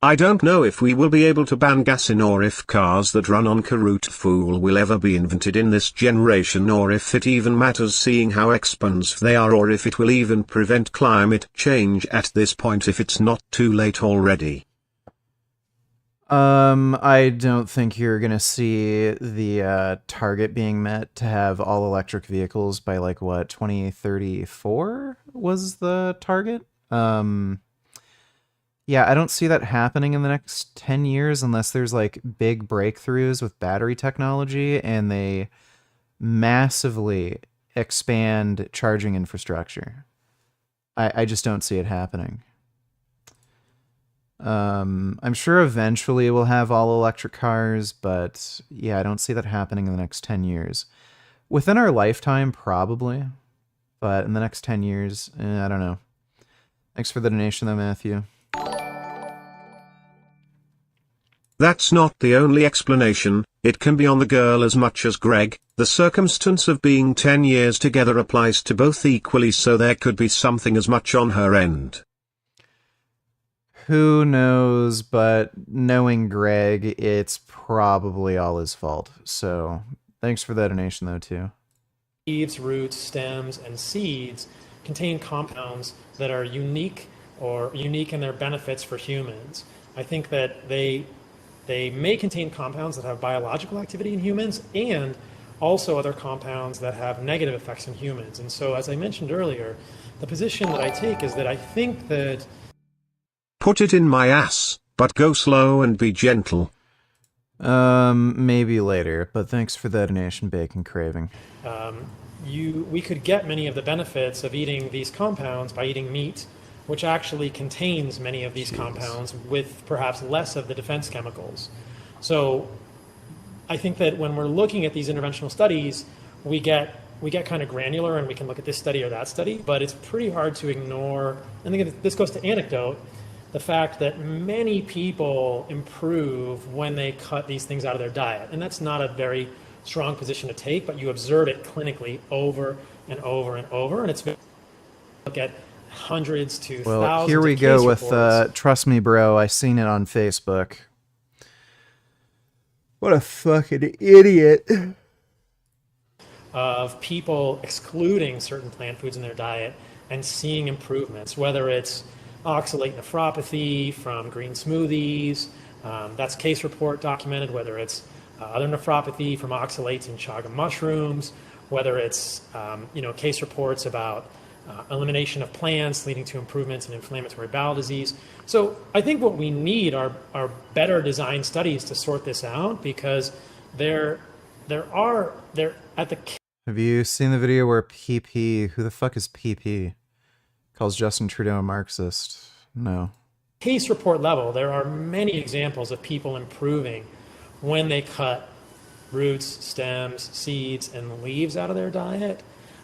I don't know if we will be able to ban gasoline or if cars that run on Karut fuel will ever be invented in this generation, or if it even matters seeing how expensive they are, or if it will even prevent climate change at this point if it's not too late already. I don't think you're gonna see the target being met to have all electric vehicles by like what 2034 was the target. Yeah, I don't see that happening in the next 10 years unless there's like big breakthroughs with battery technology and they massively expand charging infrastructure. I just don't see it happening. I'm sure eventually we'll have all electric cars, but yeah, I don't see that happening in the next 10 years. Within our lifetime, probably, but in the next 10 years, I don't know. Thanks for the donation though, Matthew. That's not the only explanation, it can be on the girl as much as Greg. The circumstance of being 10 years together applies to both equally, so there could be something as much on her end. Who knows, but knowing Greg, it's probably all his fault. So thanks for that donation though too. Leaves, roots, stems, and seeds contain compounds that are unique in their benefits for humans. I think that they may contain compounds that have biological activity in humans and also other compounds that have negative effects in humans. And so, as I mentioned earlier, the position that I take is that I think that... Put it in my ass, but go slow and be gentle. Maybe later, but thanks for that donation, Bacon Craving. We could get many of the benefits of eating these compounds by eating meat, which actually contains many of these compounds with perhaps less of the defense chemicals. So I think that when we're looking at these interventional studies, we get kind of granular and we can look at this study or that study, but it's pretty hard to ignore, and again, this goes to anecdote, the fact that many people improve when they cut these things out of their diet. And that's not a very strong position to take, but you observe it clinically over and over and over, and it's very look at hundreds to thousands. Well, here we go with Trust Me Bro, I seen it on Facebook. What a fucking idiot. Of people excluding certain plant foods in their diet and seeing improvements, whether it's oxalate nephropathy from green smoothies, that's case report documented, whether it's other nephropathy from oxalates in chaga mushrooms, whether it's case reports about elimination of plants leading to improvements in inflammatory bowel disease. So I think what we need are better designed studies to sort this out, because they're at the... Have you seen the video where PP, who the fuck is PP, calls Justin Trudeau a Marxist? No. Case report level, there are many examples of people improving when they cut roots, stems, seeds, and leaves out of their diet,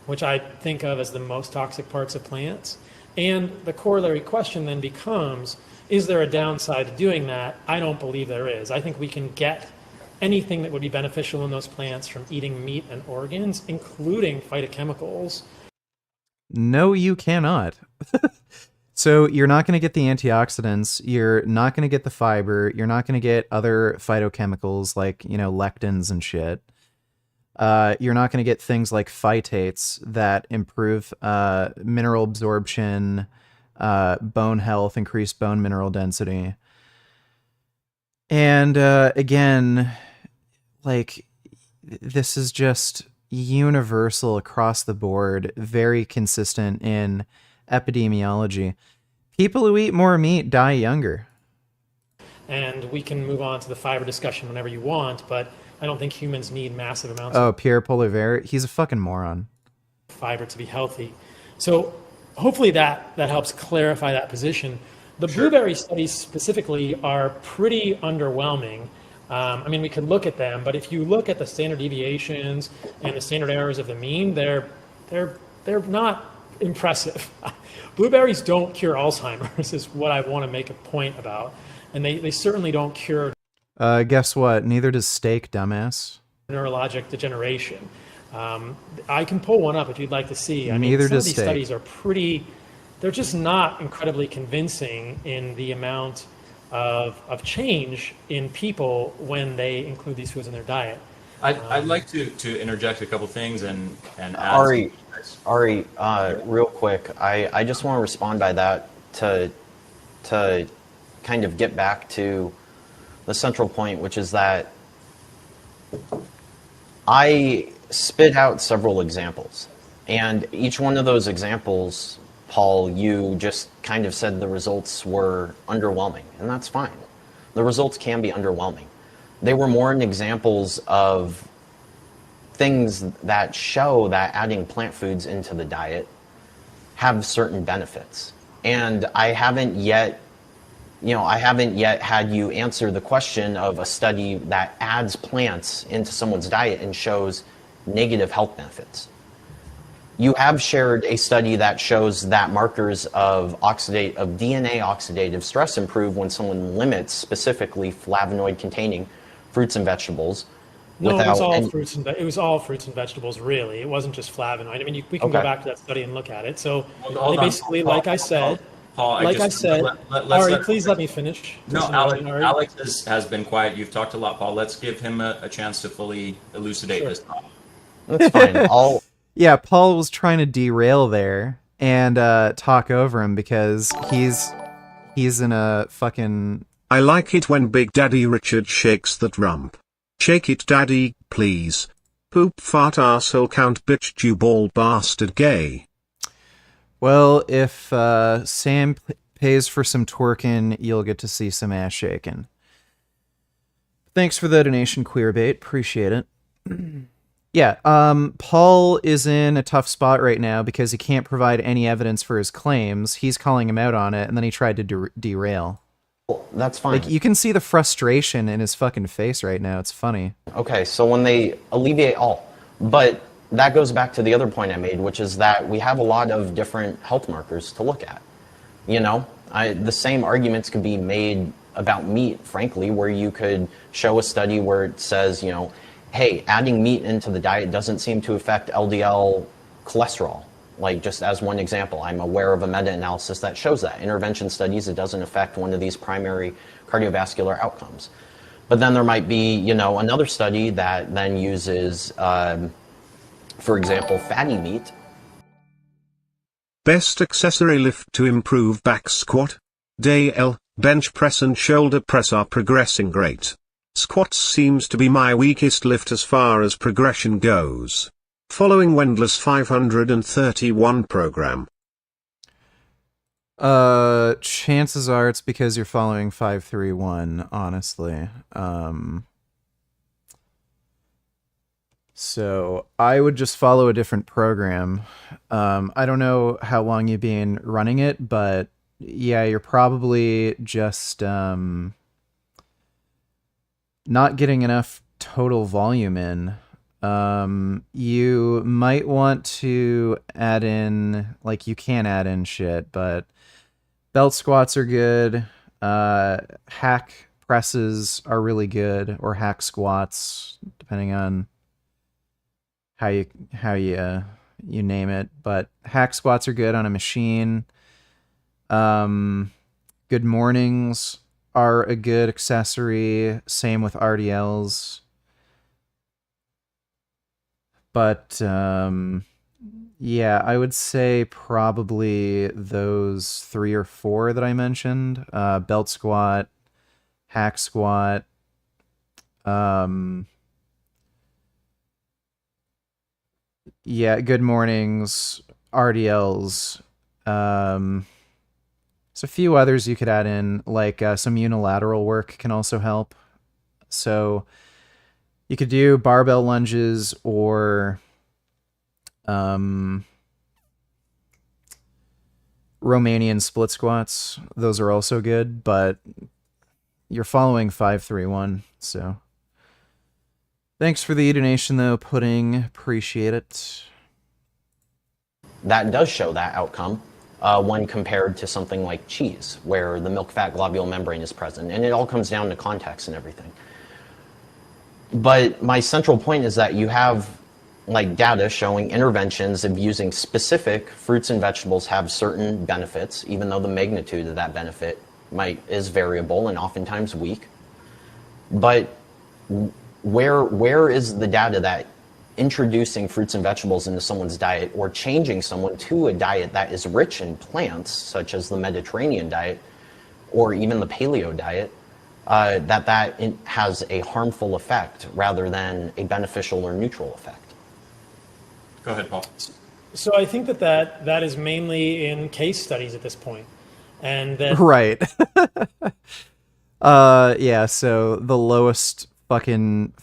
which I think of as the most toxic parts of plants. And the corollary question then becomes, is there a downside to doing that? I don't believe there is. I think we can get anything that would be beneficial in those plants from eating meat and organs, including phytochemicals. No, you cannot. So you're not going to get the antioxidants, you're not going to get the fiber, you're not going to get other phytochemicals like, lectins and shit. You're not going to get things like phytates that improve mineral absorption, bone health, increase bone mineral density. And again, this is just universal across the board, very consistent in epidemiology. People who eat more meat die younger. And we can move on to the fiber discussion whenever you want, but I don't think humans need massive amounts of Pierre Polivier, he's a fucking moron. Fiber to be healthy. So hopefully that helps clarify that position. The blueberry studies specifically are pretty underwhelming. We could look at them, but if you look at the standard deviations and the standard errors of the mean, they're not impressive. Blueberries don't cure Alzheimer's, is what I want to make a point about. And they certainly don't cure... Guess what? Neither does steak, dumbass. Neurologic degeneration. I can pull one up if you'd like to see. Neither does these studies are they're just not incredibly convincing in the amount of change in people when they include these foods in their diet. I'd like to interject a couple things and add. Ari, real quick, I just want to respond by that to kind of get back to the central point, which is that I spit out several examples, and each one of those examples, Paul, you just kind of said the results were underwhelming, and that's fine. The results can be underwhelming. They were more in examples of things that show that adding plant foods into the diet have certain benefits. And I haven't yet had you answer the question of a study that adds plants into someone's diet and shows negative health benefits. You have shared a study that shows that markers of DNA oxidative stress improve when someone limits specifically flavonoid-containing fruits and vegetables. No, it was all fruits and vegetables, really. It wasn't just flavonoid. I mean, we can go back to that study and look at it. So they basically, Paul, like I said, Ari, please let me finish. No, Alex has been quiet. You've talked a lot, Paul. Let's give him a chance to fully elucidate this topic. That's fine. Yeah, Paul was trying to derail there and talk over him because he's in a fucking... I like it when Big Daddy Richard shakes that rump. Shake it, daddy, please. Poop, fart, arsehole, count, bitch, Jew, ball, bastard, gay. Well, if Sam pays for some twerking, you'll get to see some ass shaking. Thanks for the donation, Queerbait. Appreciate it. Yeah, Paul is in a tough spot right now because he can't provide any evidence for his claims. He's calling him out on it, and then he tried to derail. Well, that's fine. Like, you can see the frustration in his fucking face right now. It's funny. Okay, so when they alleviate all, but that goes back to the other point I made, which is that we have a lot of different health markers to look at. You know, the same arguments could be made about meat, frankly, where you could show a study where it says, you know, hey, adding meat into the diet doesn't seem to affect LDL cholesterol. Like, just as one example, I'm aware of a meta-analysis that shows that. Intervention studies, it doesn't affect one of these primary cardiovascular outcomes. But then there might be, you know, another study that then uses, for example, fatty meat. Best accessory lift to improve back squat. Day L, bench press and shoulder press are progressing great. Squats seems to be my weakest lift as far as progression goes. Following Wendler's 531 program. Chances are it's because you're following 531, honestly. So I would just follow a different program. I don't know how long you've been running it, but yeah, you're probably just not getting enough total volume in. You might want to add in, like, you can add in shit, but belt squats are good. Hack presses are really good, or hack squats, depending on how you name it. But hack squats are good on a machine. Good mornings are a good accessory. Same with RDLs. But, yeah, I would say probably those 3 or 4 that I mentioned. Belt squat, hack squat, yeah, good mornings, RDLs. There's a few others you could add in, like some unilateral work can also help. So you could do barbell lunges or Romanian split squats. Those are also good, but you're following 531, so thanks for the donation though, Pudding. Appreciate it. That does show that outcome when compared to something like cheese, where the milk-fat globule membrane is present, and it all comes down to context and everything. But my central point is that you have like data showing interventions of using specific fruits and vegetables have certain benefits, even though the magnitude of that benefit is variable and oftentimes weak. But where is the data that introducing fruits and vegetables into someone's diet or changing someone to a diet that is rich in plants, such as the Mediterranean diet or even the paleo diet, that has a harmful effect rather than a beneficial or neutral effect? Go ahead, Paul. So I think that is mainly in case studies at this point, and that Right. Yeah, so the lowest fucking...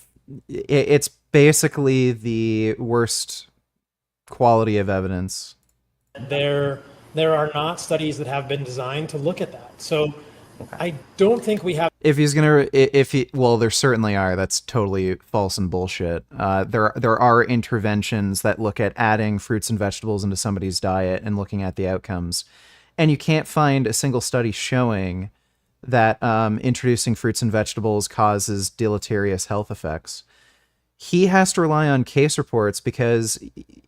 It's basically the worst quality of evidence. there are not studies that have been designed to look at that. So I don't think we have... Well, there certainly are. That's totally false and bullshit. There are interventions that look at adding fruits and vegetables into somebody's diet and looking at the outcomes. And you can't find a single study showing that introducing fruits and vegetables causes deleterious health effects. He has to rely on case reports because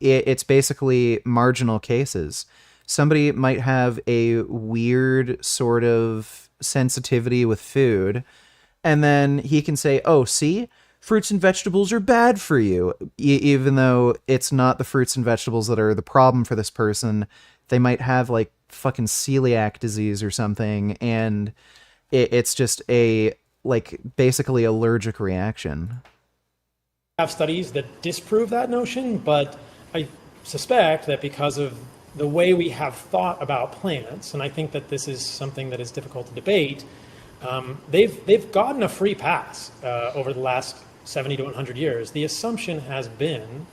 it's basically marginal cases. Somebody might have a weird sort of sensitivity with food, and then he can say, oh, see, fruits and vegetables are bad for you, even though it's not the fruits and vegetables that are the problem for this person. They might have like fucking celiac disease or something, and it's just a like basically allergic reaction. Have studies that disprove that notion, but I suspect that because of the way we have thought about plants, and I think that this is something that is difficult to debate, they've gotten a free pass over the last 70 to 100 years. The assumption has been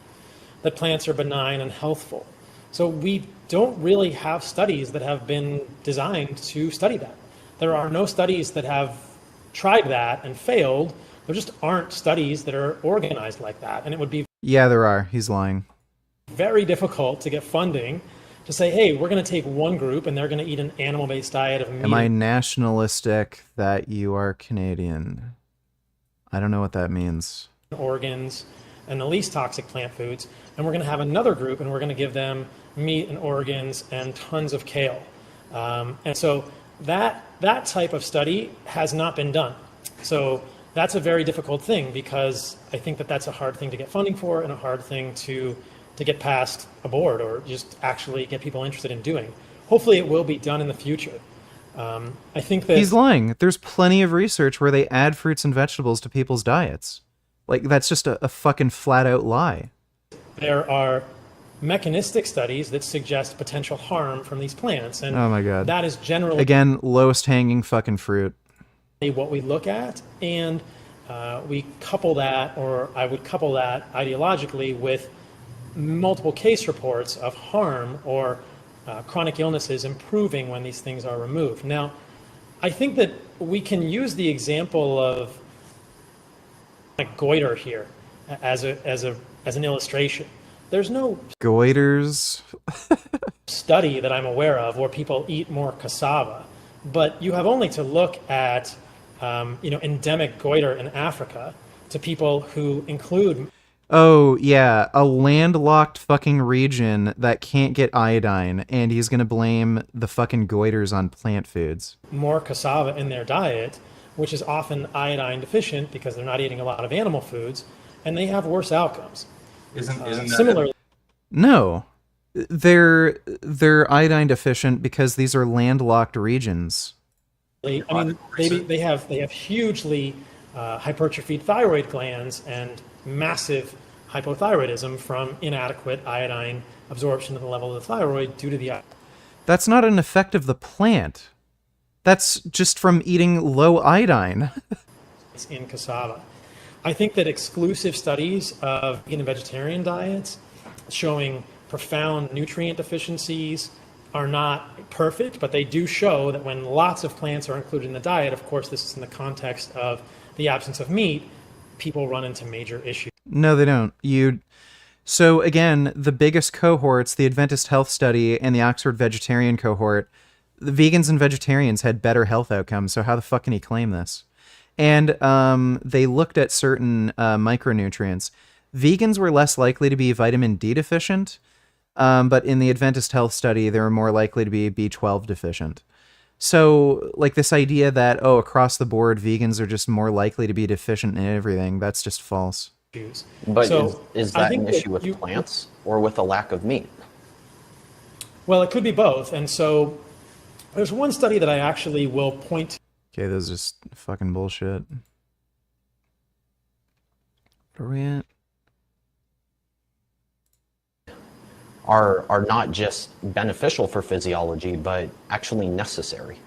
that plants are benign and healthful. So we don't really have studies that have been designed to study that. There are no studies that have tried that and failed. There just aren't studies that are organized like that. And it would be Yeah, there are. He's lying. very difficult to get funding to say, hey, we're going to take one group and they're going to eat an animal-based diet of meat. Am I nationalistic that you are Canadian? I don't know what that means. Organs and the least toxic plant foods. And we're going to have another group and we're going to give them meat and organs and tons of kale. And so that type of study has not been done. So that's a very difficult thing because I think that that's a hard thing to get funding for and a hard thing to get past a board or just actually get people interested in doing. Hopefully it will be done in the future. I think that... He's lying. There's plenty of research where they add fruits and vegetables to people's diets. Like, that's just a fucking flat-out lie. There are mechanistic studies that suggest potential harm from these plants. And oh my God. That is generally... Again, lowest hanging fucking fruit. What we look at, and we couple that, or I would couple that ideologically with multiple case reports of harm or chronic illnesses improving when these things are removed. Now, I think that we can use the example of like goiter here as an illustration. There's no goiters study that I'm aware of where people eat more cassava, but you have only to look at endemic goiter in Africa to people who include... Oh, yeah, a landlocked fucking region that can't get iodine, and he's gonna blame the fucking goiters on plant foods. More cassava in their diet, which is often iodine deficient because they're not eating a lot of animal foods, and they have worse outcomes. Isn't that... Similarly... No. They're iodine deficient because these are landlocked regions. I mean, they have hugely hypertrophied thyroid glands and massive hypothyroidism from inadequate iodine absorption at the level of the thyroid due to the... That's not an effect of the plant. That's just from eating low iodine. It's in cassava. I think that exclusive studies of vegan and vegetarian diets showing profound nutrient deficiencies are not perfect, but they do show that when lots of plants are included in the diet, of course this is in the context of the absence of meat, people run into major issues. No, they don't. So again, the biggest cohorts, the Adventist Health Study and the Oxford Vegetarian Cohort, the vegans and vegetarians had better health outcomes, so how the fuck can he claim this? And they looked at certain micronutrients. Vegans were less likely to be vitamin D deficient, but in the Adventist Health Study, they were more likely to be B12 deficient. So, like, this idea that, oh, across the board, vegans are just more likely to be deficient in everything, that's just false. But So, is I that think an that issue with plants or with a lack of meat? Well, it could be both. And so there's one study that I actually will point to. Okay, this is just fucking bullshit. Where are we at? Are not just beneficial for physiology, but actually necessary.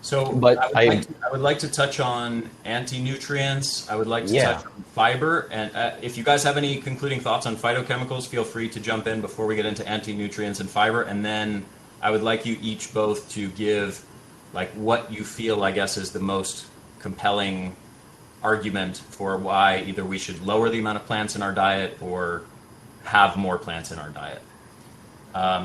So but I would like to touch on anti-nutrients. I would like to touch on fiber. And if you guys have any concluding thoughts on phytochemicals, feel free to jump in before we get into anti-nutrients and fiber. And then I would like you each both to give like what you feel, I guess, is the most compelling argument for why either we should lower the amount of plants in our diet or have more plants in our diet.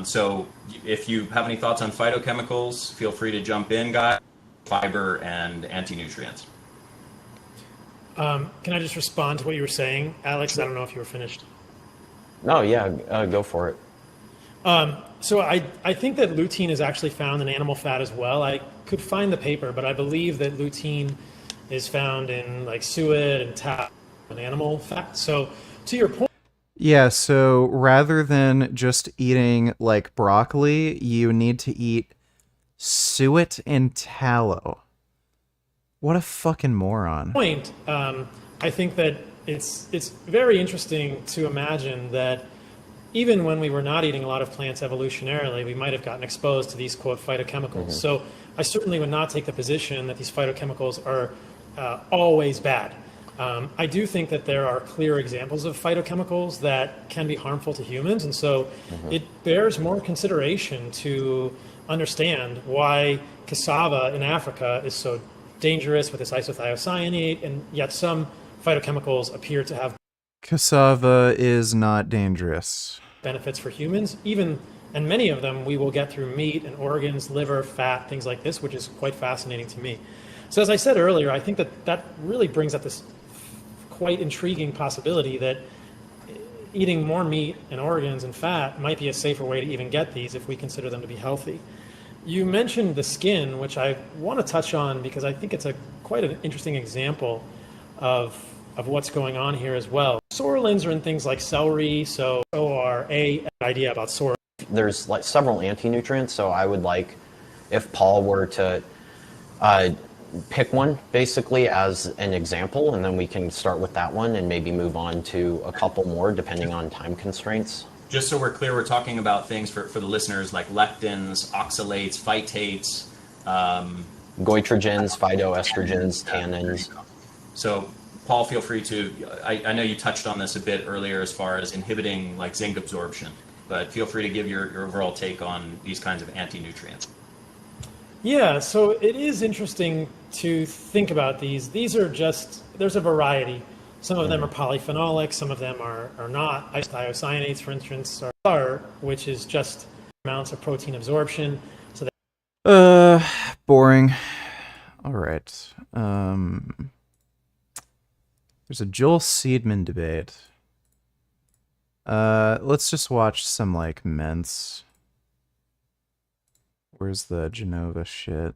So if you have any thoughts on phytochemicals, feel free to jump in, guys. Fiber and anti-nutrients. Can I just respond to what you were saying, Alex? I don't know if you were finished. No, yeah, go for it. So I think that lutein is actually found in animal fat as well. I could find the paper, but I believe that lutein is found in like suet and tallow and animal fat. So to your point. Yeah, so rather than just eating like broccoli, you need to eat suet and tallow. What a fucking moron. I think that it's very interesting to imagine that even when we were not eating a lot of plants evolutionarily, we might have gotten exposed to these, quote, phytochemicals. So I certainly would not take the position that these phytochemicals are always bad. I do think that there are clear examples of phytochemicals that can be harmful to humans, and so it bears more consideration to understand why cassava in Africa is so dangerous with its isothiocyanate, and yet some phytochemicals appear to have Cassava is not dangerous. benefits for humans, and many of them we will get through meat and organs, liver, fat, things like this, which is quite fascinating to me. So as I said earlier, I think that really brings up this quite intriguing possibility that eating more meat and organs and fat might be a safer way to even get these if we consider them to be healthy. You mentioned the skin, which I want to touch on because I think it's quite an interesting example of what's going on here as well. Psoralins are in things like celery, so ORA, idea about psoralins. There's like several anti-nutrients, so I would like if Paul were to pick one basically as an example, and then we can start with that one and maybe move on to a couple more depending on time constraints. Just so we're clear, we're talking about things for the listeners like lectins, oxalates, phytates, goitrogens, phytoestrogens, tannins. So Paul, feel free to, I know you touched on this a bit earlier as far as inhibiting like zinc absorption, but feel free to give your overall take on these kinds of anti-nutrients. Yeah, so it is interesting to think about these. These are just, there's a variety. Some of them are polyphenolic, some of them are not. Isothiocyanates, for instance, are, which is just amounts of protein absorption. So Boring. All right. There's a Joel Seedman debate. Let's just watch some like mints. Where's the Genova shit?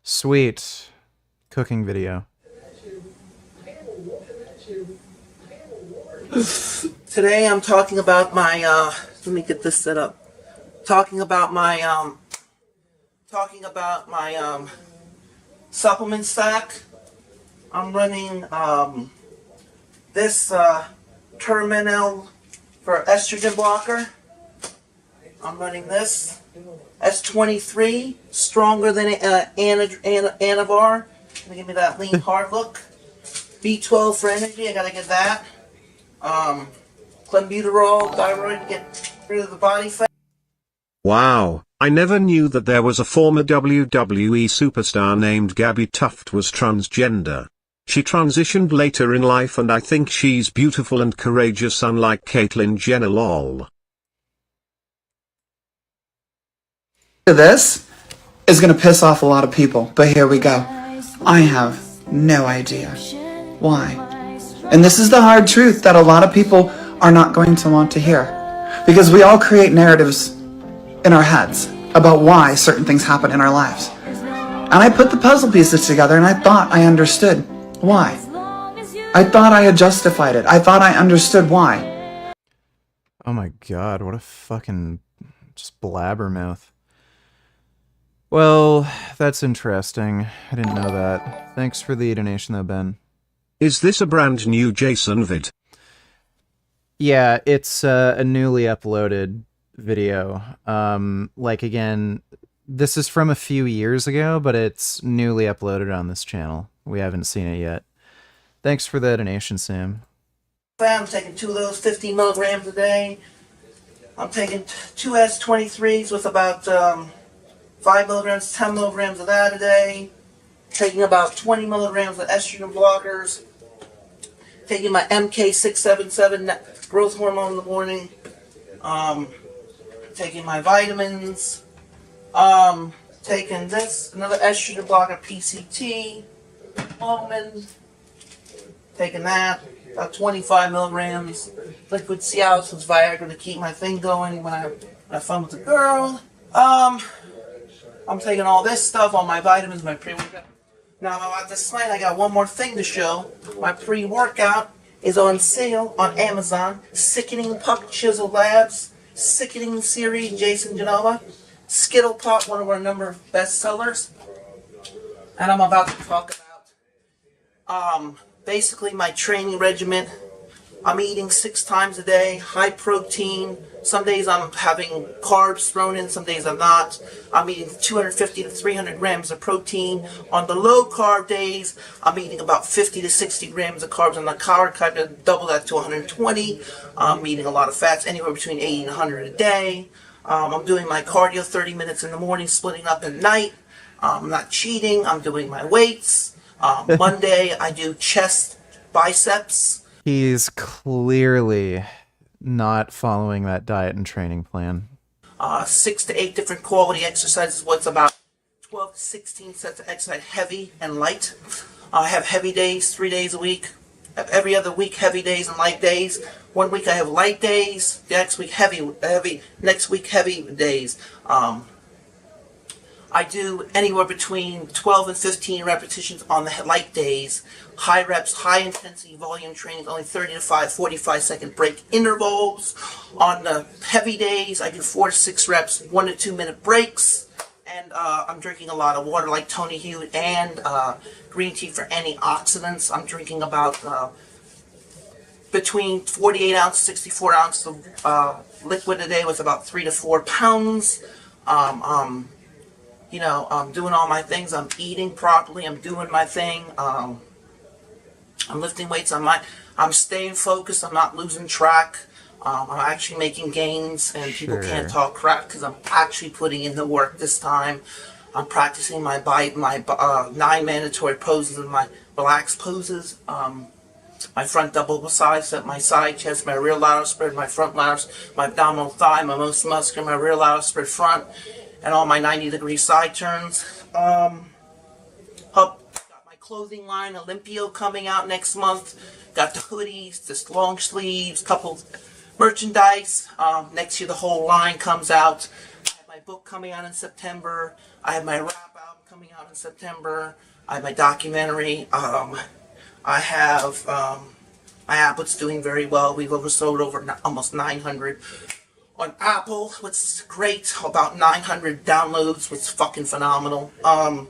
Sweet. Cooking video. Today I'm talking about my, let me get this set up. Talking about my supplement stack. I'm running, this, Terminal for estrogen blocker. I'm running this S23, stronger than Anavar. Gonna give me that lean hard look. B12 for energy, I gotta get that. Clenbuterol, thyroid to get rid of the body fat. Wow, I never knew that there was a former WWE superstar named Gabby Tuft was transgender. She transitioned later in life and I think she's beautiful and courageous unlike Caitlyn Jenner lol. This is gonna piss off a lot of people, but here we go. I have no idea why And this is the hard truth that a lot of people are not going to want to hear. Because we all create narratives in our heads about why certain things happen in our lives. And I put the puzzle pieces together and I thought I understood why. I thought I had justified it. I thought I understood why. Oh my god, what a fucking just blabbermouth. Well, that's interesting. I didn't know that. Thanks for the donation though, Ben. Is this a brand new Jason vid? Yeah, it's a newly uploaded video. Like again, this is from a few years ago, but it's newly uploaded on this channel. We haven't seen it yet. Thanks for the donation, Sam. I'm taking 2 of those 50 milligrams a day. I'm taking 2 S23s with about 5 milligrams, 10 milligrams of that a day. Taking about 20 milligrams of estrogen blockers. Taking my MK677 growth hormone in the morning. Taking my vitamins. Taking this, another estrogen blocker, PCT. Almond. Taking that. About 25 milligrams. Liquid Cialis with Viagra to keep my thing going when I have fun with the girl. I'm taking all this stuff, all my vitamins, my pre-workout. Now, at this night, I got one more thing to show. My pre-workout is on sale on Amazon. Sickening Puck Chisel Labs. Sickening Series, Jason Genova. Skittle Pop, one of our number of bestsellers. And I'm about to talk about basically my training regimen. I'm eating 6 times a day, high protein. Some days I'm having carbs thrown in, some days I'm not. I'm eating 250 to 300 grams of protein. On the low carb days, I'm eating about 50 to 60 grams of carbs. On the carb cut, I double that to 120. I'm eating a lot of fats, anywhere between 80 and 100 a day. I'm doing my cardio 30 minutes in the morning, splitting up at night. I'm not cheating, I'm doing my weights. Monday, I do chest, biceps. He's clearly not following that diet and training plan. 6 to 8 different quality exercises. What's about 12 to 16 sets of exercise, heavy and light. I have heavy days 3 days a week. Every other week, heavy days and light days. 1 week I have light days. The next week heavy. Next week heavy days. I do anywhere between 12 and 15 repetitions on the light days. High reps, high intensity volume training, only 30 to 45-second break intervals. On the heavy days, I do 4 to 6 reps, 1 to 2 minute breaks. And I'm drinking a lot of water like Tony Hughes and green tea for antioxidants. I'm drinking about between 48 ounces, 64 ounces of liquid a day with about 3 to 4 pounds. You know, I'm doing all my things. I'm eating properly. I'm doing my thing. I'm lifting weights. I'm staying focused. I'm not losing track. I'm actually making gains, and people can't talk crap because I'm actually putting in the work this time. I'm practicing my 9 mandatory poses and my relaxed poses. My front double bicep, my side chest, my rear lateral spread, my front lateral, my abdominal thigh, my most muscular, my rear lateral spread front, and all my 90-degree side turns. Got my clothing line, Olympio, coming out next month. Got the hoodies, the long sleeves, couple merchandise. Next year the whole line comes out. I have my book coming out in September. I have my rap album coming out in September. I have my documentary. I have my app, it's doing very well. We've oversold over almost 900 on Apple, which is great. About 900 downloads, which is fucking phenomenal. I'm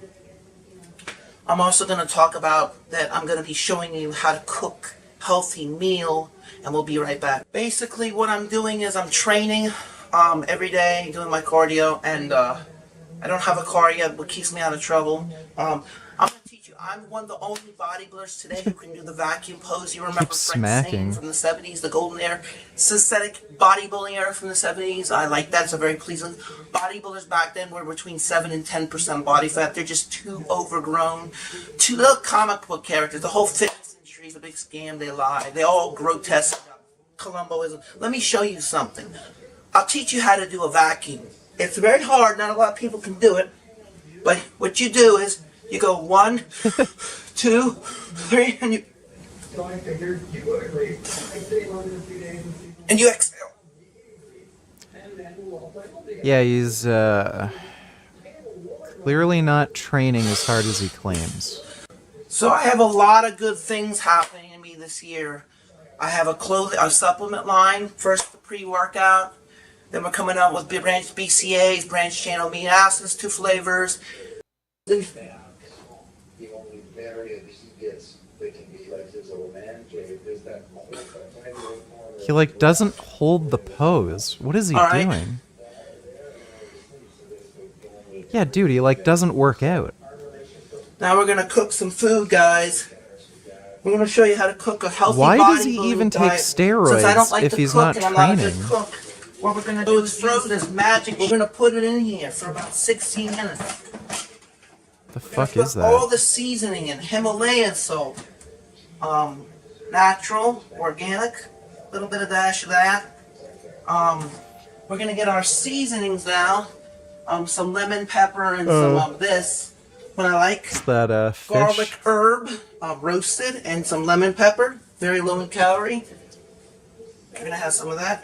also going to talk about that I'm going to be showing you how to cook healthy meal, and we'll be right back. Basically, what I'm doing is I'm training every day, doing my cardio, and I don't have a car yet, but keeps me out of trouble. I'm going to teach you. I'm one of the only bodybuilders today who can do the vacuum pose. You remember Frank Zane from the 70s, the golden era, synthetic bodybuilding era from the 70s. I like that. It's a very pleasing. Bodybuilders back then were between 7 and 10% body fat. They're just too overgrown. Two little comic book characters. The whole fitness industry is a big scam. They lie. They're all grotesque. Columboism. Let me show you something. I'll teach you how to do a vacuum. It's very hard. Not a lot of people can do it. But what you do is you go 1, 2, 3, and you And you exhale. Yeah, he's clearly not training as hard as he claims. So I have a lot of good things happening to me this year. I have a supplement line. First, the pre-workout. Then we're coming out with branched BCAAs, branched chain amino acids, 2 flavors. He like doesn't hold the pose. What is he doing? Yeah, dude, he like doesn't work out. Now we're gonna cook some food, guys. We're gonna show you how to cook a healthy Why does he bodybuilding even take diet. steroids Since I don't like if to he's cook not and I'm not a training? good cook, what we're gonna do is frozen this magic. We're gonna put it in here for about 16 minutes. The fuck Put is that? all the seasoning in Himalayan salt, natural, organic, a little bit of dash of that. We're gonna get our seasonings now. Some lemon pepper and some this. What I like. Is that fish? Garlic herb, roasted, and some lemon pepper. Very low in calorie. We're gonna have some of that.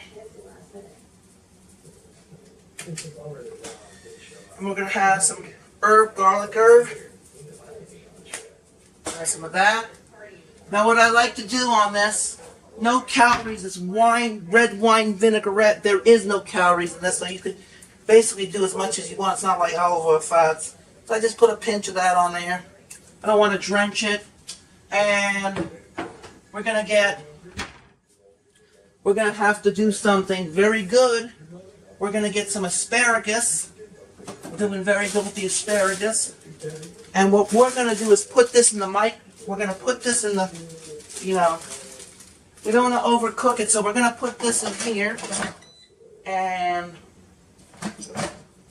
And we're gonna have some garlic herb. Have some of that. Now what I like to do on this, no calories, is wine, red wine vinaigrette. There is no calories in this, so you can basically do as much as you want. It's not like olive oil fats. So I just put a pinch of that on there. I don't want to drench it. And we're gonna have to do something very good. We're gonna get some asparagus. We're doing very good with the asparagus. And what we're gonna do is put this in the mic. We're gonna put this in the, we don't want to overcook it, so we're gonna put this in here. And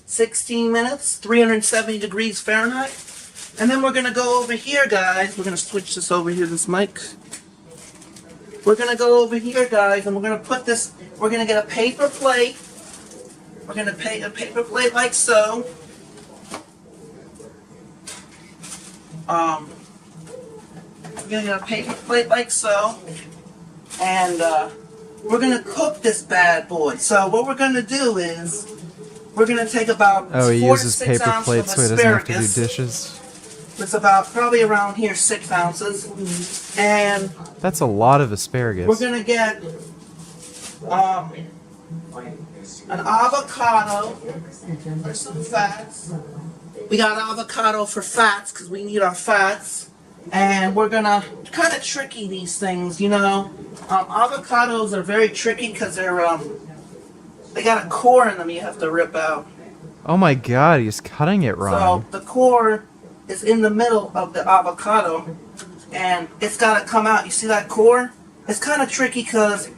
16 minutes, 370 degrees Fahrenheit. And then we're gonna go over here, guys. We're gonna switch this over here, this mic. We're gonna go over here, guys, and we're gonna put this, we're gonna get a paper plate. We're gonna pay a paper plate like so. We're gonna get a paper plate like so. And we're gonna cook this bad boy. So what we're gonna do is, we're gonna take about 4 he to uses 6 paper ounces plates of so he doesn't have to do asparagus. dishes. It's about probably around here 6 ounces. And That's a lot of asparagus. we're gonna get an avocado for some fats. We got avocado for fats because we need our fats. And we're gonna kind of tricky these things, Avocados are very tricky because they got a core in them you have to rip out. Oh my god, he's cutting it wrong. So the core is in the middle of the avocado, and it's got to come out. You see that core? It's kind of tricky because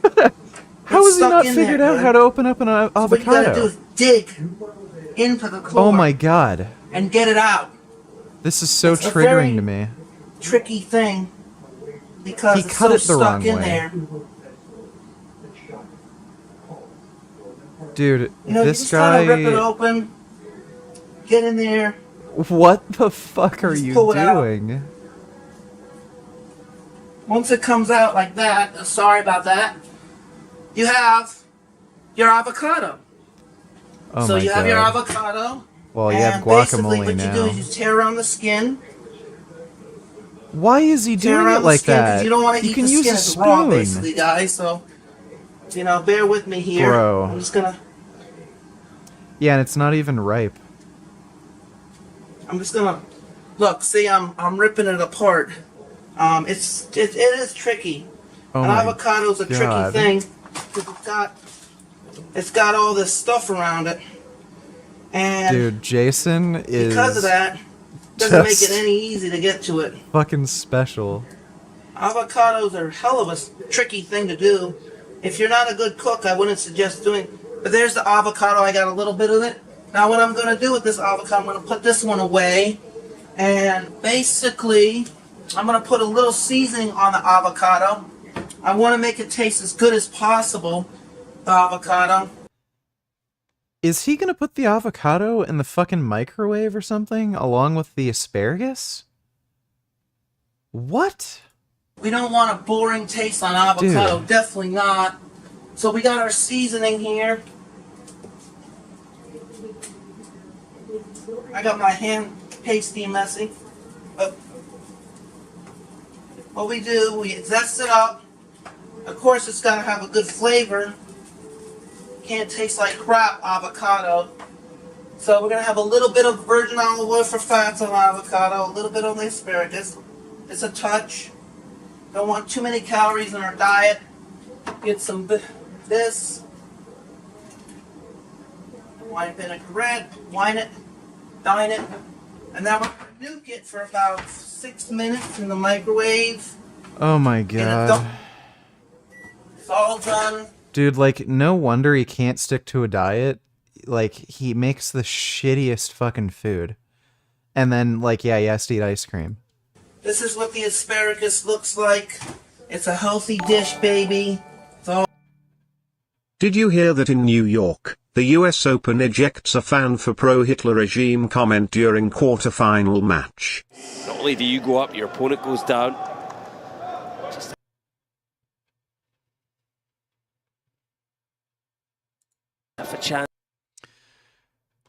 How has he not figured out how to open up an avocado? What you gotta do is dig into the core. Oh my god. And get it out. This is so It's a triggering very to me. Tricky thing because He it's cut so it the stuck wrong in way. there. Dude, You this just kind of rip it guy... open, get in there. What the fuck are Just you pull it out. doing? Once it comes out like that, sorry about that, you have your avocado. Oh So my you have your god. avocado. Well, you and have basically guacamole what you do now. is you tear around the skin. Why is he Tear doing around it the like skin 'cause that? You don't want to You eat can the use skin. a It's raw, spoon. basically, guys. So, bear with me here. Bro. I'm just gonna Yeah, and it's not even ripe. look. See, I'm ripping it apart. It is tricky. Oh An my avocado's a God. tricky thing because it's got all this stuff around it, and Dude, Jason is because of that, doesn't make just it any easy to get to it. fucking special. Avocados are a hell of a tricky thing to do. If you're not a good cook, I wouldn't suggest doing. But there's the avocado. I got a little bit of it. Now what I'm going to do with this avocado, I'm going to put this one away. And basically, I'm going to put a little seasoning on the avocado. I want to make it taste as good as possible, the avocado. Is he gonna put the avocado in the fucking microwave or something, along with the asparagus? What? We don't want a boring taste on avocado. Dude. Definitely not. So we got our seasoning here. I got my hand pasty and messy. But what we do, we zest it up. Of course, it's got to have a good flavor. Can't taste like crap avocado. So we're going to have a little bit of virgin olive oil for fats on avocado, a little bit on the asparagus. It's a touch. Don't want too many calories in our diet. Get some this. Wine vinaigrette. Wine it. Dine it. And then we're going to nuke it for about 6 minutes in the microwave. Oh my god. It's all done. Dude, like, no wonder he can't stick to a diet. Like, he makes the shittiest fucking food. And then, like, yeah, he has to eat ice cream. This is what the asparagus looks like. It's a healthy dish, baby. It's all. Did you hear that in New York, the US Open ejects a fan for pro-Hitler regime comment during quarterfinal match? Not only do you go up, your opponent goes down. Just have a chance.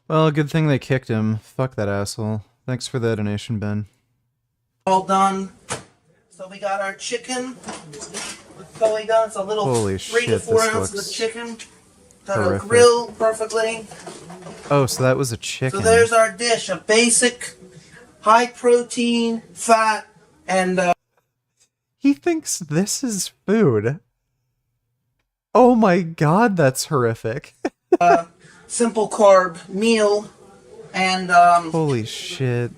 Well, good thing they kicked him. Fuck that asshole. Thanks for the donation, Ben. All done. So we got our chicken. Totally done. It's a little Holy 3 to shit, 4 this ounces looks of chicken. Got horrific. to grill perfectly. Oh, so that was a chicken. So there's our dish. A basic, high protein, fat, and He thinks this is food. Oh my god, that's horrific. simple carb meal. And Holy shit.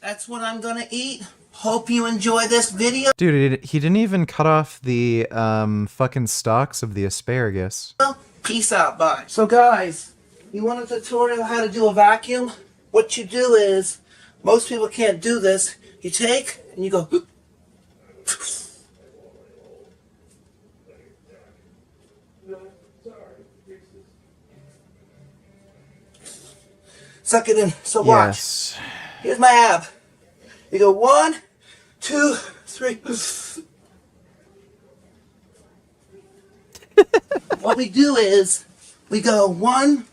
that's what I'm gonna eat. Hope you enjoy this video. Dude, he didn't even cut off the fucking stalks of the asparagus. Peace out, bye. So guys, you want a tutorial how to do a vacuum? What you do is, most people can't do this. You take and you go. Suck it in. So watch. Yes. Here's my ab. You go 1, 2, 3. What we do is we go 1,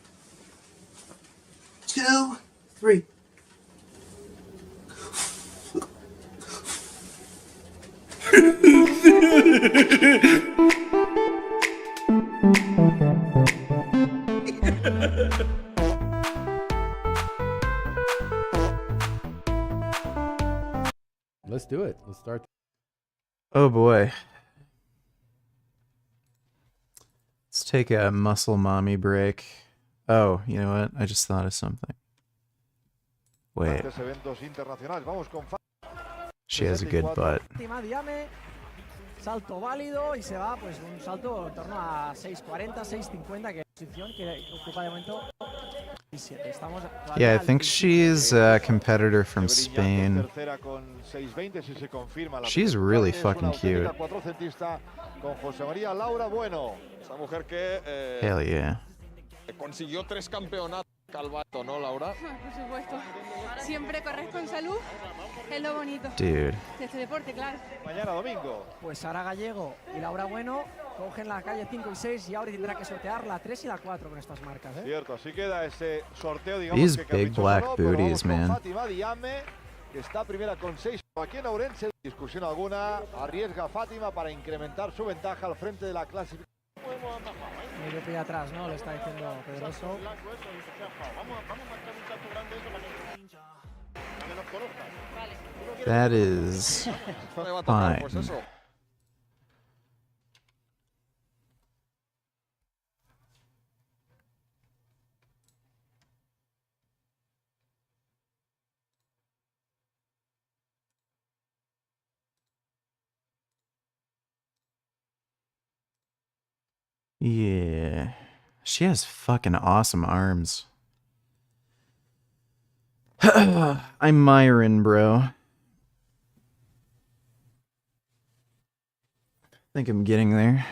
2, 3. Let's do it. Let's start. Oh boy. Let's take a muscle mommy break. Oh, you know what? I just thought of something. Wait. She has a good butt. Salto válido y se va pues un salto en torno a 6.40, 6.50 que es la posición que ocupa de momento 17. Estamos Yeah, I think she's a competitor from Spain. She's really fucking cute. Hell yeah. Consiguió 3 campeonatos Calvato, ¿no, Laura? Por supuesto. Siempre correr con salud es lo bonito. Dude. De este deporte, claro. Mañana domingo. Pues Sara Gallego y Laura Bueno cogen la calle 5 y 6 y ahora tendrá que sortear la 3 y la 4 con estas marcas, ¿eh? Cierto, así queda ese sorteo, digamos. These big black booties, man. Fátima Diame, que está primera con 6. Aquí en Ourense, discusión alguna, arriesga Fátima para incrementar su ventaja al frente de la clasificación. Medio pie atrás, ¿no? Le está diciendo Pedroso. That is fine. Yeah. She has fucking awesome arms. I'm Myron, bro. I think I'm getting there.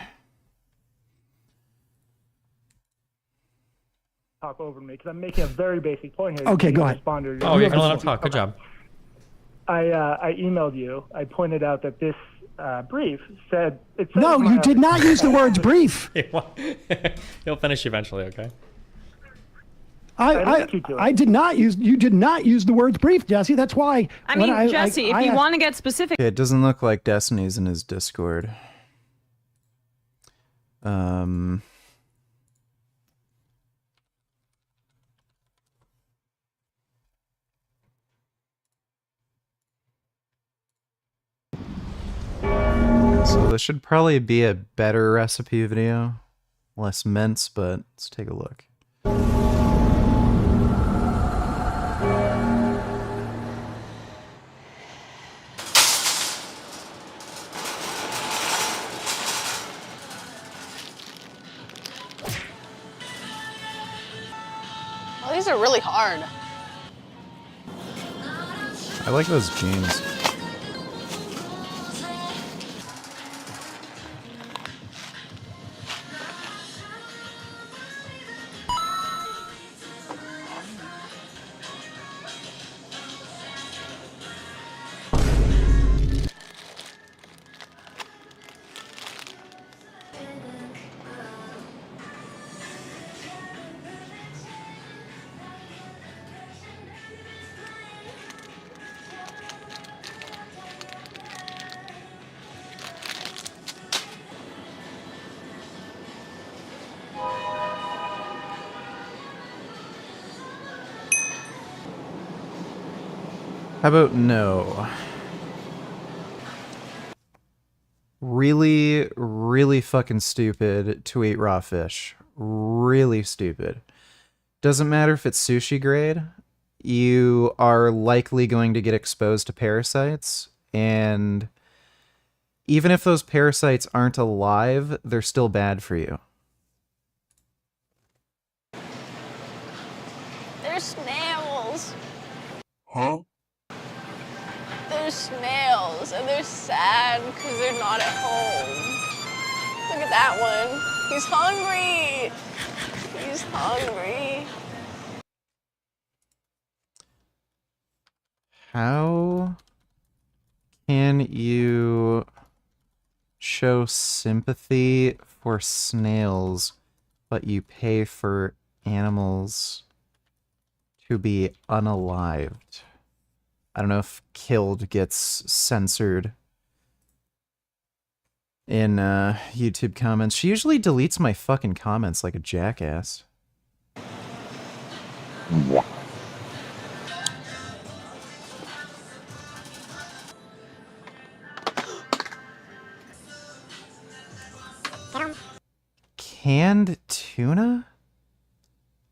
Talk over me because I'm making a very basic point here. Okay, You go ahead. respond to your- Oh, you're gonna let him talk. Good job. I emailed you. I pointed out that this brief said it. Said No, you did not use the words brief. He'll finish eventually. Okay. I did not use. You did not use the words brief, Jesse. That's why. I mean, Jesse, if you want to get specific. Okay, it doesn't look like Destiny's in his Discord. So this should probably be a better recipe video. Less mince, but let's take a look. Well, these are really hard. I like those jeans. How about no? Really, really fucking stupid to eat raw fish. Really stupid. Doesn't matter if it's sushi grade. You are likely going to get exposed to parasites, and even if those parasites aren't alive, they're still bad for you. They're snails. Huh? They're snails, and they're sad because they're not at home. Look at that one. He's hungry. He's hungry. How can you show sympathy for snails, but you pay for animals to be unalived? I don't know if killed gets censored in YouTube comments. She usually deletes my fucking comments like a jackass. Canned tuna?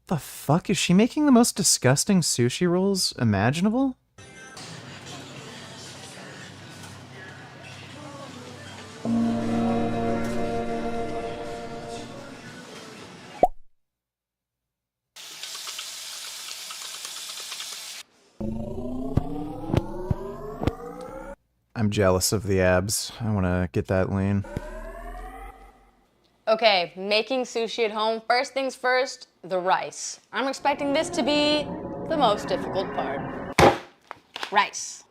The fuck? Is she making the most disgusting sushi rolls imaginable? I'm jealous of the abs. I want to get that lean. Okay, making sushi at home. First things first, the rice. I'm expecting this to be the most difficult part. Rice.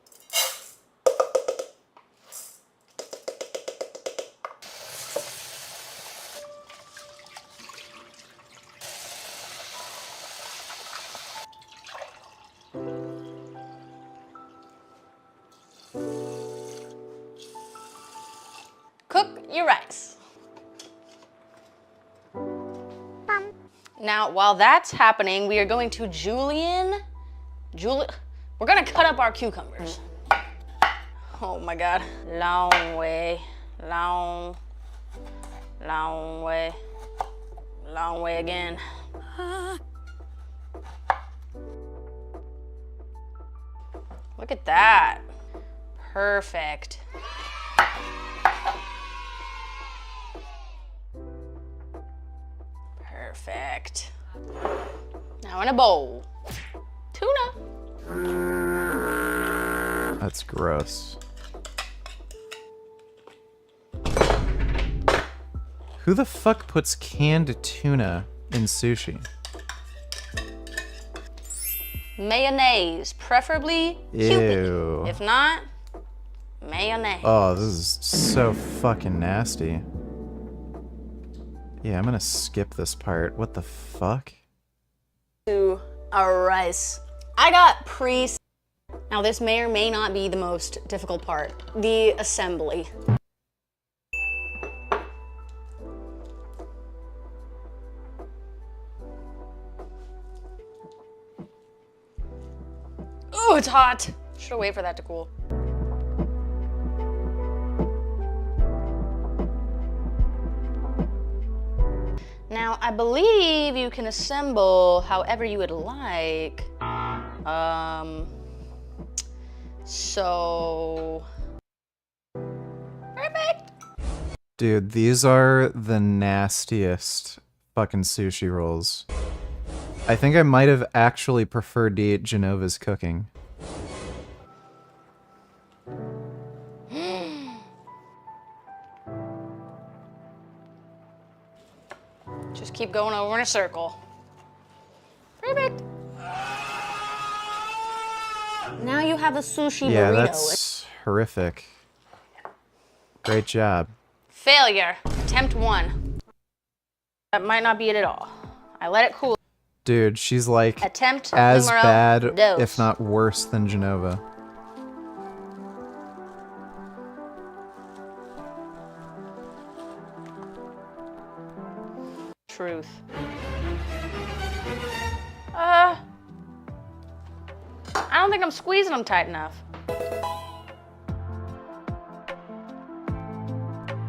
Cook your rice. Now, while that's happening, we are going to we're gonna cut up our cucumbers. Oh my God, long way again. Look at that, perfect. Perfect. Now in a bowl. Tuna. That's gross. Who the fuck puts canned tuna in sushi? mayonnaise, preferably Cupid. Ew. If not, mayonnaise. Oh, this is so fucking nasty. Yeah, I'm gonna skip this part. What the fuck? To a rice. I got pre. Now this may or may not be the most difficult part. The assembly. Oh, it's hot. Should've waited for that to cool. Now, I believe you can assemble however you would like. So... Perfect! Dude, these are the nastiest fucking sushi rolls. I think I might have actually preferred to eat Genova's cooking. Just keep going over in a circle. Perfect. Now you have a sushi Yeah, burrito. that's horrific. Great job. Failure. Attempt 1. That might not be it at all. I let it cool. Dude, she's like Attempt as numero bad, dos. if not worse, than Genova. Truth. I don't think I'm squeezing them tight enough.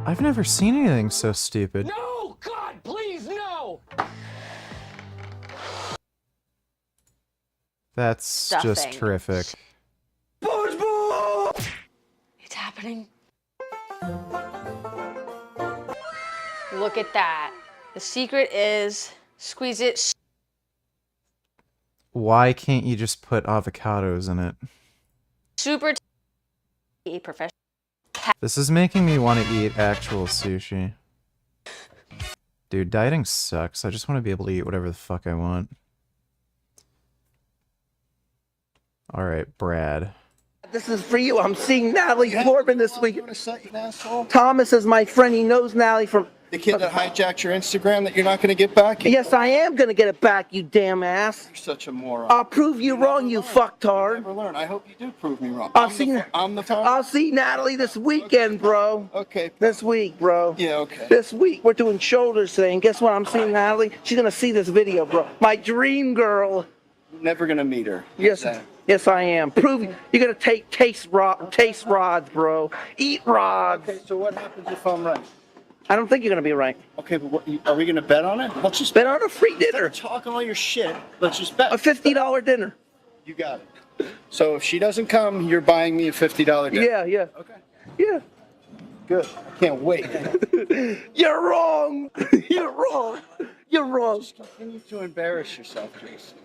I've never seen anything so stupid. No! God, please, no! That's just Stuffing. terrific. It's happening. Look at that. The secret is squeeze it. Why can't you just put avocados in it? Super professional. This is making me want to eat actual sushi. Dude, dieting sucks. I just want to be able to eat whatever the fuck I want. Alright, Brad. This is for you. I'm seeing Natalie Portman this week. Thomas is my friend. He knows Natalie from... The kid that hijacked your Instagram that you're not going to get back? Yes, I am going to get it back, you damn ass. You're such a moron. I'll prove you wrong, you fucktard. Never learn. I hope you do prove me wrong. I'll see Natalie this weekend, bro. Okay. This week, bro. Yeah, okay. This week. We're doing shoulders today, and guess what? I'm seeing Natalie. She's going to see this video, bro. My dream girl. Never going to meet her. Yes, yes, I am. Prove you're going to take taste rods, bro. Eat rods. Okay, so what happens if I'm right? I don't think you're going to be right. Okay, but what, are we going to bet on it? Let's just bet on a free dinner. Talking all your shit. Let's just bet. A $50 dinner. You got it. So if she doesn't come, you're buying me a $50 dinner. Yeah, yeah. Okay. Yeah. Good. Can't wait. You're wrong. You're wrong. You're wrong. Just continue to embarrass yourself, Jason.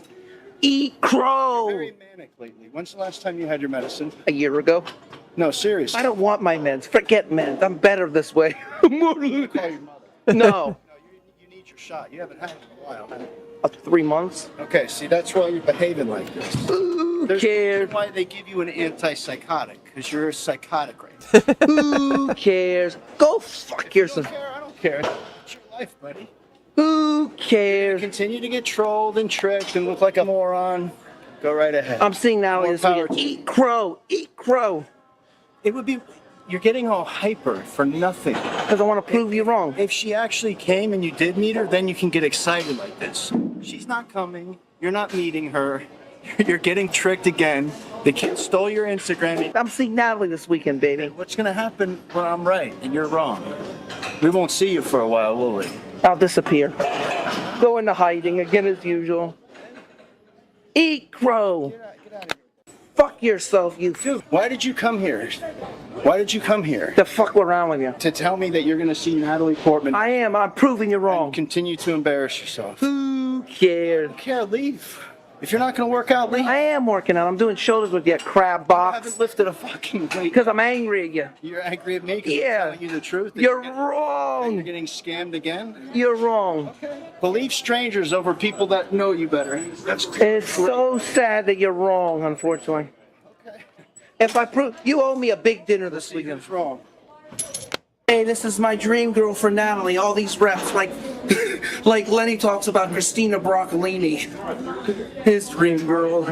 Eat crow. You're very manic lately. When's the last time you had your medicine? A year ago. No, seriously. I don't want my meds. Forget meds. I'm better this way. Call your mother. No. No, you need your shot. You haven't had it in a while, have you? 3 months. Okay, see, that's why you're behaving like this. Who There's cares? why they give you an antipsychotic, because you're a psychotic right now. Who cares? Go fuck yourself. I don't care. It's your life, buddy. Who cares? Continue to get trolled and tricked and look like a moron. Go right ahead. I'm seeing now More this power weekend. to you. Eat crow. Eat crow. It would be... You're getting all hyper for nothing. Because I want to prove you wrong. If she actually came and you did meet her, then you can get excited like this. She's not coming. You're not meeting her. You're getting tricked again. The kid stole your Instagram. I'm seeing Natalie this weekend, baby. What's going to happen when I'm right and you're wrong? We won't see you for a while, will we? I'll disappear. Go into hiding again as usual. Eat crow. Get out of here. Fuck yourself, you. Dude, why did you come here? Why did you come here? To fuck around with you. To tell me that you're going to see Natalie Portman. I am. I'm proving you wrong. And continue to embarrass yourself. Who cares? I don't care. Leave. If you're not going to work out, Lee. I am working out. I'm doing shoulders with you, crab I box. haven't lifted a fucking weight. Because I'm angry at you. You're angry at me because Yeah. I'm telling you the truth? That You're You're wrong. getting scammed again? You're wrong. Believe strangers over people that know you better. That's It's so sad that you're wrong, unfortunately. Okay. If I prove you owe me a big dinner this weekend. What's wrong? Hey, this is my dream girl for Natalie. All these reps, like like Lenny talks about Christina Broccolini. His dream girl.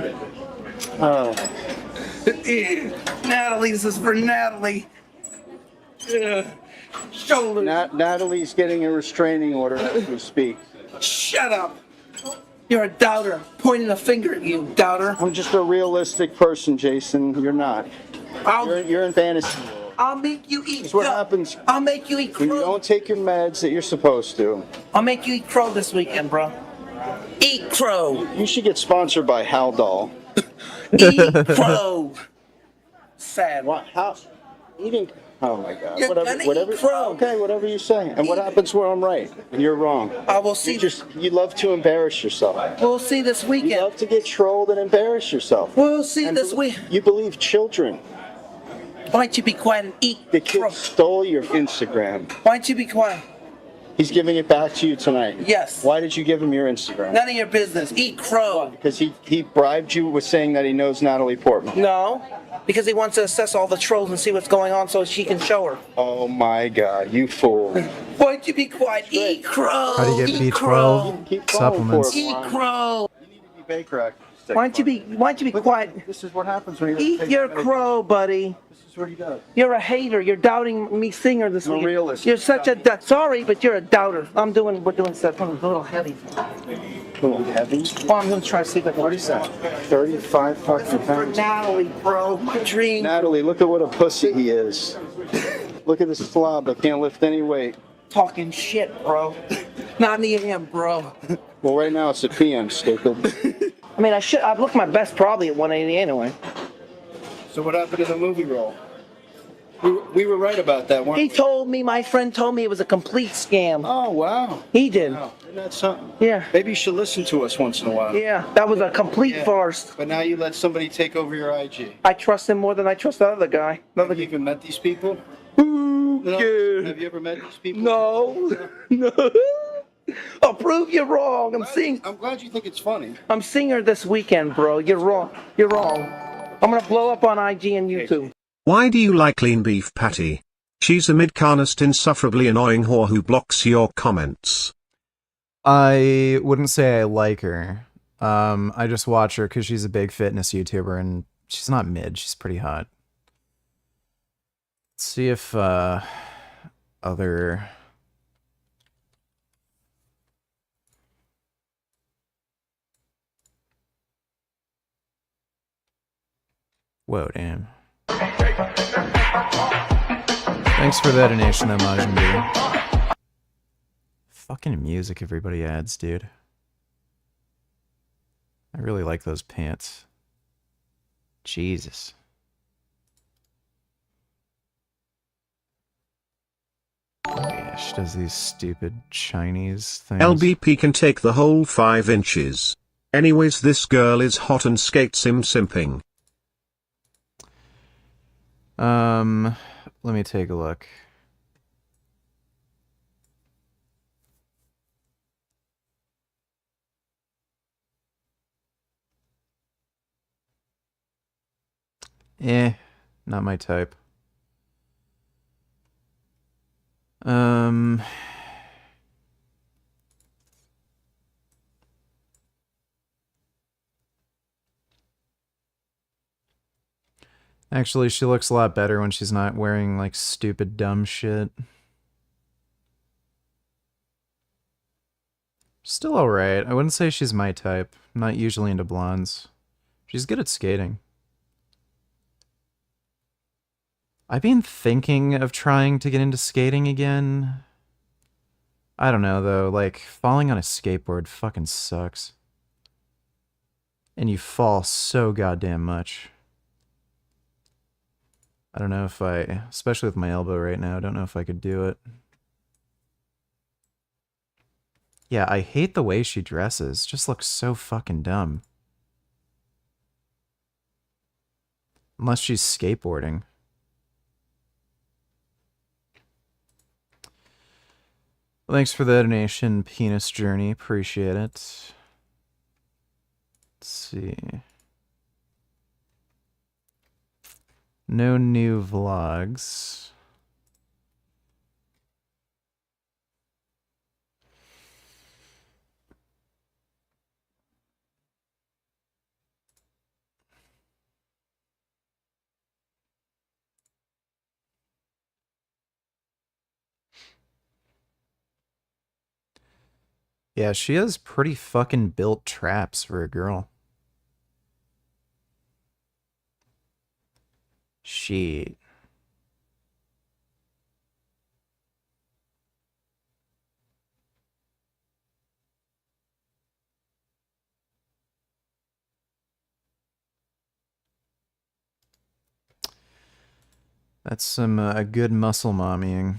Natalie, this is for Natalie. Shoulders. Natalie's getting a restraining order as we speak. Shut up. You're a doubter. Pointing a finger at you, doubter. I'm just a realistic person, Jason. You're not. You're in fantasy world. I'll make you eat. That's what happens I'll make you eat when you crow. don't take your meds that you're supposed to. I'll make you eat crow this weekend, bro. Eat crow. You should get sponsored by Haldol. Eat crow. Sad. What? How? Eating? Oh my God. You're gonna eat crow. Okay, whatever you say. And what happens when I'm right and you're wrong? I will see. You love to embarrass yourself. We'll see this You weekend. love to get trolled and embarrass yourself. We'll see this week. You believe children. Why don't you be quiet and eat? The kid stole your Instagram. Why don't you be quiet? He's giving it back to you tonight. Yes. Why did you give him your Instagram? None of your business. Eat crow. Because he bribed you with saying that he knows Natalie Portman. No, because he wants to assess all the trolls and see what's going on so she can show her. Oh my God, you fool. Why don't you be quiet? Eat crow. How do you get Eat B12 crow. Keep falling supplements? for it, Eat Ron. crow. You need to be Baker Act. Why don't you be quiet? This is what happens when you Eat your crow, buddy. This is what he does. You're a hater. You're doubting me, singer this I'm a week. realist. You're such a sorry, but you're a doubter. We're doing stuff. I'm a little heavy. A little heavy. Well, I'm gonna try to see if I can. What is that? 35 fucking For pounds. Natalie, bro, my dream. Natalie, look at what a pussy he is. Look at this slob that can't lift any weight. Talking shit, bro. Not in the AM, bro. Well, right now it's a PM, stupid. I mean, I've looked my best probably at 180 anyway. So what happened to the movie role? We were right about that, weren't He we? told me, my friend told me it was a complete scam. Oh, wow. He did. Wow. Isn't that something? Yeah. Maybe you should listen to us once in a while. Yeah, that was a complete farce. But now you let somebody take over your IG. I trust him more than I trust that other guy. Have you even met these people? Who? No? Yeah. Have you ever met these people? No. No. I'll prove you wrong. I'm glad you think it's funny. I'm singer this weekend, bro. You're wrong. You're wrong. I'm gonna blow up on IG and YouTube. Why do you like lean beef patty? She's a mid-carnist insufferably annoying whore who blocks your comments. I wouldn't say I like her. I just watch her because she's a big fitness YouTuber and she's not mid, she's pretty hot. Let's see if other... Whoa, damn. Thanks for that donation, though, Majin B. Fucking music everybody adds, dude. I really like those pants. Jesus. Oh yeah, she does these stupid Chinese things. LBP can take the whole 5 inches. Anyways, this girl is hot and skates him simping. Let me take a look. Not my type. Actually, she looks a lot better when she's not wearing, like, stupid, dumb shit. Still alright. I wouldn't say she's my type. I'm not usually into blondes. She's good at skating. I've been thinking of trying to get into skating again. I don't know, though. Like, falling on a skateboard fucking sucks. And you fall so goddamn much. I don't know if I, especially with my elbow right now, I don't know if I could do it. Yeah, I hate the way she dresses. Just looks so fucking dumb. Unless she's skateboarding. Well, thanks for the donation, Penis Journey. Appreciate it. Let's see. No new vlogs. Yeah, she has pretty fucking built traps for a girl. Shit. That's some a good muscle mommying.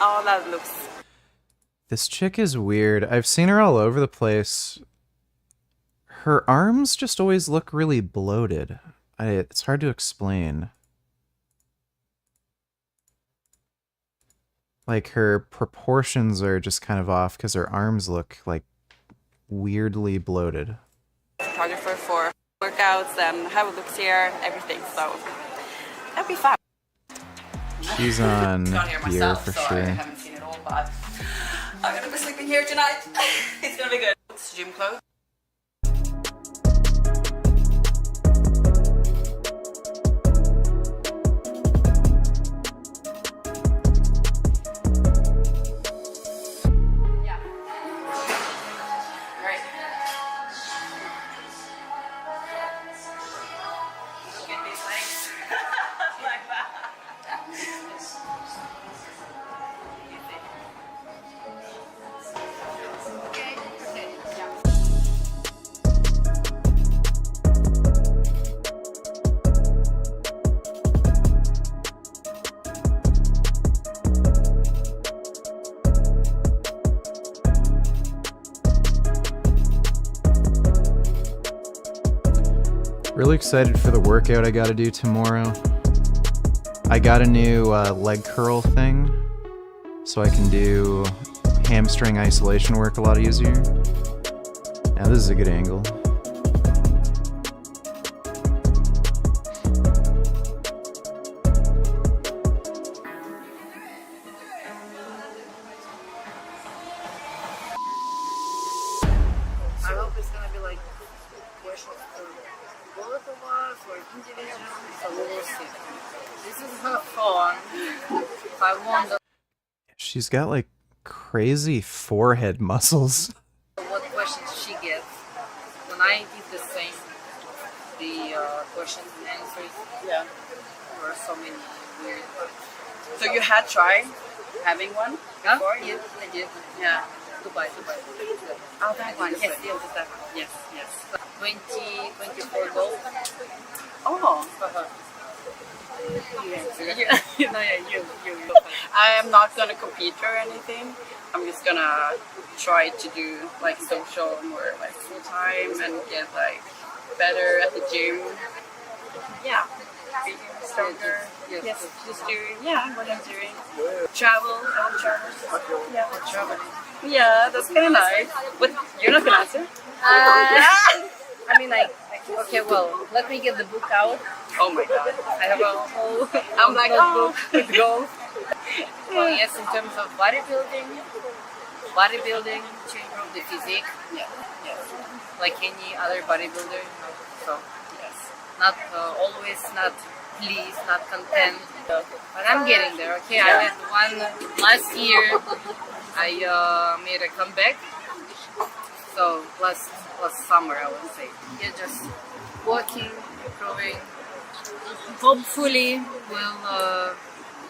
Oh, that looks... This chick is weird. I've seen her all over the place. Her arms just always look really bloated. It's hard to explain. Like, her proportions are just kind of off because her arms look, like, weirdly bloated. Photographer for workouts and how it looks here, everything, so that'd be fun. She's on Got here gear myself, for so I sure. haven't seen it all, but I'm gonna be sleeping here tonight. It's gonna be good. It's gym clothes. Really excited for the workout I gotta do tomorrow. I got a new leg curl thing, so I can do hamstring isolation work a lot easier. Now this is a good angle. I hope it's gonna be like questions for both of us or individually, so we will see. This is her phone. I wonder She's got like crazy forehead muscles. what questions she gets. When I did the same, the questions and answers, yeah, there were so many weird ones. So you had tried having one before? Yes, I did. Yeah. Dubai. Oh, that one. Yes, that one. Yes. 24 gold. Oh. You. I am not gonna compete or anything. I'm just gonna try to do like social more like full time and get like better at the gym. Yeah. Being stronger. Yes. Just doing what I'm doing. Travel. I want to travel. Yeah. Traveling. Yeah, that's kind of nice. But you're not gonna answer? I mean, like, okay, well, let me get the book out. Oh my god. I have a whole I'm like, notebook with goals. Well, yes, in terms of bodybuilding to improve the physique. Yeah. Yes. Like any other bodybuilder. So, yes. Not always, not pleased, not content. But I'm getting there, okay? I had one last year. I made a comeback. So, last summer, I would say. Yeah, just working, improving. Hopefully, we'll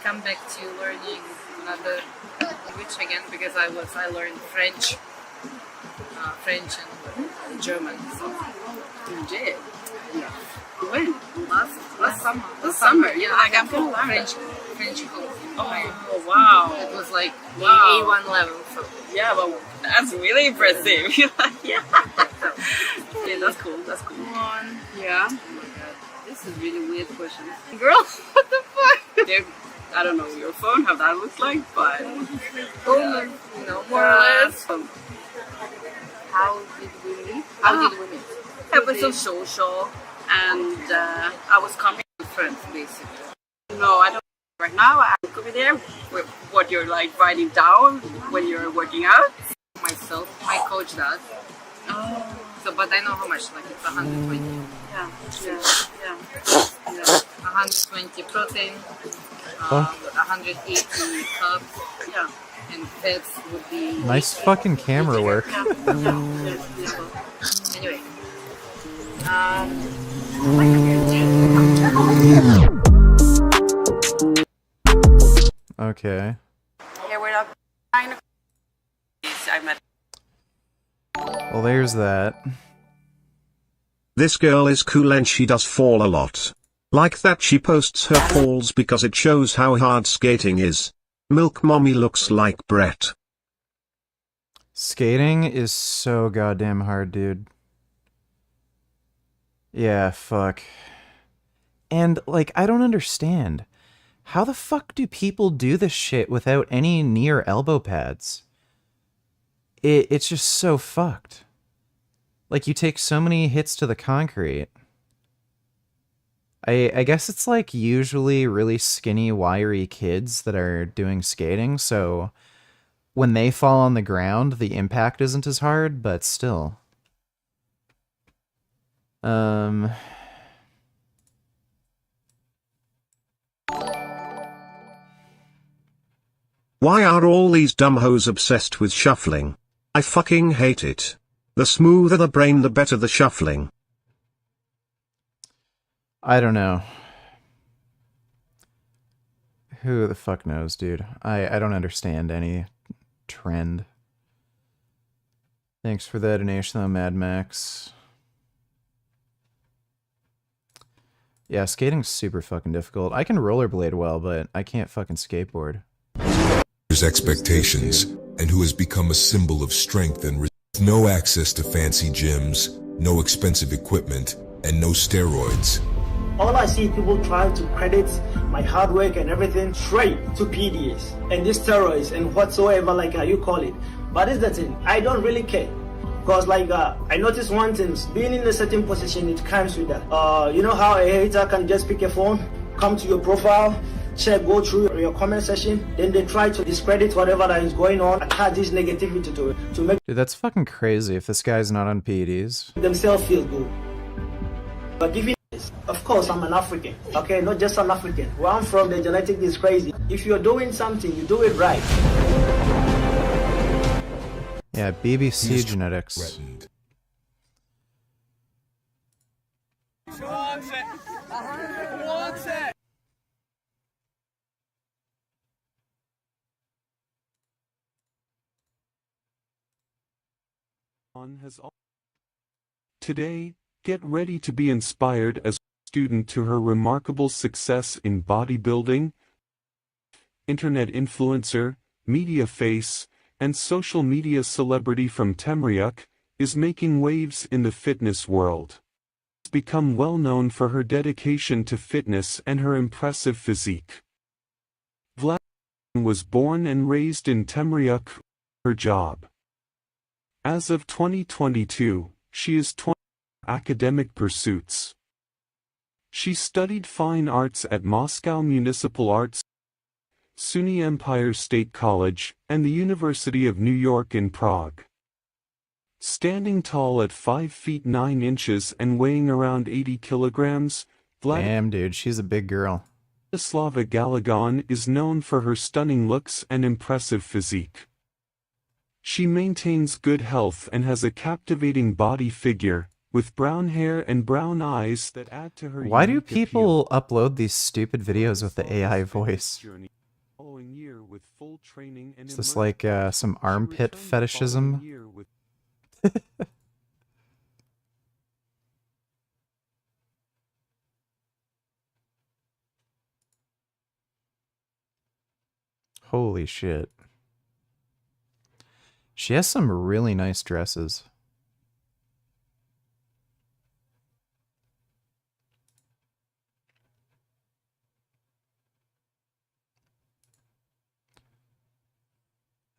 come back to learning another language again because I learned French French and German. So. You did? Yeah. When? Last summer. Last summer? Yeah, like I'm gonna gonna learn French cooking. Oh, wow. It was like Wow. A1 level. So. Yeah, but that's really impressive. Yeah. Okay, that's cool. That's cool. Yeah. Oh my god, this is really weird question. Girl, what the fuck? I don't know your phone, how that looks like, but You know, more or less. How did we meet? How did we meet? It was so social, and I was coming with friends, basically. No, I don't. Right now, I'm over there with what you're like writing down when you're working out. Myself, my coach does. Oh. So, but I know how much. Like it's 120. Yeah. 120 protein, Huh? 180 carbs. Yeah. And fats would be. Nice fucking camera work. Anyway. Okay. Yeah, we're not kind of. I met. Well, there's that. This girl is cool and she does fall a lot. Like that she posts her falls because it shows how hard skating is. Milk mommy looks like Brett. Skating is so goddamn hard, dude. Yeah, fuck. And, like, I don't understand. How the fuck do people do this shit without any knee or elbow pads? It's just so fucked. Like, you take so many hits to the concrete. I guess it's, like, usually really skinny, wiry kids that are doing skating, so when they fall on the ground, the impact isn't as hard, but still. Why are all these dumb hoes obsessed with shuffling? I fucking hate it. The smoother the brain, the better the shuffling. I don't know. Who the fuck knows, dude? I don't understand any trend. Thanks for the donation, though, Mad Max. Yeah, skating's super fucking difficult. I can rollerblade well, but I can't fucking skateboard. His expectations, and who has become a symbol of strength and no access to fancy gyms, no expensive equipment, and no steroids. All I see people trying to credit my hard work and everything straight to PDAs and these steroids and whatsoever, like you call it. But it's the thing, I don't really care. Because like I noticed one thing, being in a certain position, it comes with that. You know how a hater can just pick a phone, come to your profile, check, go through your comment section, then they try to discredit whatever that is going on, attach this negativity to make Dude, that's fucking crazy if this guy's not on PEDs. themselves feel good. But giving this, of course, I'm an African, okay, not just an African. Where I'm from, the genetic is crazy. If you're doing something, you do it right. Yeah, BBC genetics. Today, get ready to be inspired as a student to her remarkable success in bodybuilding, internet influencer, media face, and social media celebrity from Temriuk, is making waves in the fitness world. She's become well known for her dedication to fitness and her impressive physique. Vlad was born and raised in Temriuk, her job. As of 2022, she is 20 academic pursuits. She studied fine arts at Moscow Municipal Arts, SUNY Empire State College, and the University of New York in Prague. Standing tall at 5 feet 9 inches and weighing around 80 kilograms, Damn, dude, she's a big girl. Vladislava Galagon is known for her stunning looks and impressive physique. She maintains good health and has a captivating body figure, with brown hair and brown eyes that add to her. Why do people upload these stupid videos with the AI voice? Is this like some armpit fetishism? Holy shit. She has some really nice dresses.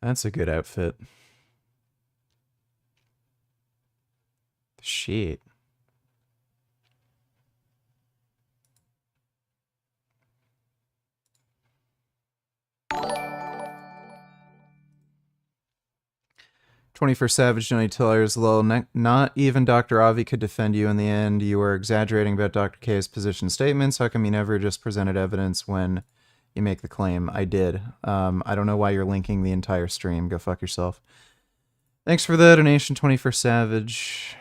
That's a good outfit. Shit. "21st Savage, Johnny Tillers, lol, not even Dr. Avi could defend you in the end. You were exaggerating about Dr. K's position statements. How come you never just presented evidence when you make the claim?" I did. I don't know why you're linking the entire stream. Go fuck yourself. Thanks for the donation, 21st Savage.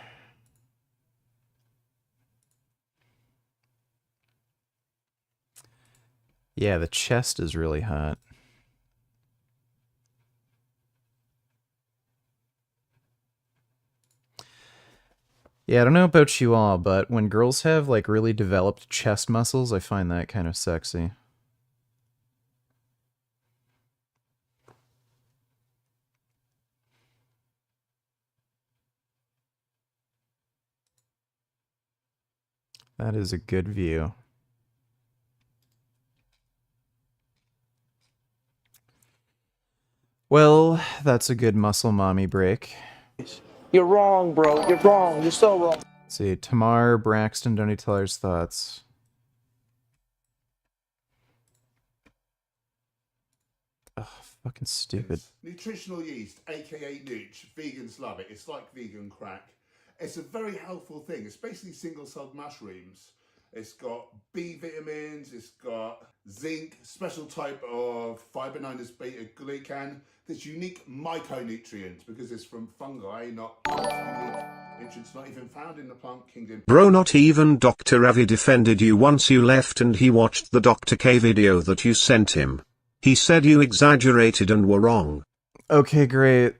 Yeah, the chest is really hot. Yeah, I don't know about you all, but when girls have like really developed chest muscles, I find that kind of sexy. That is a good view. Well, that's a good muscle mommy break. You're wrong, bro. You're wrong. You're so wrong. Let's see, Tamar Braxton, Donny Teller's thoughts. Ugh, fucking stupid. Nutritional yeast, aka Nooch. Vegans love it. It's like vegan crack. It's a very helpful thing. It's basically single-celled mushrooms. It's got B vitamins, it's got zinc, special type of fiber known as beta-glucan. This unique micronutrient because it's from fungi, not unique nutrients not even found in the plant kingdom. Bro, not even Dr. Avi defended you once you left and he watched the Dr. K video that you sent him. He said you exaggerated and were wrong. Okay, great.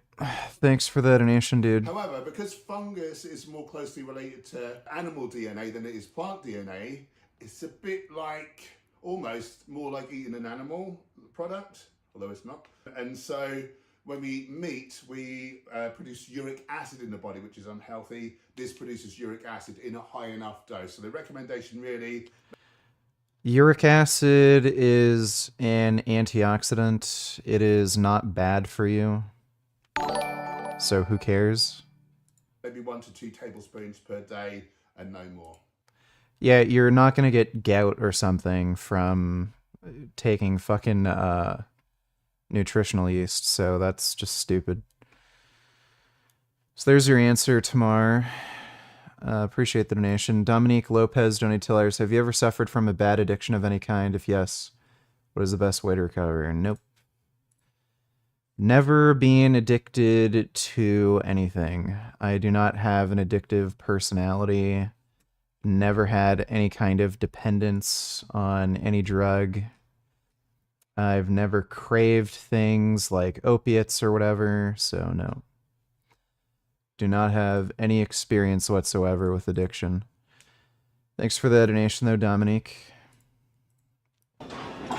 Thanks for the donation, dude. However, because fungus is more closely related to animal DNA than it is plant DNA, it's a bit like, almost more like eating an animal product, although it's not. And so when we eat meat, we produce uric acid in the body, which is unhealthy. This produces uric acid in a high enough dose. So the recommendation really... Uric acid is an antioxidant. It is not bad for you. So who cares? Maybe 1 to 2 tablespoons per day and no more. Yeah, you're not going to get gout or something from taking fucking nutritional yeast, so that's just stupid. So there's your answer, Tamar. Appreciate the donation. Dominique Lopez, Donny Tillers, have you ever suffered from a bad addiction of any kind? If yes, what is the best way to recover? Nope. Never been addicted to anything. I do not have an addictive personality. Never had any kind of dependence on any drug. I've never craved things like opiates or whatever, so no. Do not have any experience whatsoever with addiction. Thanks for the donation, though, Dominique.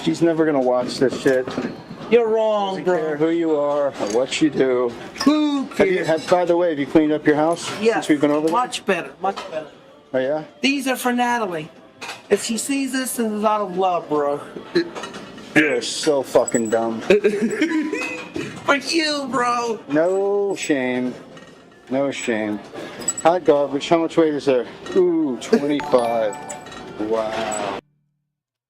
She's never gonna watch this shit. You're wrong, bro. Care who you are or what you do. Who cares? By the way, have you cleaned up your house since we've been over there? Much better, much better. Oh, yeah? These are for Natalie. If she sees this, this is out of love, bro. You're so fucking dumb. For you, bro. No shame. No shame. Hot garbage. How much weight is there? Ooh, 25. Wow.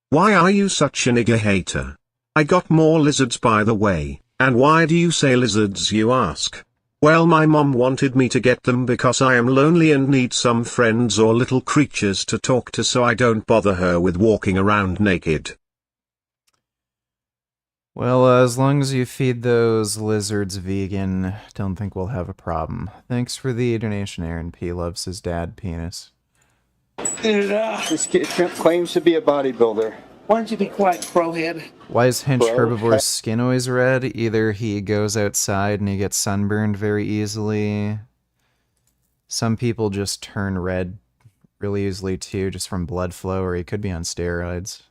Why are you such a nigger hater? I got more lizards, by the way. And why do you say lizards, you ask? Well, my mom wanted me to get them because I am lonely and need some friends or little creatures to talk to, so I don't bother her with walking around naked. Well, as long as you feed those lizards vegan, don't think we'll have a problem. Thanks for the donation, Aaron P. Loves his dad penis. This kid claims to be a bodybuilder. Why don't you be quiet, crowhead? Why is Hench Bro. Herbivore's skin always red? Either he goes outside and he gets sunburned very easily, Some people just turn red really easily too, just from blood flow, or he could be on steroids.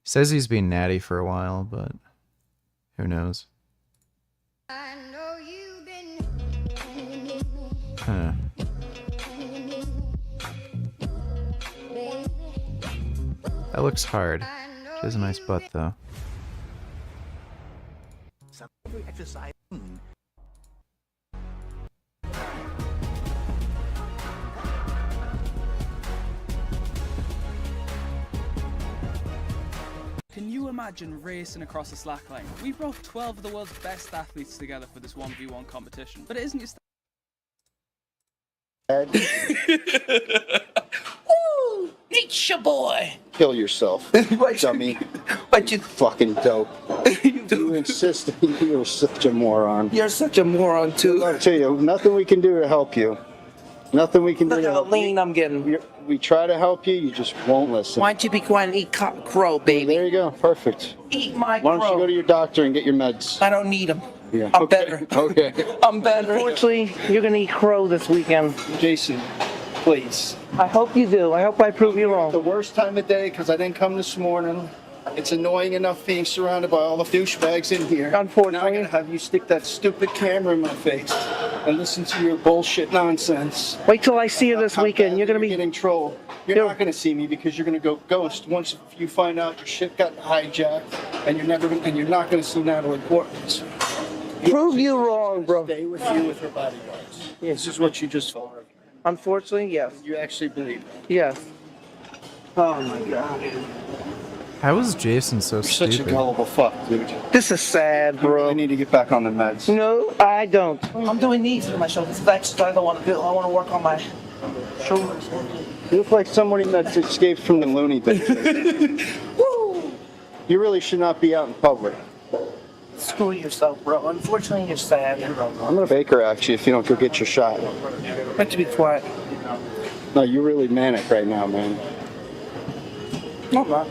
He says he's been natty for a while, but who knows? Huh. That looks hard. She has a nice butt, though. Exercise. Can you imagine racing across the slack line? We brought 12 of the world's best athletes together for this 1v1 competition, but it isn't your Woo! Nature boy! Kill yourself, dummy. What you fucking dope. You insist that you're such a moron. You're such a moron too. I'll tell you, nothing we can do to help you. Nothing we can do to help lean I'm getting. We try to help you, you just won't listen. Why don't you be quiet and eat crow, baby? There you go, perfect. Eat my Why don't you go to your doctor and get your meds? I don't need them. Yeah. I'm better. Okay. I'm better. Unfortunately, you're gonna eat crow this weekend. Jason, please. I hope you do. I hope I prove you wrong. The worst time of day because I didn't come this morning. It's annoying enough being surrounded by all the douchebags in here. Unfortunately. Now I'm gonna have you stick that stupid camera in my face and listen to your bullshit nonsense. Wait till I see you this weekend. You're gonna be getting trolled. You're not gonna see me because you're gonna go ghost once you find out your shit got hijacked, and you're not gonna see Natalie Portman. Prove you wrong, bro. Stay with you with her bodyguards. This is what you just told. Unfortunately, yes. You actually believe it. Yes. Oh my god. How is Jason so stupid? Such a gullible fuck, dude. This is sad, bro. I need to get back on the meds. No, I don't. I'm doing these for my shoulders. This is exercise I don't want to do. I want to work on my shoulders. You look like somebody that's escaped from the loony bin. Woo! You really should not be out in public. Screw yourself, bro. Unfortunately, you're sad. I'm gonna Baker act you if you don't go get your shot. Meant to be quiet. No, you're really manic right now, man. No, I'm not.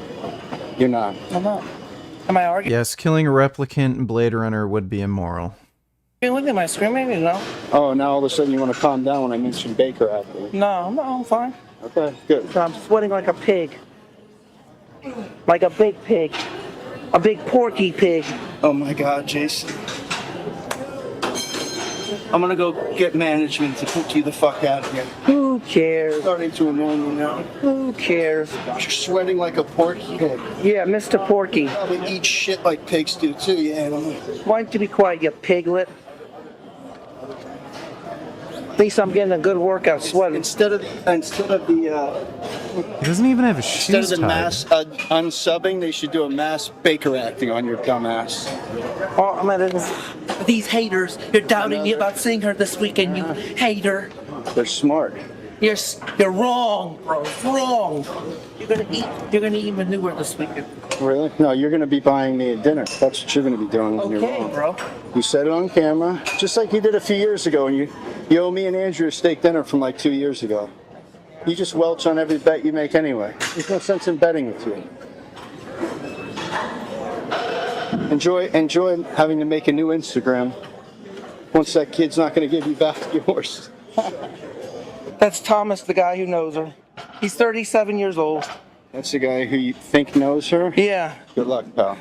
You're not. I'm not. Am I arguing? Yes, killing a replicant in Blade Runner would be immoral. You look at my screen, maybe no. Oh, now all of a sudden you want to calm down when I mention Baker acting. No, I'm fine. Okay, good. I'm sweating like a pig. Like a big pig. A big porky pig. Oh my God, Jason. I'm gonna go get management to put you the fuck out of here. Who cares? Starting to annoy me now. Who cares? You're sweating like a porky pig. Yeah, Mr. Porky. Probably eat shit like pigs do too, you animal. Why don't you be quiet, you piglet? At least I'm getting a good workout sweating. Instead of the He doesn't even have his shoes instead of the tied. mass unsubbing, they should do a mass Baker acting on your dumb ass. Oh, I'm at these haters. You're doubting me about seeing her this weekend, you hater. They're smart. You're wrong, bro. Wrong. You're gonna eat manure this weekend. Really? No, you're gonna be buying me a dinner. That's what you're gonna be doing when you're Okay, wrong. bro. You said it on camera, just like you did a few years ago, and you owe me and Andrew a steak dinner from like 2 years ago. You just welch on every bet you make anyway. There's no sense in betting with you. Enjoy having to make a new Instagram once that kid's not gonna give you back yours. That's Thomas, the guy who knows her. He's 37 years old. That's the guy who you think knows her? Yeah. Good luck, pal.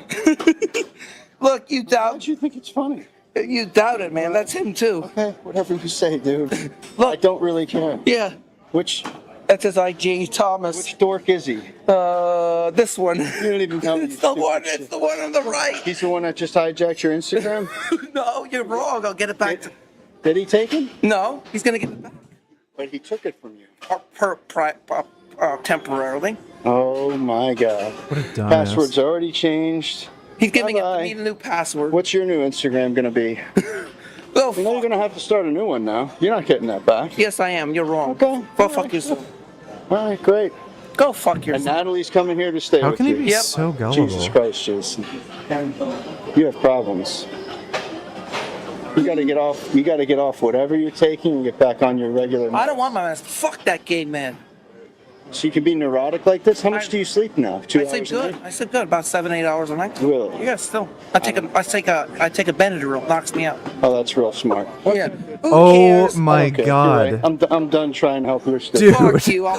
Look, you doubt. How'd you think it's funny? You doubt it, man. That's him too. Okay, whatever you say, dude. Look. I don't really care. Yeah. That's his IG, Thomas. Which dork is he? This one. You don't even tell me. It's the one. It's the one on the right. He's the one that just hijacked your Instagram? No, you're wrong. I'll get it back. Did he take it? No, he's gonna get it back. But he took it from you. Temporarily. Oh my God. What a dumbass. Password's already changed. He's giving me a new password. What's your new Instagram gonna be? You know you're gonna have to start a new one now. You're not getting that back. Yes, I am. You're wrong. Okay. Go fuck yourself. All right, great. Go fuck yourself. And Natalie's coming here to stay How with can he you. be so gullible? Jesus Christ, Jason. You have problems. You gotta get off. You gotta get off whatever you're taking and get back on your regular. I don't want my mask. Fuck that gay man. So you can be neurotic like this? How much do you sleep now? 2 I hours sleep a good. night? I sleep good. About 7-8 hours a night. Really? Yeah, still. I take a Benadryl. Knocks me out. Oh, that's real smart. Yeah. Who Oh cares? my Okay, you're god. right. I'm done trying to help your Dude. Fuck you.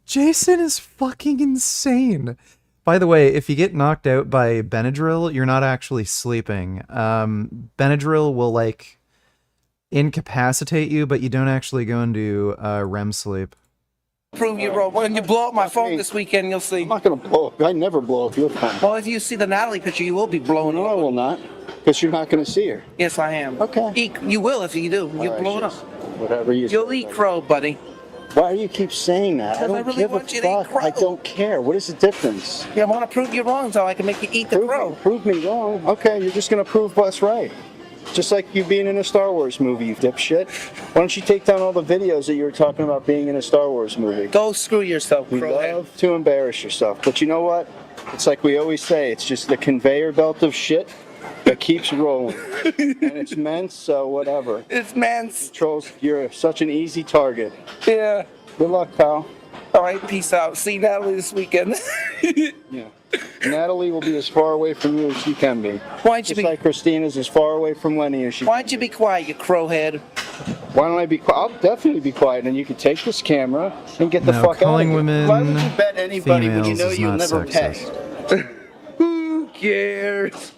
Jason is fucking insane. By the way, if you get knocked out by Benadryl, you're not actually sleeping. Benadryl will like incapacitate you, but you don't actually go into REM sleep. Prove you wrong. When you blow up my phone this weekend, you'll see. I'm not going to blow up. I never blow up your phone. Well, if you see the Natalie picture, you will be blown up. No, I will not. Because you're not going to see her. Yes, I am. Okay. You will if you do. You'll right, blow it up. Whatever you You'll eat crow, buddy. Why do you keep saying that? I Because I don't really give a want you to eat fuck. crow. I don't care. What is the difference? Yeah, I want to prove you wrong so I can make you eat the crow. Prove me wrong. Okay, you're just going to prove us right. Just like you being in a Star Wars movie, you dipshit. Why don't you take down all the videos that you were talking about being in a Star Wars movie? Go screw yourself, You love to embarrass yourself. But you know what? It's like we always say, it's just the conveyor belt of shit that keeps rolling. And it's meant, so whatever. It's meant. Trolls, you're such an easy target. Yeah. Good luck, pal. All right, peace out. See Natalie this weekend. Yeah. Natalie will be as far away from you as she can be. Why'd you Just be? like Christina's as far away from Lenny as she Why'd you be quiet, you crowhead? Why don't I be quiet? I'll definitely be quiet, and you can take this camera and get the No, fuck out of calling here. women Why would you bet anybody when you females know is you'll not never sexist. pay? Who cares?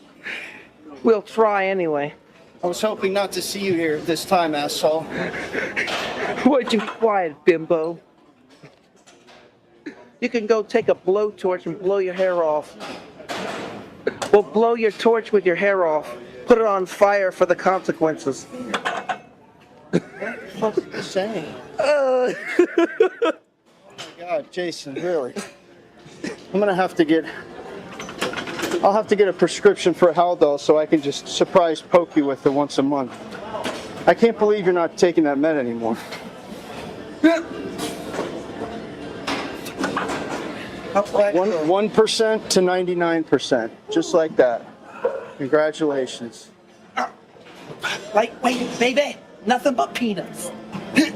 We'll try anyway. I was hoping not to see you here this time, asshole. Why'd you be quiet, bimbo? You can go take a blowtorch and blow your hair off. Well, blow your torch with your hair off. Put it on fire for the consequences. What the fuck are you saying? Uh. Oh my God, Jason, really? I'm gonna have to get. I'll have to get a prescription for Haldol so I can just surprise poke you with it once a month. I can't believe you're not taking that med anymore. 1% to 99%, just like that. Congratulations. Lightweight, baby. Nothing but peanuts. He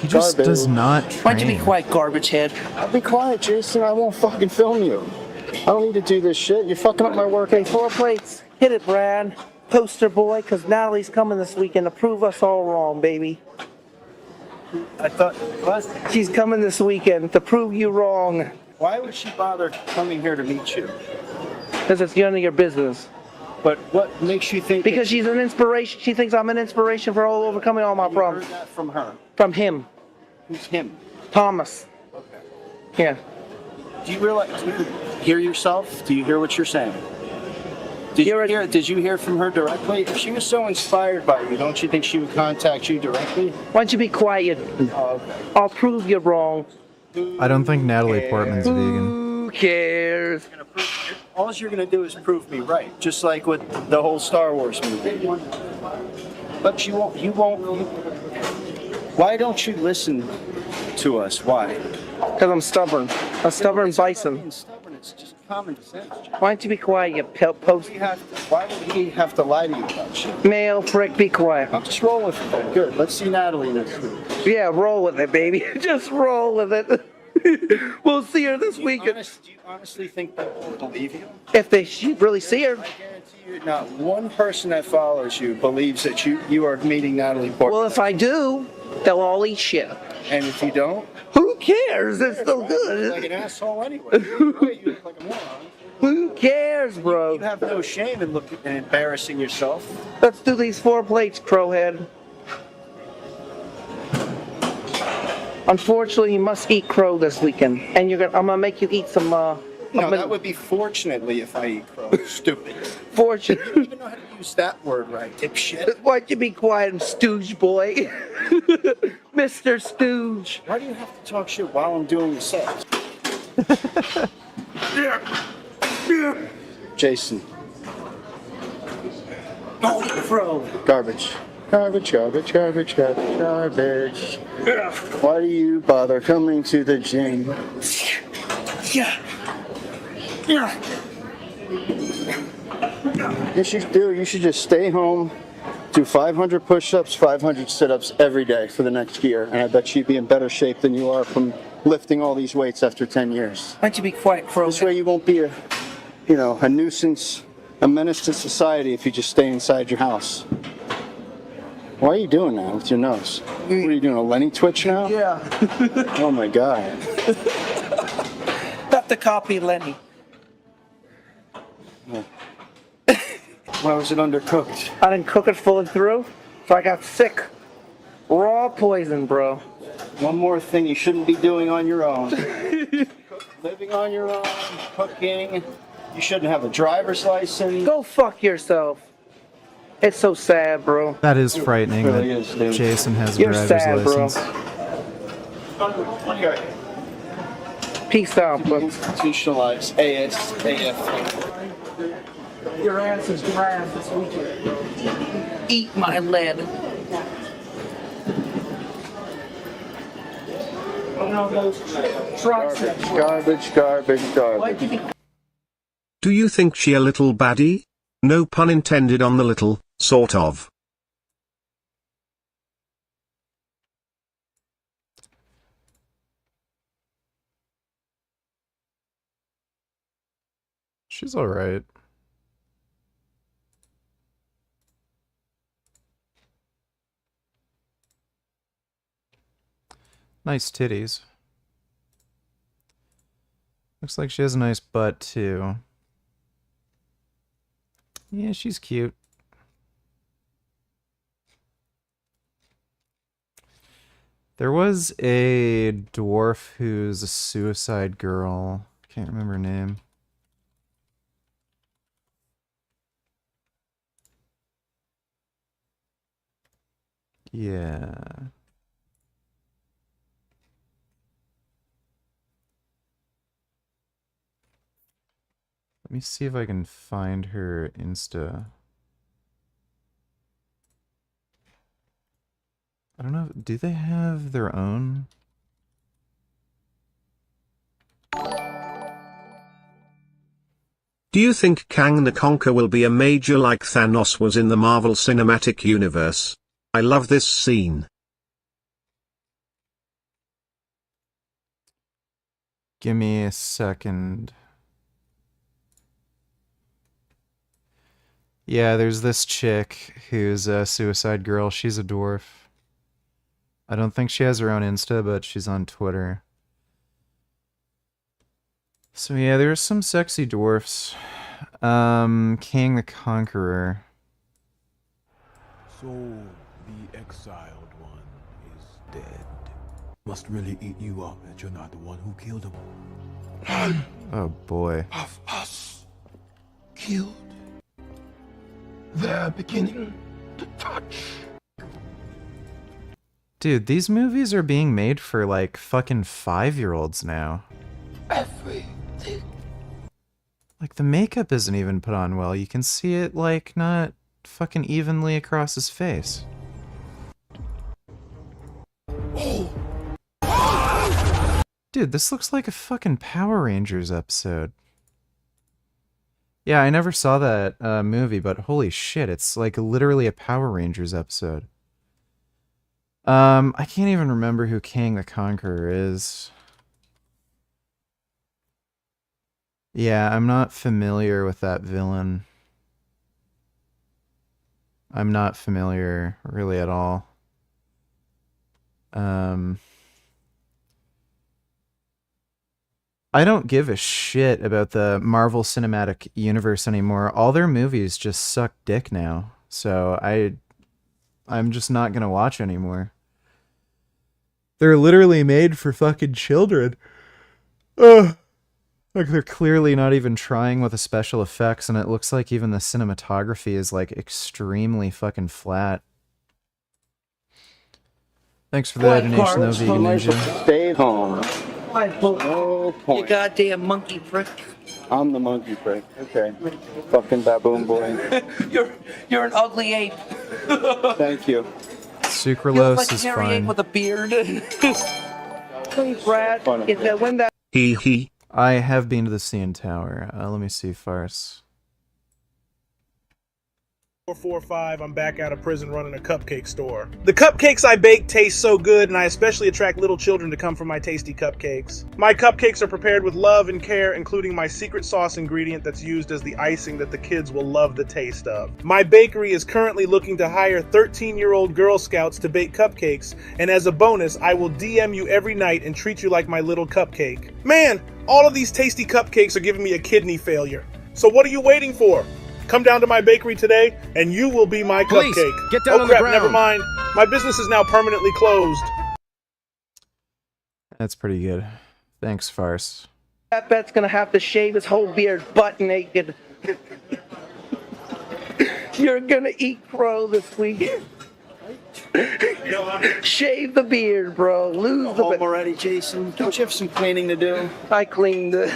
just does not Why'd you be train. quiet, garbage head? I'll be quiet, Jason. I won't fucking film you. I don't need to do this shit. You're fucking up my work. Okay, 4 plates. Hit it, Brad. Poster boy, because Natalie's coming this weekend to prove us all wrong, baby. I thought, what? She's coming this weekend to prove you wrong. Why would she bother coming here to meet you? Because it's none of your business. But what makes you think? Because she's an inspiration. She thinks I'm an inspiration for overcoming all my problems. You heard that from her. From him. Who's him? Thomas. Okay. Yeah. Do you realize? Do you hear yourself? Do you hear what you're saying? Did you hear from her directly? If she was so inspired by you, don't you think she would contact you directly? Why don't you be quiet? Oh, okay. I'll prove you wrong. I don't think Natalie Portman's vegan. Who cares? All you're gonna do is prove me right, just like with the whole Star Wars movie. But you won't. Why don't you listen to us? Why? Because I'm stubborn. A stubborn bison. Being stubborn, it's just common sense. Why don't you be quiet, you post? Why would he have to lie to you about shit? Male prick, be quiet. I'll just roll with it then. Good. Let's see Natalie next week. Yeah, roll with it, baby. Just roll with it. We'll see her this weekend. Do you honestly think people will believe you? If she really see her. I guarantee you, not one person that follows you believes that you are meeting Natalie Portman. Well, if I do, they'll all eat shit. And if you don't, who cares? It's still you good. look like an asshole anyway. You look like a moron. Who cares, bro? You have no shame in embarrassing yourself. Let's do these 4 plates, crowhead. Unfortunately, you must eat crow this weekend, and I'm gonna make you eat some. No, that would be fortunately if I eat crow. Stupid. Fortune. You don't even know how to use that word right, dipshit. Why'd you be quiet, stooge boy? Mr. Stooge. Why do you have to talk shit while I'm doing the set? Jason. Oh, crow. Garbage. Garbage, garbage, garbage, garbage, garbage. Why do you bother coming to the gym? Yeah. Yes, you do. You should just stay home, Do 500 push-ups, 500 sit-ups every day for the next year, and I bet you'd be in better shape than you are from lifting all these weights after 10 years. Why don't you be quiet, Crow? This way you won't be a nuisance, a menace to society if you just stay inside your house. Why are you doing that with your nose? What are you doing, a Lenny twitch now? Yeah. Oh my God. Have to copy Lenny. Why was it undercooked? I didn't cook it fully through, so I got sick. Raw poison, bro. One more thing you shouldn't be doing on your own. Living on your own, cooking. You shouldn't have a driver's license. Go fuck yourself. It's so sad, bro. That is frightening It really that is, dude. Jason has a You're driver's sad, bro. license. Okay. Peace out, bro. Institutionalize AF. Your ass is grass this weekend, bro. Eat my lead. Garbage. Do you think she a little baddie? No pun intended on the little, sort of. She's alright. Nice titties. Looks like she has a nice butt, too. Yeah, she's cute. There was a dwarf who's a suicide girl. Can't remember her name. Yeah. Let me see if I can find her Insta. I don't know, do they have their own? Do you think Kang the Conqueror will be a major like Thanos was in the Marvel Cinematic Universe? I love this scene. Give me a second. Yeah, there's this chick who's a suicide girl. She's a dwarf. I don't think she has her own Insta, but she's on Twitter. So yeah, there's some sexy dwarfs. King the Conqueror. So, the exiled one is dead. Must really eat you up that you're not the one who killed him. None Oh boy. of us killed. They're beginning to touch. Dude, these movies are being made for like fucking 5-year-olds now. Everything. Like the makeup isn't even put on well. You can see it like not fucking evenly across his face. Dude, this looks like a fucking Power Rangers episode. Yeah, I never saw that movie, but holy shit, it's like literally a Power Rangers episode. I can't even remember who King the Conqueror is. Yeah, I'm not familiar with that villain. I'm not familiar really at all. I don't give a shit about the Marvel Cinematic Universe anymore. All their movies just suck dick now. So I'm just not gonna watch anymore. They're literally made for fucking children. Ugh. Like they're clearly not even trying with the special effects, and it looks like even the cinematography is like extremely fucking flat. Thanks for the donation though, Vegan Ninja. Stay home. No point. You goddamn monkey prick. I'm the monkey prick. Okay. Fucking baboon boy. You're an ugly ape. Thank you. Sucralose like is Harry ape fine. with a beard. Please, Brad. When that. He. I have been to the CN Tower. Let me see, Farce. 445, I'm back out of prison running a cupcake store. The cupcakes I bake taste so good, and I especially attract little children to come for my tasty cupcakes. My cupcakes are prepared with love and care, including my secret sauce ingredient that's used as the icing that the kids will love the taste of. My bakery is currently looking to hire 13-year-old Girl Scouts to bake cupcakes, and as a bonus, I will DM you every night and treat you like my little cupcake. Man, all of these tasty cupcakes are giving me a kidney failure. So what are you waiting for? Come down to my bakery today, and you will be my Police, cupcake. get down on the crap, ground. never mind. My business is now permanently closed. That's pretty good. Thanks, Farce. That bet's gonna have to shave his whole beard butt naked. You're gonna eat crow this week. Shave the beard, bro. Lose the home already, Jason. Don't you have some cleaning to do? I cleaned it.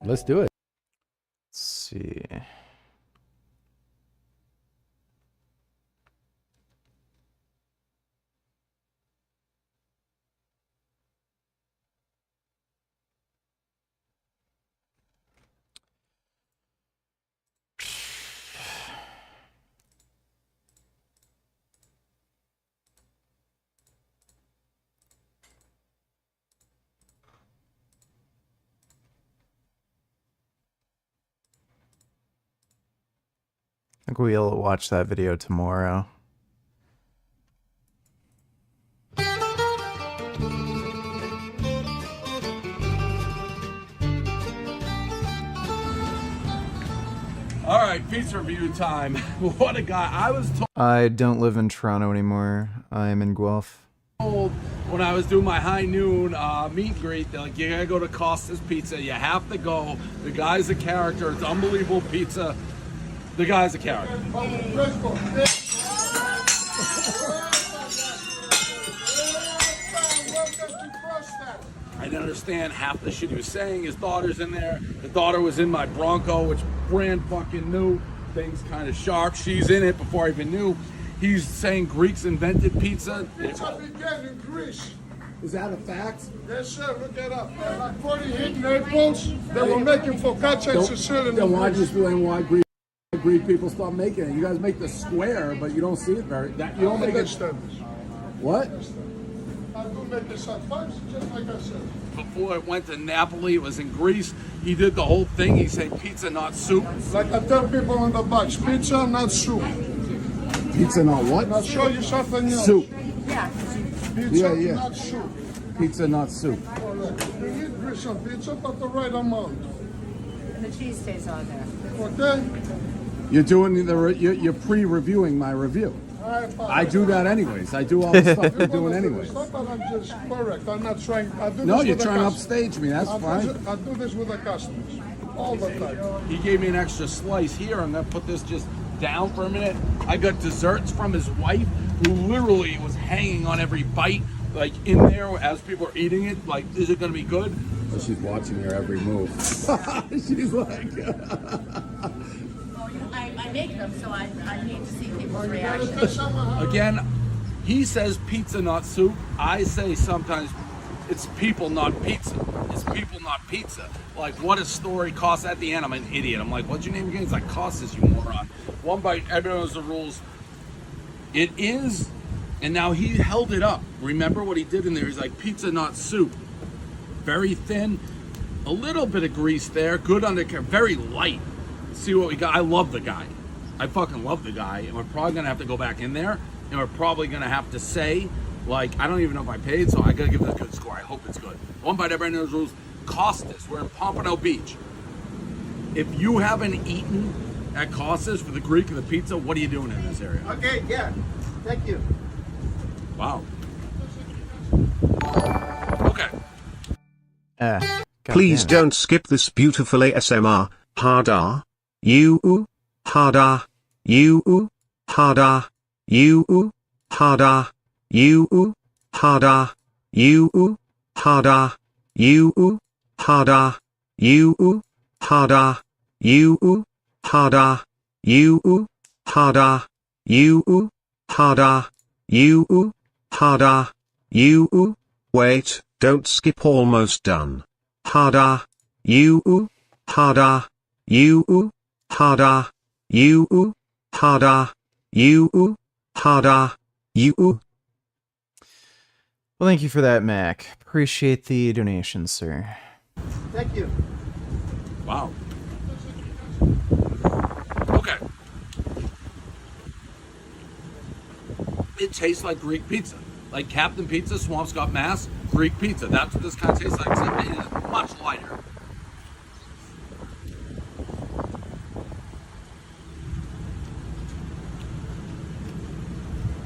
Let's do it. Let's see. I think we'll watch that video tomorrow. All right, pizza review time. What a guy. I was I don't live in Toronto anymore. I'm in Guelph. told when I was doing my high noon meet and greet, they're like, you gotta go to Costa's Pizza. You have to go. The guy's a character. It's unbelievable pizza. The guy's a character. I didn't understand half the shit he was saying. His daughter's in there. The daughter was in my Bronco, which brand fucking new. Thing's kind of sharp. She's in it before I even knew. He's saying Greeks invented pizza. Pizza began in Greece. Is that a fact? Yes, sir. Look it up. Like 40 hidden Naples. They were making focaccia and Sicilian. Then why just explain why Greek people stopped making it? You guys make the square, but you don't see it very. You don't make it. What? I do make this at first, just like I said. Before it went to Napoli, it was in Greece. He did the whole thing. He said pizza, not soup. Like I tell people on the box, pizza, not soup. Pizza, not what? I'll show you something else. Soup. Yeah. Pizza, Yeah. not soup. Pizza, not soup. You need grease on pizza, but the right amount. And the cheese stays on there. Okay? You're doing you're pre-reviewing my review. I do that anyways. I do all the stuff you're doing anyways. But I'm just correct. I'm not trying. I do No, this you're with the trying to customers. upstage me. That's fine. I do this with the customers all the time. He gave me an extra slice here. I'm gonna put this just down for a minute. I got desserts from his wife, who literally was hanging on every bite, like in there as people are eating it. Like, is it gonna be good? Well, she's watching your every move. She's like. I make them, so I need to see people's reaction. Again, he says pizza, not soup. I say sometimes it's people, not pizza. It's people, not pizza. Like, what a story costs at the end. I'm an idiot. I'm like, what's your name again? He's like, Costas, you moron. One bite, everyone knows the rules. It is, and now he held it up. Remember what he did in there? He's like, pizza, not soup. Very thin, a little bit of grease there, good undercarriage, very light. See what we got. I love the guy. I fucking love the guy, and we're probably gonna have to go back in there, and we're probably gonna have to say, like, I don't even know if I paid, so I gotta give this a good score. I hope it's good. One bite, everybody knows rules. Costas, we're in Pompano Beach. If you haven't eaten at Costas for the Greek and the pizza, what are you doing in this area? Okay, yeah. Thank you. Wow. Okay. Please don't skip this beautiful ASMR. Harder. You. Harder. You. Harder. You. Harder. You. Harder. You. Harder. You. Harder. You. Harder. You. Harder. You. Harder. You. Harder. You. Harder. You. Wait, don't skip almost done. Harder. You. Harder. You. Harder. You. Harder. You. Harder. You. Well, thank you for that, Mac. Appreciate the donation, sir. Thank you. Wow. Okay. It tastes like Greek pizza. Like Captain Pizza, Swampscott, Mass, Greek pizza. That's what this kind of tastes like, except it is much lighter.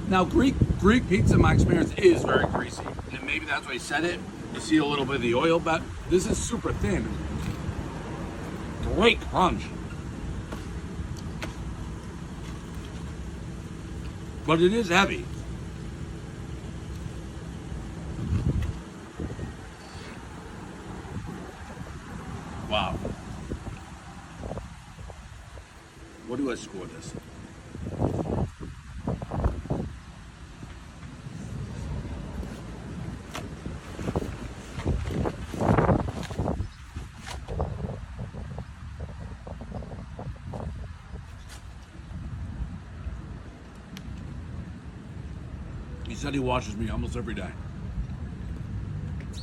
Now, Greek pizza, in my experience, is very greasy. And maybe that's why he said it. You see a little bit of the oil, but this is super thin. Great crunch. But it is heavy. Wow. What do I score this? He said he watches me almost every day.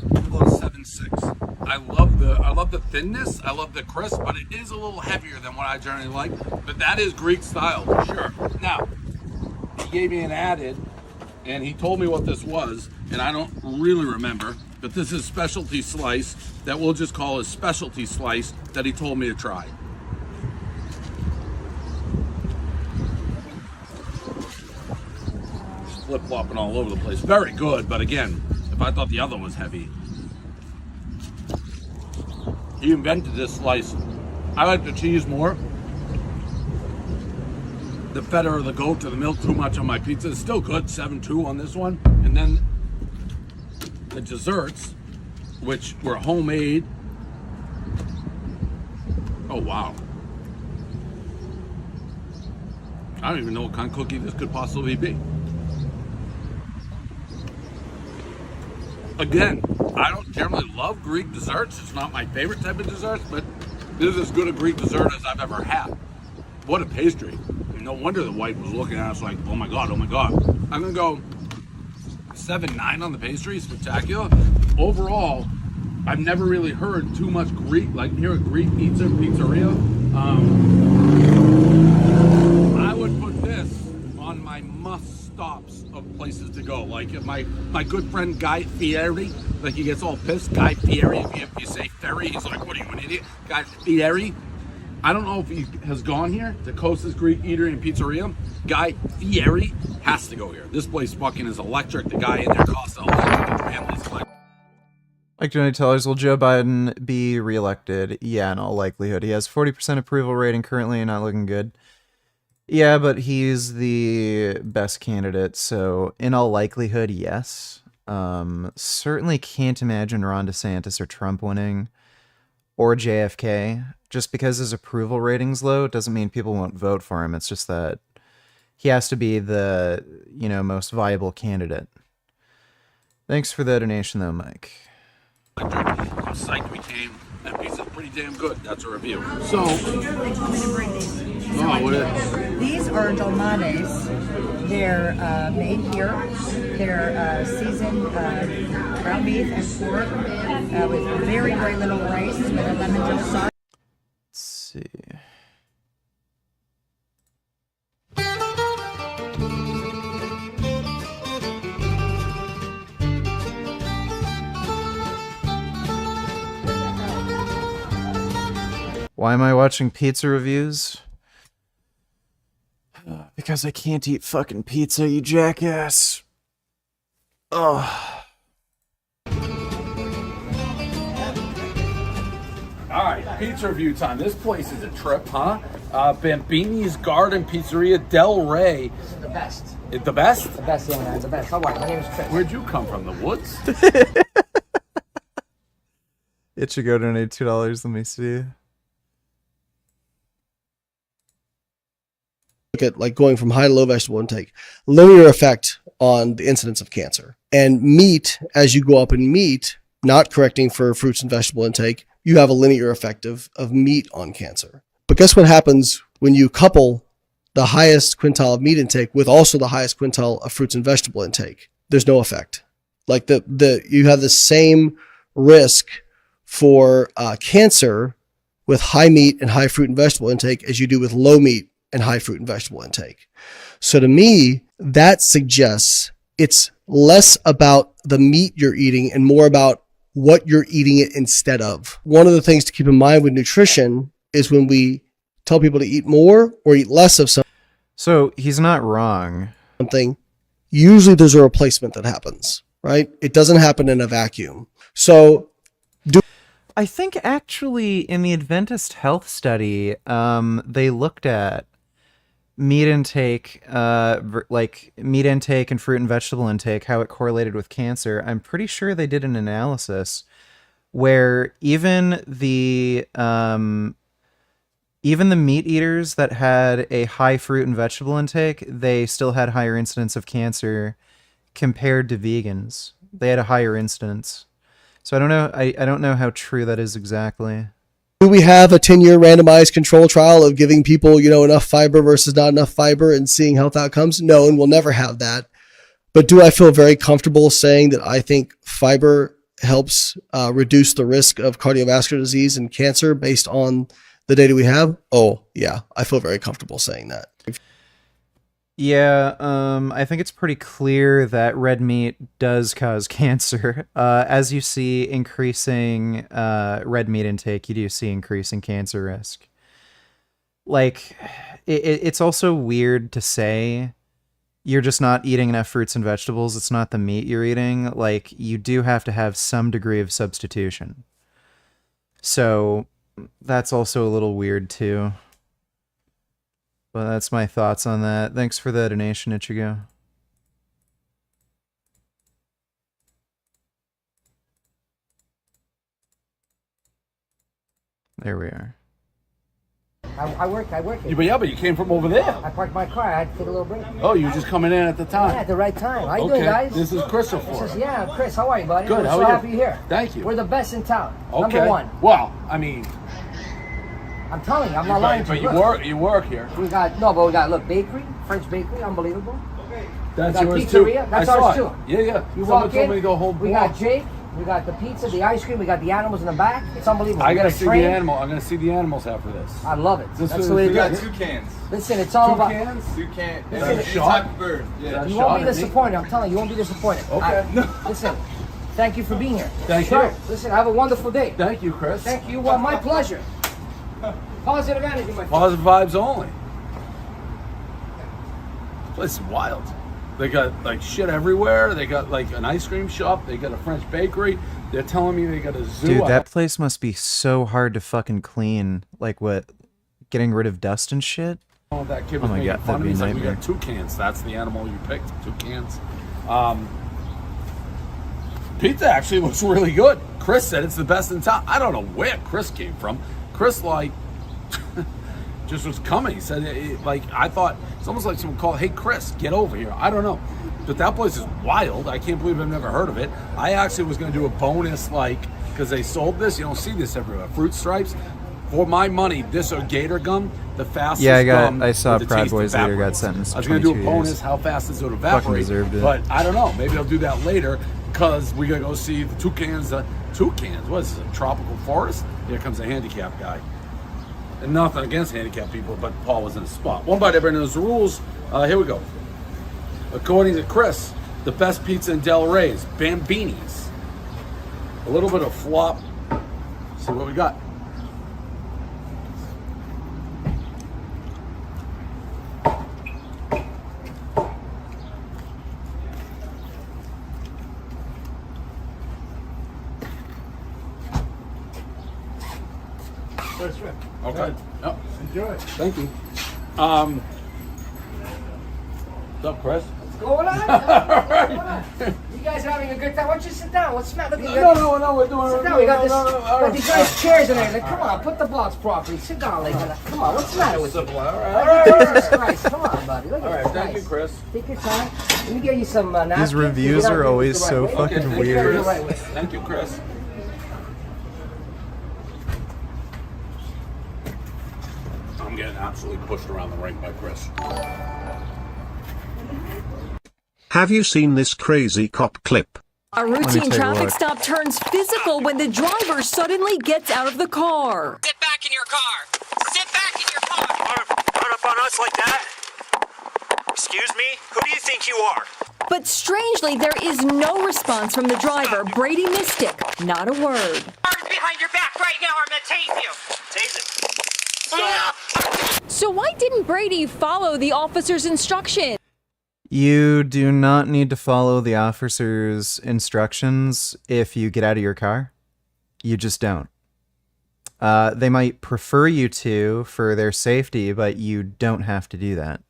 I'm going 7.6. I love the thinness. I love the crisp, but it is a little heavier than what I generally like. But that is Greek style for sure. Now, he gave me an added, and he told me what this was, and I don't really remember. But this is specialty slice that we'll just call a specialty slice that he told me to try. Flip-flopping all over the place. Very good, but again, if I thought the other was heavy. He invented this slice. I like the cheese more. The feta or the goat or the milk too much on my pizza. It's still good, 7.2 on this one. And then the desserts, which were homemade. Oh, wow. I don't even know what kind of cookie this could possibly be. Again, I don't generally love Greek desserts. It's not my favorite type of desserts, but this is as good a Greek dessert as I've ever had. What a pastry. No wonder the wife was looking at us like, oh my God, oh my God. I'm gonna go 7.9 on the pastry, spectacular. Overall, I've never really heard too much Greek, like here at Greek pizza, pizzeria. I would put this on my must stops of places to go. Like if my good friend Guy Fieri, like he gets all pissed. Guy Fieri, if you say Ferry, he's like, what are you, an idiot? Guy Fieri. I don't know if he has gone here to Costa's Greek Eatery and Pizzeria. Guy Fieri has to go here. This place fucking is electric. The guy in there Costa electric. The family's electric. Like Johnny Tellers, will Joe Biden be reelected? Yeah, in all likelihood. He has 40% approval rating currently, not looking good. Yeah, but he's the best candidate, so in all likelihood, yes. Certainly can't imagine Ron DeSantis or Trump winning, or JFK. Just because his approval rating's low doesn't mean people won't vote for him. It's just that he has to be the, most viable candidate. Thanks for the donation, though, Mike. How psyched we came. That pizza's pretty damn good. That's a review. So, They told me to bring these. These are dolmades. They're made here. They're seasoned ground beef and pork with very, very little rice with a lemon dill sauce. Let's see. Why am I watching pizza reviews? Because I can't eat fucking pizza, you jackass. Ugh. all right, pizza review time. This place is a trip, huh? Bambini's Garden Pizzeria Del Rey. The best. The best? The best, yeah, man. The best. How are you? My name is Chris. Where'd you come from? The woods? Ichigo donated $2. Let me see. Look at like going from high to low vegetable intake. Linear effect on the incidence of cancer. And meat, as you go up in meat, not correcting for fruits and vegetable intake, you have a linear effect of meat on cancer. But guess what happens when you couple the highest quintile of meat intake with also the highest quintile of fruits and vegetable intake? There's no effect. Like you have the same risk for cancer with high meat and high fruit and vegetable intake as you do with low meat and high fruit and vegetable intake. So to me, that suggests it's less about the meat you're eating and more about what you're eating it instead of. One of the things to keep in mind with nutrition is when we tell people to eat more or eat less of something. So he's not wrong. Usually there's a replacement that happens, right? It doesn't happen in a vacuum. So I think actually in the Adventist Health Study, they looked at meat intake, like meat intake and fruit and vegetable intake, how it correlated with cancer. I'm pretty sure they did an analysis where even the meat eaters that had a high fruit and vegetable intake, they still had higher incidence of cancer compared to vegans. They had a higher incidence. So I don't know. I don't know how true that is exactly. Do we have a 10-year randomized control trial of giving people, enough fiber versus not enough fiber and seeing health outcomes? No, and we'll never have that. But do I feel very comfortable saying that I think fiber helps reduce the risk of cardiovascular disease and cancer based on the data we have? Oh, yeah. I feel very comfortable saying that. Yeah, I think it's pretty clear that red meat does cause cancer. As you see increasing red meat intake, you do see increasing cancer risk. Like, it's also weird to say you're just not eating enough fruits and vegetables. It's not the meat you're eating. Like, you do have to have some degree of substitution. So that's also a little weird too. Well, that's my thoughts on that. Thanks for the donation, Ichigo. There we are. I work here. Yeah, but you came from over there. I parked my car. I had to take a little break. Oh, you were just coming in at the time. Yeah, at the right time. How you doing, guys? This is Christopher. Yeah, Chris. How are you, buddy? Good. We're how so are you? happy you're here. Thank you. We're the best in town. Okay. Number one. Well, I mean, I'm telling you, I'm not lying to you. But you work here. We got look, bakery, French bakery, unbelievable. That's we got yours pizzeria. too. That's I saw ours it. too. Yeah. You Someone walk told in. me to go home. We got Jake. We got the pizza, the ice cream. We got the animals in the back. It's unbelievable. I We got gotta a see train. the animal. I'm gonna see the animals after this. I love it. This That's is- the way to we do got it. two cans. Listen, it's all Two about. cans? You can't. Listen, Is that a shot? Bird. Yeah. You won't be disappointed. I'm telling you, you won't be disappointed. Okay. Listen, thank you for being here. Thank Sure. you. Listen, have a wonderful day. Thank you, Chris. Thank you. My pleasure. Positive energy, my friend. Positive vibes only. This place is wild. They got like shit everywhere. They got like an ice cream shop. They got a French bakery. They're telling me they got a zoo. Dude, that place must be so hard to fucking clean. Like what? Getting rid of dust and shit? Oh, that kid Oh was my making God, fun that'd of be me. a He's like, we nightmare. got two cans. That's the animal you picked. Two cans. Pizza actually looks really good. Chris said it's the best in town. I don't know where Chris came from. Chris like just was coming. He said like I thought it's almost like someone called, "Hey Chris, get over here." I don't know, but that place is wild. I can't believe I've never heard of it. I actually was going to do a bonus because they sold this. You don't see this everywhere. Fruit Stripes. For my money, this or Gator gum, the fastest gum. I saw with the Proud taste Boys later got evaporates. sentenced I was to going to do a 22 bonus. years. How fast does it Fucking evaporate? deserved it. But I don't know. Maybe I'll do that later because we're going to go see the toucans. Toucans? What is this, a tropical forest? Here comes a handicap guy. And nothing against handicapped people, but Paul was in a spot. One bite, everybody knows the rules. Here we go. According to Chris, the best pizza in Del Rey's, Bambini's. A little bit of flop. See what we got. First one. Okay. Yep. Enjoy. Thank you. What's up, Chris? going on? What's going on? You guys having a good time? Why don't you sit down? What's the matter? No, we're doing. Sit down. We got this. Got these nice chairs in there. Like, come on, put the blocks properly. Sit down, like that. Come on, what's the matter with you? Simple, all right. Jesus Christ, come on, buddy. Look All at right, this. thank you, Chris. Take your time. Let me get you some napkins. These reviews are always so fucking weird. Thank you, Chris. I'm getting absolutely pushed around the ring by Chris. Have you seen this crazy cop clip? A routine traffic stop turns physical when the driver suddenly gets out of the car. Sit back in your car. Sit back in your car. Run up on us like that? Excuse me? Who do you think you are? But strangely, there is no response from the driver, Brady Mystic. Not a word. Arms behind your back right now, or I'm gonna tase you. Tase it. So why didn't Brady follow the officer's instructions? You do not need to follow the officer's instructions if you get out of your car. You just don't. They might prefer you to for their safety, but you don't have to do that.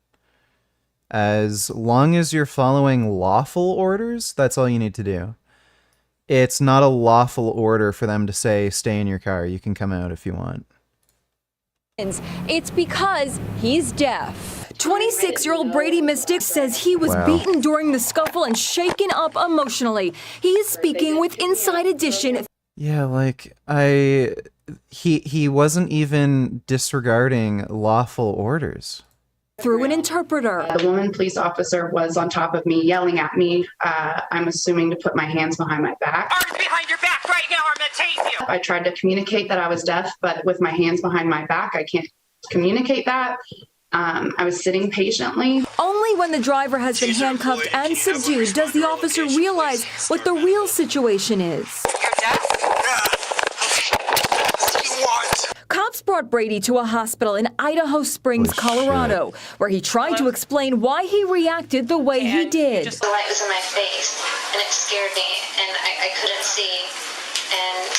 As long as you're following lawful orders, that's all you need to do. It's not a lawful order for them to say, stay in your car. You can come out if you want. It's because he's deaf. 26-year-old Brady Mystic says he was beaten during the scuffle and shaken up emotionally. He is speaking with Inside Edition. Yeah, like, he wasn't even disregarding lawful orders. Through an interpreter. The woman police officer was on top of me, yelling at me. I'm assuming to put my hands behind my back. Arms behind your back right now, or I'm gonna tase you. I tried to communicate that I was deaf, but with my hands behind my back, I can't communicate that. I was sitting patiently. Only when the driver has been handcuffed and subdued does the officer realize what the real situation is. You're deaf? Cops brought Brady to a hospital in Idaho Springs, Colorado, where he tried to explain why he reacted the way he did. The light was in my face, and it scared me, and I couldn't see, and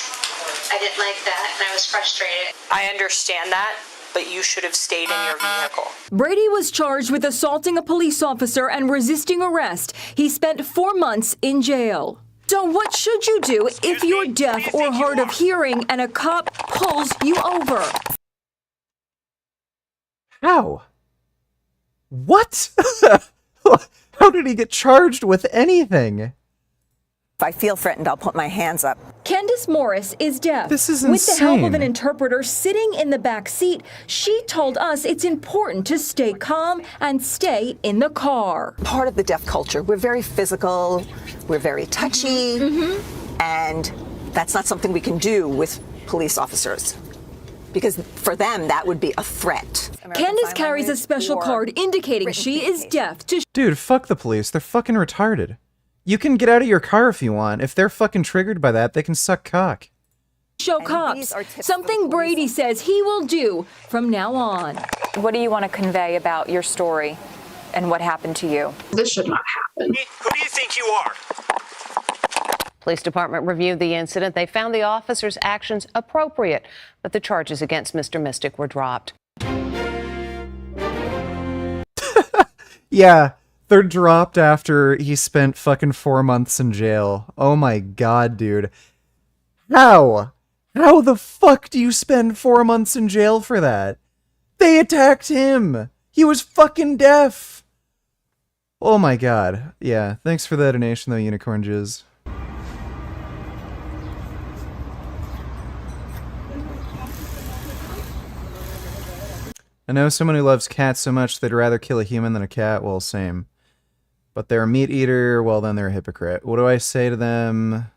I didn't like that, and I was frustrated. I understand that, but you should have stayed in your vehicle. Brady was charged with assaulting a police officer and resisting arrest. He spent 4 months in jail. So what should you do if you're deaf or hard of hearing and a cop pulls you over? How? What? How did he get charged with anything? If I feel threatened, I'll put my hands up. Candace Morris is deaf. This is With the help of insane. an interpreter sitting in the back seat, she told us it's important to stay calm and stay in the car. Part of the deaf culture, we're very physical, we're very touchy, and that's not something we can do with police officers. Because for them, that would be a threat. Candace carries a special card indicating she is deaf to Dude, fuck the police. They're fucking retarded. You can get out of your car if you want. If they're fucking triggered by that, they can suck cock. show cops. Something Brady says he will do from now on. What do you want to convey about your story and what happened to you? This should not happen. Who do you think you are? Police department reviewed the incident. They found the officer's actions appropriate, but the charges against Mr. Mystic were dropped. Yeah, they're dropped after he spent fucking 4 months in jail. Oh my god, dude. How? How the fuck do you spend 4 months in jail for that? They attacked him! He was fucking deaf! Oh my god. Yeah, thanks for the donation though, Unicorn Jizz. I know someone who loves cats so much they'd rather kill a human than a cat. Well, same. But they're a meat eater, well then they're a hypocrite. What do I say to them?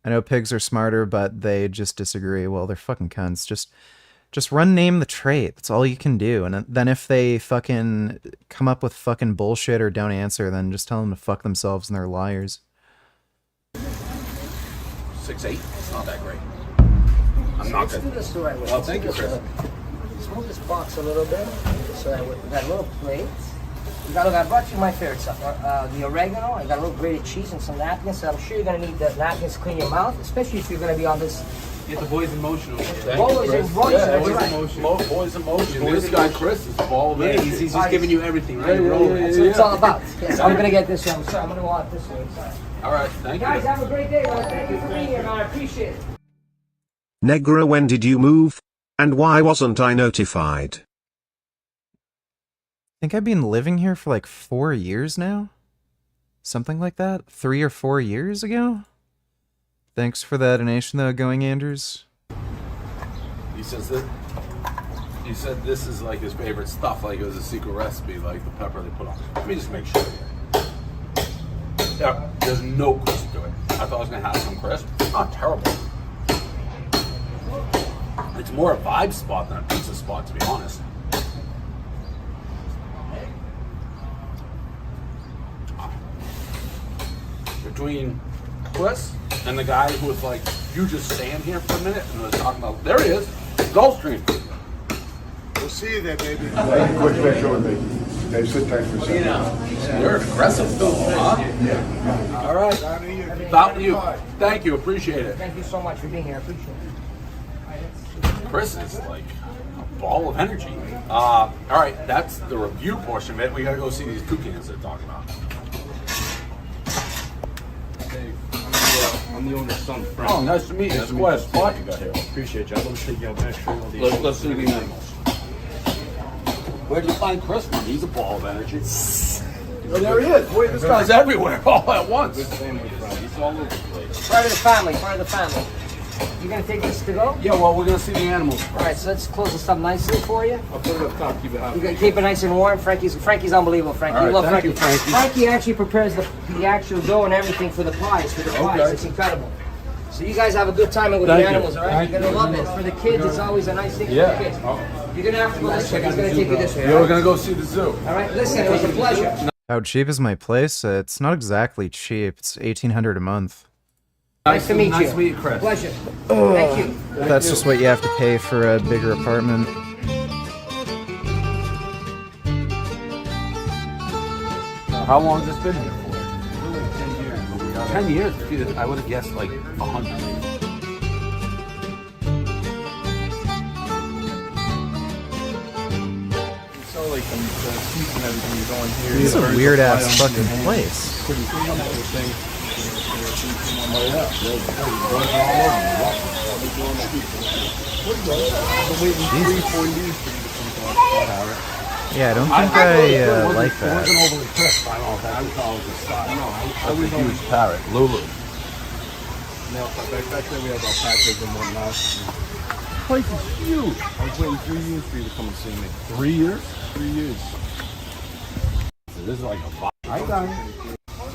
I know pigs are smarter, but they just disagree. Well, they're fucking cunts. Just run name the trait. That's all you can do. And then if they fucking come up with fucking bullshit or don't answer, then just tell them to fuck themselves and they're liars. 6'8". It's not that great. I'm not Let's do good. this the right way. Well, thank you, Chris. Let's move this box a little bit. So that we got little plates. I brought you my favorite stuff. The oregano. I got a little grated cheese and some napkins. So I'm sure you're gonna need the napkins to clean your mouth, especially if you're gonna be on this Get the boys in motion over here. Boys in motion, Yeah, that's boys right. in motion. Boys in motion. Boys This in guy motion. Chris is ball of Yeah, it. he's He's giving you everything, right? That's what it's all about. Yes, I'm gonna get this one. Sorry, I'm gonna go out this way. Sorry. All right, thank you. Guys, have a great day, man. Thank you for being here, man. I appreciate it. Negra, when did you move? And why wasn't I notified? I think I've been living here for like 4 years now. Something like that. 3 or 4 years ago. Thanks for that donation though, Going Andrews. He says that. He said this is like his favorite stuff, like it was a secret recipe, like the pepper they put on. Let me just make sure. Yeah, there's no crisp to it. I thought I was gonna have some crisp. It's not terrible. It's more a vibe spot than a pizza spot, to be honest. Between Chris and the guy who was like, you just stand here for a minute and was talking about, there he is, Gulfstream. We'll see you there, baby. Quick picture with me. Dave, sit tight for a second. You're an aggressive fellow, huh? Yeah. All right. About you. Thank you. Appreciate it. Thank you so much for being here. I appreciate it. Chris is like a ball of energy. All right. That's the review portion of it. We got to go see these toucans they're talking about. I'm the owner's son's friend. Oh, nice to meet you. That's quite a spot you got here. Appreciate you. I'd love to take you out back. Let's see the animals. Where'd you find Chris from? He's a ball of energy. Oh, there he is. Boy, this guy's everywhere all at once. Good family friend. He's all over the place. Part of the family, part of the family. You gonna take this to go? Yeah, well, we're gonna see the animals first. All right, so let's close this up nicely for you. I'll put it up top. Keep it hot. You gotta keep it nice and warm. Frankie's unbelievable. Frankie, All you right, love thank Frankie. you, Frankie. Frankie actually prepares the actual dough and everything for the pies. Okay. It's incredible. So you guys have a good time with Thank the you. animals, all right? Thank You're gonna you. love it. For the kids, it's always a nice thing Yeah. for the kids. You're gonna have to go this way. He's gonna take you this way. Yeah, all we're right? gonna go see the zoo. All right, listen, it was a pleasure. How cheap is my place? It's not exactly cheap. It's $1,800 a month. Nice to meet you. Nice to meet you, Chris. Pleasure. Thank you. That's just what you have to pay for a bigger apartment. How long has this been here for? 10 years. 10 years? I would have guessed like 100. So like the seats and everything you go in here. This is a weird ass fucking place. Pretty cool. Thing. Yeah, I don't think I like It that. wasn't overly crisp. I don't know if that's what I was a style. No, I was a huge parrot. Lulu. Back then we had our package and whatnot. Place is huge. I was waiting 3 years for you to come and see me. 3 years? 3 years. This is like a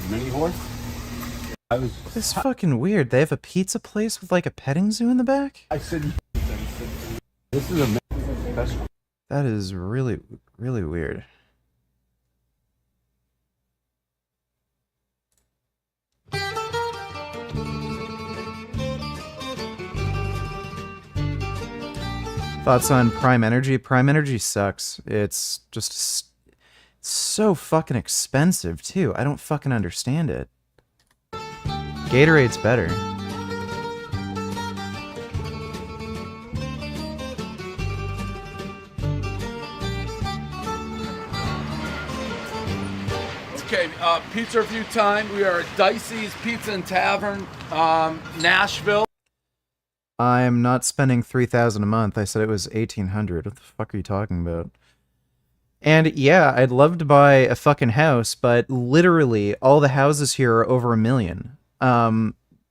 mini horse. This is fucking weird. They have a pizza place with like a petting zoo in the back? I said, this is a that's That is really, really weird. Thoughts on Prime Energy? Prime Energy sucks. It's just so fucking expensive too. I don't fucking understand it. Gatorade's better. okay. Pizza review time. We are at Dicey's Pizza and Tavern, Nashville. I'm not spending $3,000 a month. I said it was $1,800. What the fuck are you talking about? And yeah, I'd love to buy a fucking house, but literally all the houses here are over $1 million.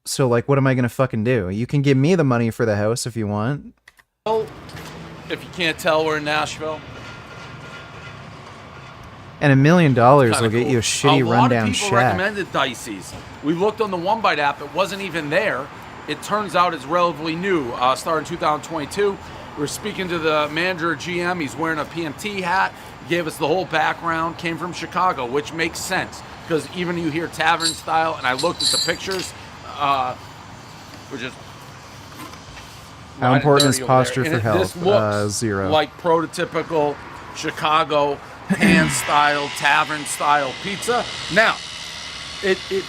So like, what am I gonna fucking do? You can give me the money for the house if you want. If you can't tell, we're in Nashville. And $1 million will Kinda get cool. you a shitty A lot rundown of people shack. recommended Dicey's. We looked on the One Bite app; it wasn't even there. It turns out it's relatively new. Started in 2022. We were speaking to the manager, GM. He's wearing a PMT hat. He gave us the whole background. Came from Chicago, which makes sense because even you hear tavern style, and I looked at the pictures, which is How important is dirty over there. posture And for health? This looks 0. like prototypical Chicago hand style, tavern style pizza. Now,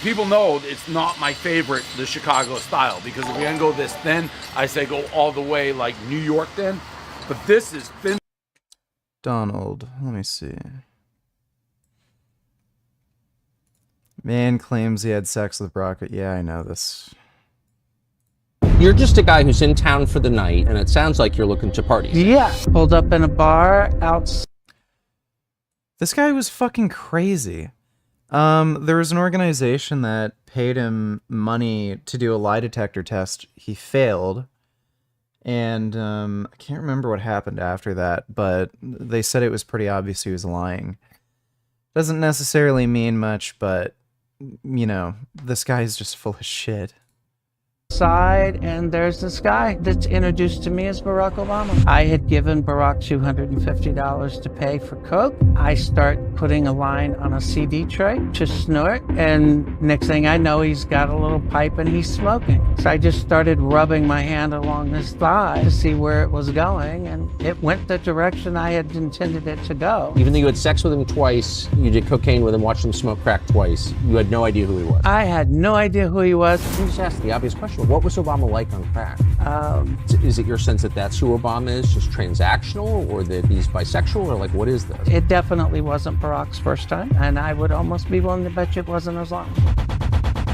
People know it's not my favorite, the Chicago style, because if you're gonna go this thin, I say go all the way like New York thin. But this is thin. Donald, let me see. Man claims he had sex with Brock. Yeah, I know this. You're just a guy who's in town for the night, and it sounds like you're looking to party. Yeah, pulled up in a bar outside. This guy was fucking crazy. There was an organization that paid him money to do a lie detector test. He failed. And I can't remember what happened after that, but they said it was pretty obvious he was lying. Doesn't necessarily mean much, but, you know, this guy's just full of shit. Side, and there's this guy that's introduced to me as Barack Obama. I had given Barack $250 to pay for coke. I start putting a line on a CD tray to snort, and next thing I know, he's got a little pipe and he's smoking. So I just started rubbing my hand along his thigh to see where it was going, and it went the direction I had intended it to go. Even though you had sex with him twice, you did cocaine with him, watched him smoke crack twice, you had no idea who he was. I had no idea who he was. Let me just ask the obvious question. What was Obama like on crack? Is it your sense that that's who Obama is, just transactional, or that he's bisexual, or like what is this? It definitely wasn't Barack's first time, and I would almost be willing to bet you it wasn't as long.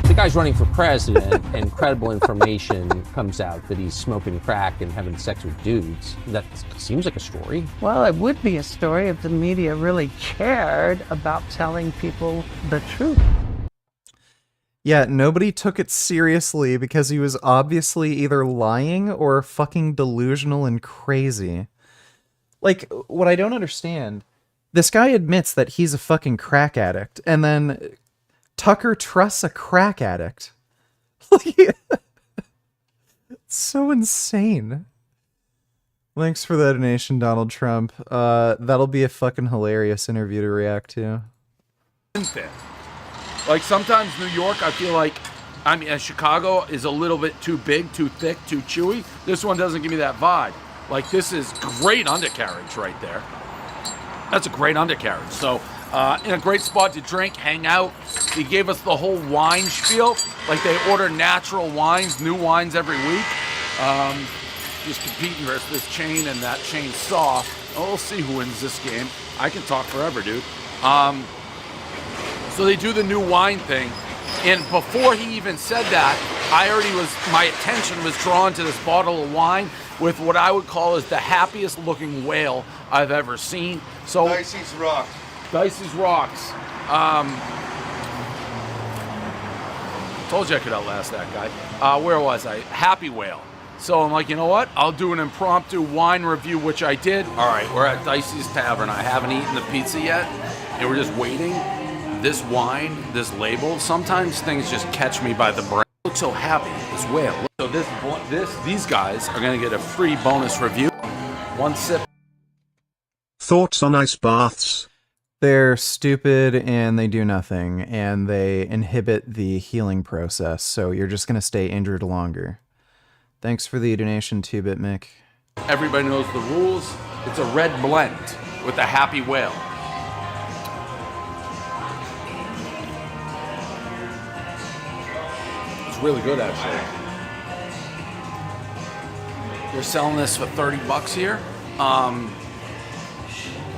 The guy's running for president, and credible information comes out that he's smoking crack and having sex with dudes. That seems like a story. Well, it would be a story if the media really cared about telling people the truth. Yeah, nobody took it seriously because he was obviously either lying or fucking delusional and crazy. Like, what I don't understand, this guy admits that he's a fucking crack addict, and then Tucker trusts a crack addict. It's so insane. Thanks for the donation, Donald Trump. That'll be a fucking hilarious interview to react to. Like sometimes New York, I feel like, Chicago is a little bit too big, too thick, too chewy. This one doesn't give me that vibe. Like this is great undercarriage right there. That's a great undercarriage. So in a great spot to drink, hang out. He gave us the whole wine spiel. Like they order natural wines, new wines every week. Just competing versus this chain and that chain saw. Oh, we'll see who wins this game. I can talk forever, dude. So they do the new wine thing, and before he even said that, my attention was drawn to this bottle of wine with what I would call as the happiest looking whale I've ever seen. So Dicey's Rocks. Dicey's Rocks. Told you I could outlast that guy. Where was I? Happy Whale. So I'm like, you know what? I'll do an impromptu wine review, which I did. All right, we're at Dicey's Tavern. I haven't eaten the pizza yet, and we're just waiting. This wine, this label, sometimes things just catch me by the brain. Look so happy, this whale. So these guys are gonna get a free bonus review. One sip. Thoughts on ice baths? They're stupid and they do nothing, and they inhibit the healing process, so you're just gonna stay injured longer. Thanks for the donation, 2-Bit Mick. Everybody knows the rules. It's a red blend with a happy whale. It's really good, actually. They're selling this for $30 here.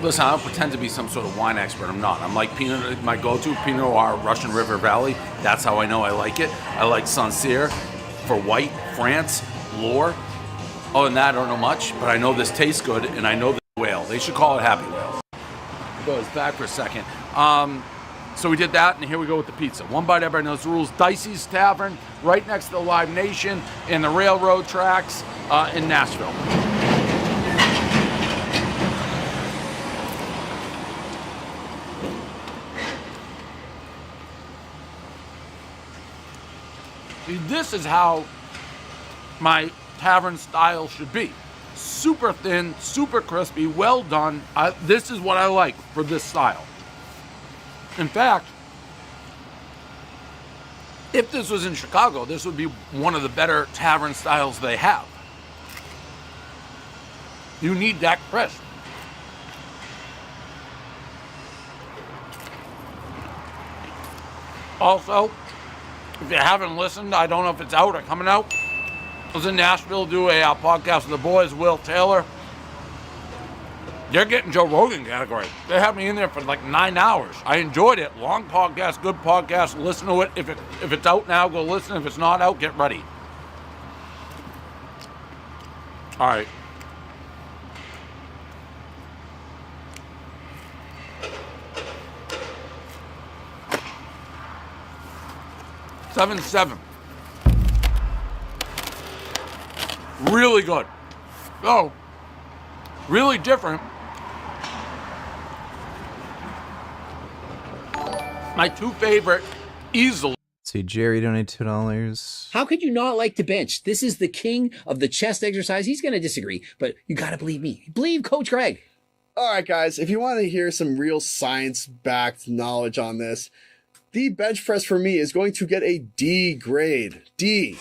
Listen, I don't pretend to be some sort of wine expert. I'm not. I'm like my go-to Pinot Noir, Russian River Valley. That's how I know I like it. I like Sancerre for white, France, Loire. Other than that, I don't know much, but I know this tastes good, and I know the whale. They should call it Happy Whale. Goes back for a second. So we did that, and here we go with the pizza. One bite, everybody knows the rules. Dicey's Tavern, right next to the Live Nation, in the railroad tracks in Nashville. This is how my tavern style should be. Super thin, super crispy, well done. This is what I like for this style. In fact, if this was in Chicago, this would be one of the better tavern styles they have. You need that crisp. Also, if you haven't listened, I don't know if it's out or coming out. I was in Nashville to do a podcast with the boys, Will Taylor. They're getting Joe Rogan category. They had me in there for like 9 hours. I enjoyed it. Long podcast, good podcast. Listen to it. If it's out now, go listen. If it's not out, get ready. All right. $7.7. Really good. Oh, really different. My two favorite, easily. See, Jerry donated $2. How could you not like to bench? This is the king of the chest exercise. He's going to disagree, but you got to believe me. Believe Coach Greg. All right, guys, if you want to hear some real science-backed knowledge on this, the bench press for me is going to get a D grade. D.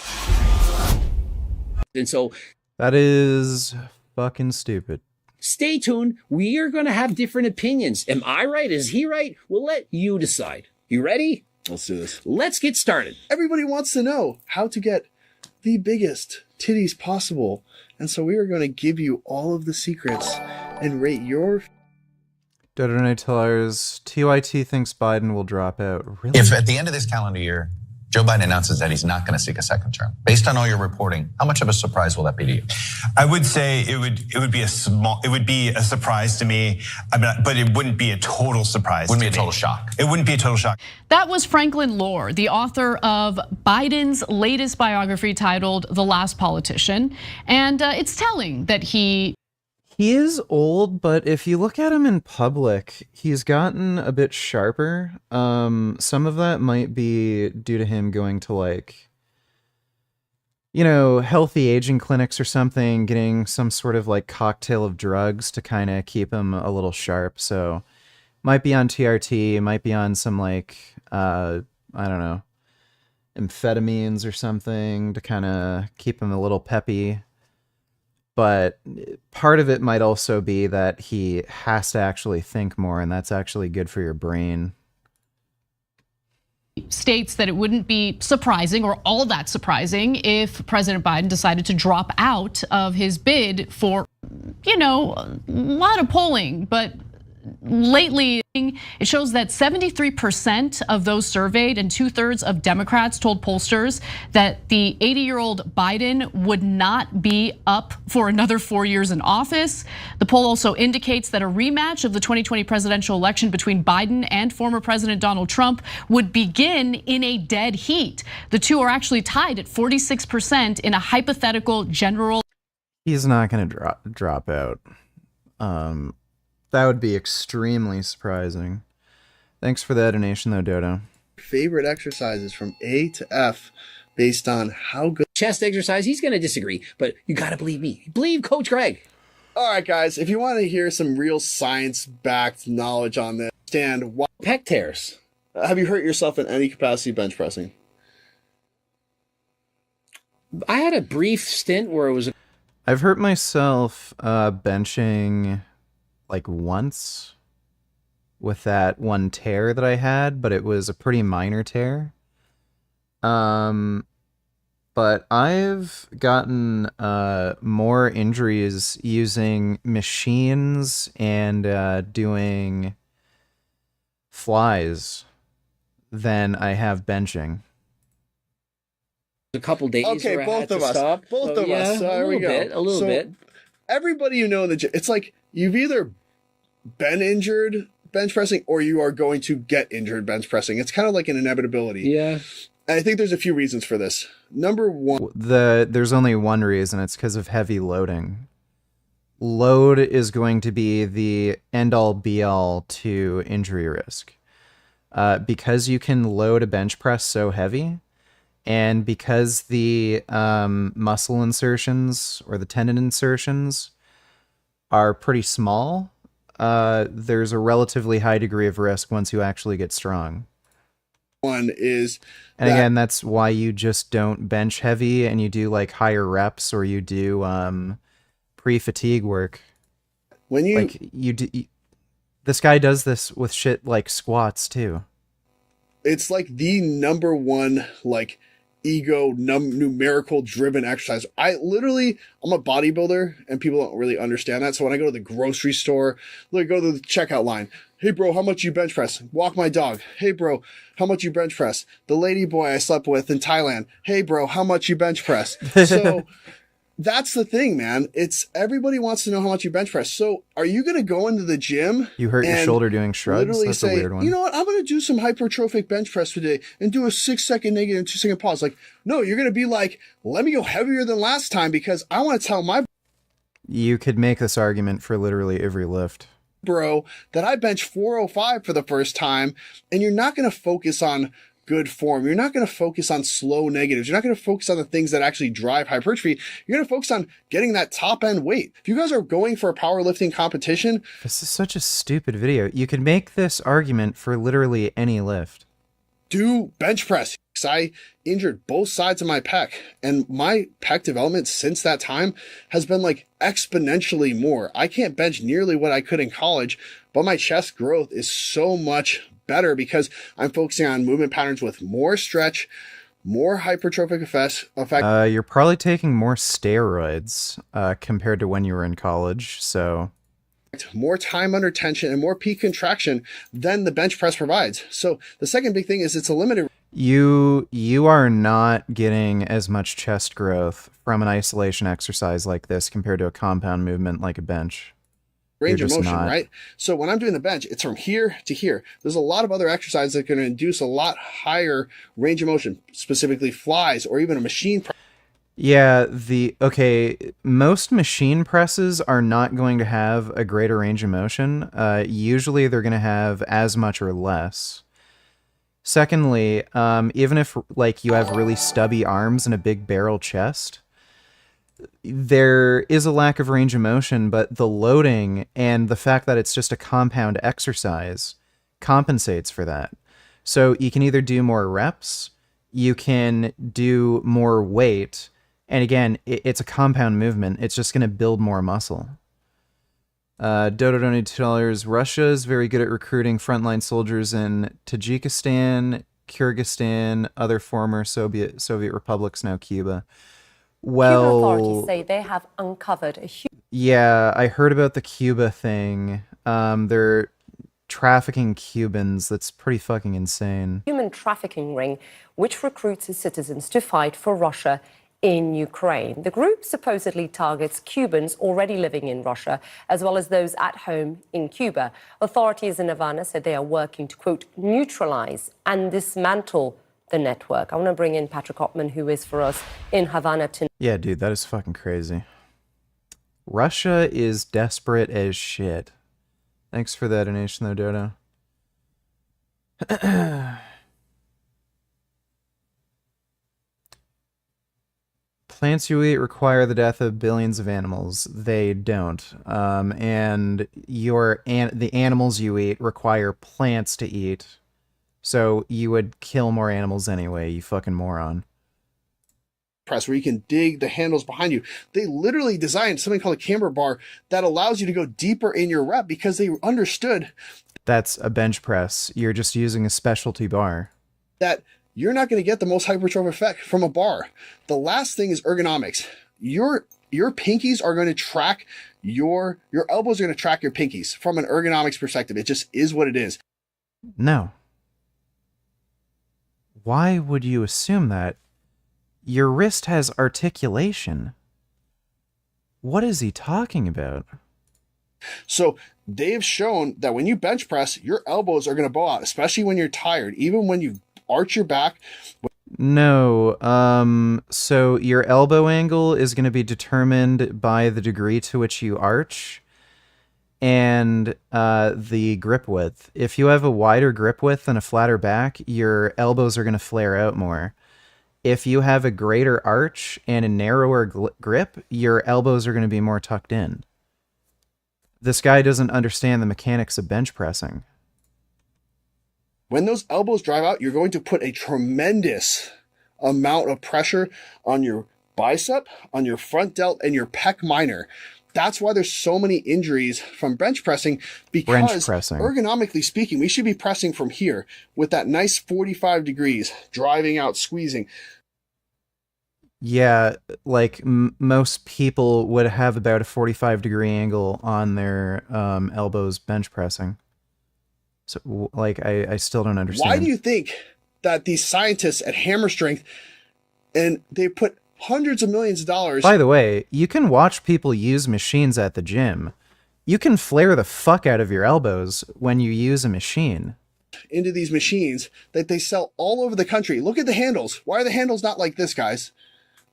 And so that is fucking stupid. Stay tuned. We are going to have different opinions. Am I right? Is he right? We'll let you decide. You ready? Let's do this. Let's get started. Everybody wants to know how to get the biggest titties possible. And so we are going to give you all of the secrets and rate your... Donators, TYT thinks Biden will drop out. Really? If at the end of this calendar year, Joe Biden announces that he's not going to seek a second term, based on all your reporting, how much of a surprise will that be to you? I would say it would be a surprise to me, but it wouldn't be a total surprise. Wouldn't be a total shock. It wouldn't be a total shock. That was Franklin Lohr, the author of Biden's latest biography titled The Last Politician. And it's telling that he is old, but if you look at him in public, he's gotten a bit sharper. Some of that might be due to him going to, like, you know, healthy aging clinics or something, getting some sort of like cocktail of drugs to kind of keep him a little sharp. So might be on TRT, might be on some like, I don't know, amphetamines or something to kind of keep him a little peppy. But part of it might also be that he has to actually think more, and that's actually good for your brain. States that it wouldn't be surprising or all that surprising if President Biden decided to drop out of his bid for, you know, a lot of polling, but lately it shows that 73% of those surveyed and 2/3 of Democrats told pollsters that the 80-year-old Biden would not be up for another 4 years in office. The poll also indicates that a rematch of the 2020 presidential election between Biden and former President Donald Trump would begin in a dead heat. The two are actually tied at 46% in a hypothetical general. He's not going to drop out. That would be extremely surprising. Thanks for that donation, though, Dodo. Favorite exercises from A to F based on how good... Chest exercise, he's going to disagree, but you got to believe me. Believe Coach Greg. All right, guys, if you want to hear some real science-backed knowledge on this, stand... Pec tears. Have you hurt yourself in any capacity bench pressing? I had a brief stint where it was... I've hurt myself benching... like once with that one tear that I had, but it was a pretty minor tear. But I've gotten more injuries using machines and doing flies than I have benching. A couple days. Okay, where both I of had to us. stop. Both of us. There we go. A little bit. Everybody you know in the gym, it's like you've either been injured bench pressing or you are going to get injured bench pressing. It's kind of like an inevitability. Yeah. And I think there's a few reasons for this. Number one, there's only one reason. It's because of heavy loading. Load is going to be the end-all be-all to injury risk. Because you can load a bench press so heavy, and because the muscle insertions or the tendon insertions are pretty small, there's a relatively high degree of risk once you actually get strong. One is... And again, that's why you just don't bench heavy and you do like higher reps or you do pre-fatigue work. When you... Like this guy does this with shit like squats too. It's like the number one, like, ego numerical driven exercise. I'm a bodybuilder, and people don't really understand that. So when I go to the grocery store, like, go to the checkout line, hey bro, how much you bench press? Walk my dog. Hey bro, how much you bench press? The lady boy I slept with in Thailand, hey bro, how much you bench press? So that's the thing, man. It's everybody wants to know how much you bench press. So are you going to go into the gym? You hurt your and shoulder doing shrugs? literally That's say, a weird one. you know what? I'm going to do some hypertrophic bench press today and do a 6-second negative and 2-second pause. Like, no, you're going to be like, let me go heavier than last time because I want to tell my You could make this argument for literally every lift. bro that I bench 405 for the first time. And you're not going to focus on good form. You're not going to focus on slow negatives. You're not going to focus on the things that actually drive hypertrophy. You're going to focus on getting that top end weight. If you guys are going for a powerlifting competition, This is such a stupid video. You could make this argument for literally any lift. do bench press. I injured both sides of my pec, and my pec development since that time has been like exponentially more. I can't bench nearly what I could in college, but my chest growth is so much better because I'm focusing on movement patterns with more stretch, more hypertrophic effect. You're probably taking more steroids compared to when you were in college, so... more time under tension and more peak contraction than the bench press provides. So the second big thing is it's a limited. You are not getting as much chest growth from an isolation exercise like this compared to a compound movement like a bench. Range You're of just motion, not. right? So when I'm doing the bench, it's from here to here. There's a lot of other exercises that are going to induce a lot higher range of motion, specifically flies or even a machine press. Yeah, most machine presses are not going to have a greater range of motion. Usually they're going to have as much or less. Secondly, even if like you have really stubby arms and a big barrel chest, there is a lack of range of motion, but the loading and the fact that it's just a compound exercise compensates for that. So you can either do more reps, you can do more weight, and again, it's a compound movement. It's just going to build more muscle. Dodo donated $2. Russia is very good at recruiting frontline soldiers in Tajikistan, Kyrgyzstan, other former Soviet republics, now Cuba. Well, Cuban authorities say they have uncovered a huge... Yeah, I heard about the Cuba thing. They're trafficking Cubans. That's pretty fucking insane. human trafficking ring which recruits its citizens to fight for Russia in Ukraine. The group supposedly targets Cubans already living in Russia, as well as those at home in Cuba. Authorities in Havana said they are working to, quote, neutralize and dismantle the network. I want to bring in Patrick Ottman, who is for us in Havana tonight. Yeah, dude, that is fucking crazy. Russia is desperate as shit. Thanks for that donation, though, Dodo. Plants you eat require the death of billions of animals. They don't. And the animals you eat require plants to eat. So you would kill more animals anyway, you fucking moron. Press where you can dig the handles behind you. They literally designed something called a camber bar that allows you to go deeper in your rep because they understood That's a bench press. You're just using a specialty bar. that you're not going to get the most hypertrophic effect from a bar. The last thing is ergonomics. Your pinkies are going to track your elbows are going to track your pinkies from an ergonomics perspective. It just is what it is. No. Why would you assume that? Your wrist has articulation. What is he talking about? So they've shown that when you bench press, your elbows are going to bow out, especially when you're tired, even when you arch your back. No, so your elbow angle is going to be determined by the degree to which you arch and the grip width. If you have a wider grip width and a flatter back, your elbows are going to flare out more. If you have a greater arch and a narrower grip, your elbows are going to be more tucked in. This guy doesn't understand the mechanics of bench pressing. When those elbows drive out, you're going to put a tremendous amount of pressure on your bicep, on your front delt, and your pec minor. That's why there's so many injuries from bench pressing, because ergonomically speaking, we should be pressing from here with that nice 45 degrees, driving out, squeezing. Yeah, like most people would have about a 45-degree angle on their elbows bench pressing. So, like, I still don't understand. Why do you think that these scientists at Hammer Strength, and they put hundreds of millions of dollars... By the way, you can watch people use machines at the gym. You can flare the fuck out of your elbows when you use a machine. Into these machines that they sell all over the country. Look at the handles. Why are the handles not like this, guys?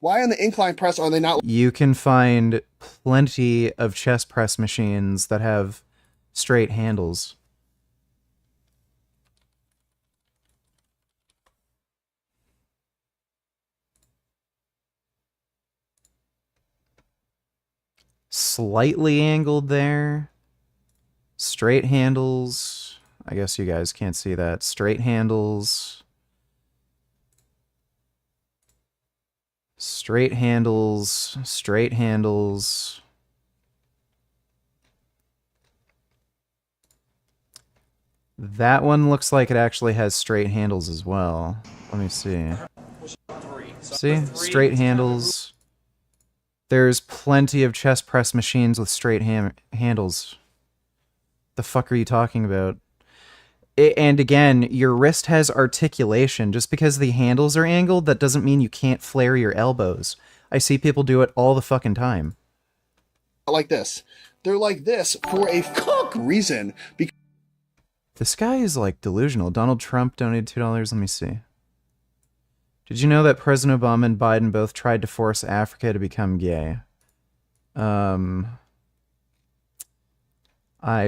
Why on the incline press are they not? You can find plenty of chest press machines that have straight handles. Slightly angled there. Straight handles. I guess you guys can't see that. Straight handles. Straight handles. Straight handles. That one looks like it actually has straight handles as well. Let me see. See? Straight handles. There's plenty of chest press machines with straight handles. The fuck are you talking about? And again, your wrist has articulation. Just because the handles are angled, that doesn't mean you can't flare your elbows. I see people do it all the fucking time. Like this. They're like this for a reason. This guy is like delusional. Donald Trump donated $2. Let me see. Did you know that President Obama and Biden both tried to force Africa to become gay? I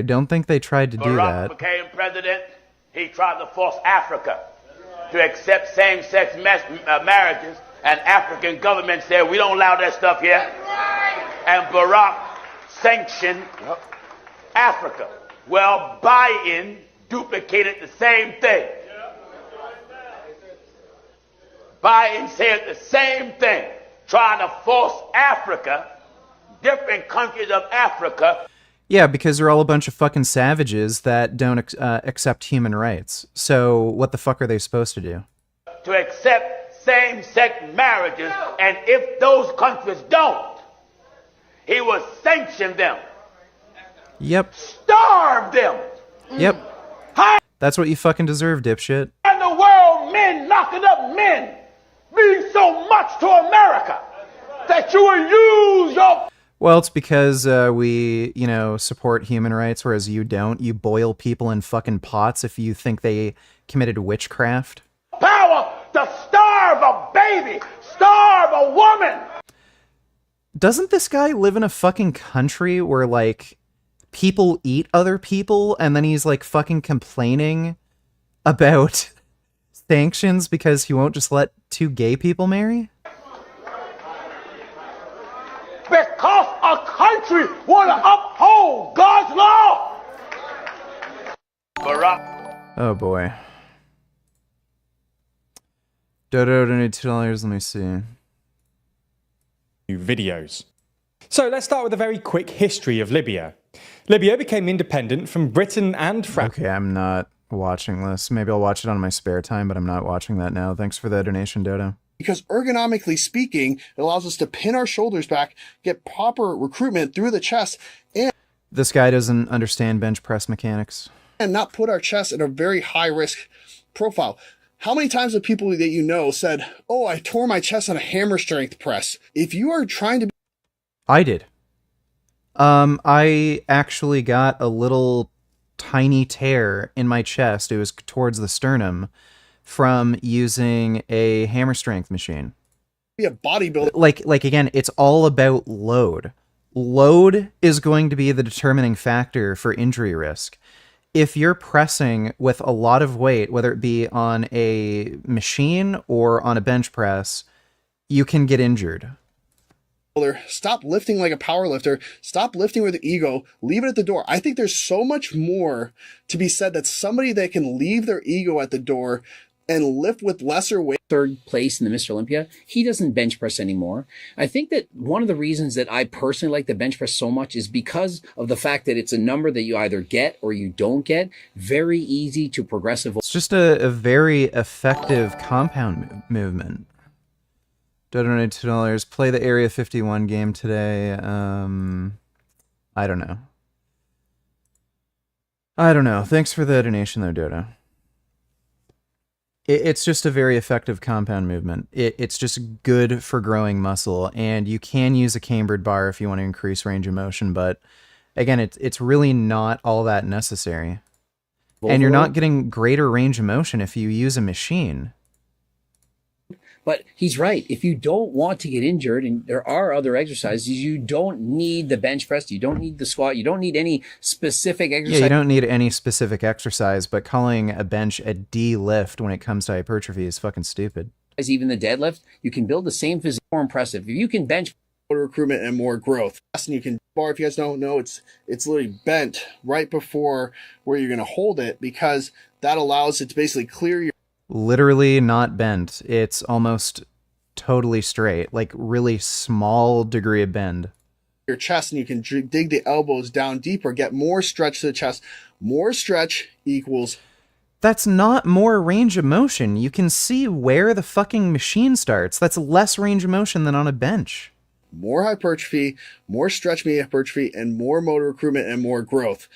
don't think they tried to do that. Barack became president, he tried to force Africa to accept same-sex marriages, and African government said, we don't allow that stuff here. And Barack sanctioned Africa. Well, Biden duplicated the same thing. Biden said the same thing, trying to force Africa, different countries of Africa. Yeah, because they're all a bunch of fucking savages that don't accept human rights. So what the fuck are they supposed to do? To accept same-sex marriages, and if those countries don't, he will sanction them. Yep. Starve them. Yep. That's what you fucking deserve, dipshit. And the world, men knocking up men, mean so much to America that you will use your... Well, it's because we, support human rights, whereas you don't. You boil people in fucking pots if you think they committed witchcraft. Power to starve a baby, starve a woman. Doesn't this guy live in a fucking country where, like, people eat other people, and then he's, like, fucking complaining about sanctions because he won't just let two gay people marry? Because a country want to uphold God's law. Barack. Oh boy. Dodo donated $2. Let me see. Videos. So let's start with a very quick history of Libya. Libya became independent from Britain and France. Okay, I'm not watching this. Maybe I'll watch it on my spare time, but I'm not watching that now. Thanks for the donation, Dodo. Because ergonomically speaking, it allows us to pin our shoulders back, get proper recruitment through the chest, and this guy doesn't understand bench press mechanics. And not put our chest in a very high risk profile. How many times have people that you know said, oh, I tore my chest on a hammer strength press? If you are trying to... I did. I actually got a little tiny tear in my chest. It was towards the sternum from using a hammer strength machine. Be a bodybuilder. Like again, it's all about load. Load is going to be the determining factor for injury risk. If you're pressing with a lot of weight, whether it be on a machine or on a bench press, you can get injured. Stop lifting like a power lifter. Stop lifting with the ego. Leave it at the door. I think there's so much more to be said that somebody that can leave their ego at the door and lift with lesser weight. Third place in the Mr. Olympia, he doesn't bench press anymore. I think that one of the reasons that I personally like the bench press so much is because of the fact that it's a number that you either get or you don't get. Very easy to progressive. It's just a very effective compound movement. Donate $2. Play the Area 51 game today. I don't know. Thanks for the donation though, Dodo. It's just a very effective compound movement. It's just good for growing muscle, and you can use a cambered bar if you want to increase range of motion, but again, it's really not all that necessary. And you're not getting greater range of motion if you use a machine. But he's right. If you don't want to get injured, and there are other exercises, you don't need the bench press, you don't need the squat, you don't need any specific exercise. Yeah, you don't need any specific exercise, but calling a bench a D lift when it comes to hypertrophy is fucking stupid. Even the deadlift, you can build the same physique, more impressive. If you can bench Motor recruitment and more growth. And you can bar, if you guys don't know, it's literally bent right before where you're going to hold it, because that allows it to basically clear your... Literally not bent. It's almost totally straight, like really small degree of bend. Your chest, and you can dig the elbows down deeper, get more stretch to the chest. More stretch equals... That's not more range of motion. You can see where the fucking machine starts. That's less range of motion than on a bench. More hypertrophy, more stretch media hypertrophy, and more motor recruitment and more growth.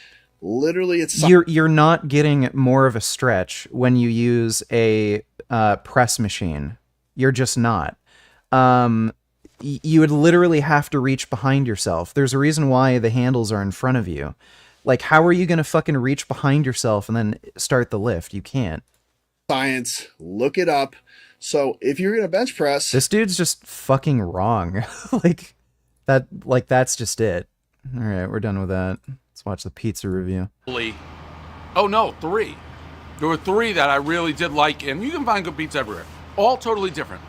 Literally, it's... You're not getting more of a stretch when you use a press machine. You're just not. You would literally have to reach behind yourself. There's a reason why the handles are in front of you. Like, how are you going to fucking reach behind yourself and then start the lift? You can't. Science, look it up. So if you're going to bench press... This dude's just fucking wrong. That's just it. All right, we're done with that. Let's watch the pizza review. Oh no, 3. There were 3 that I really did like, and you can find good pizza everywhere. All totally different.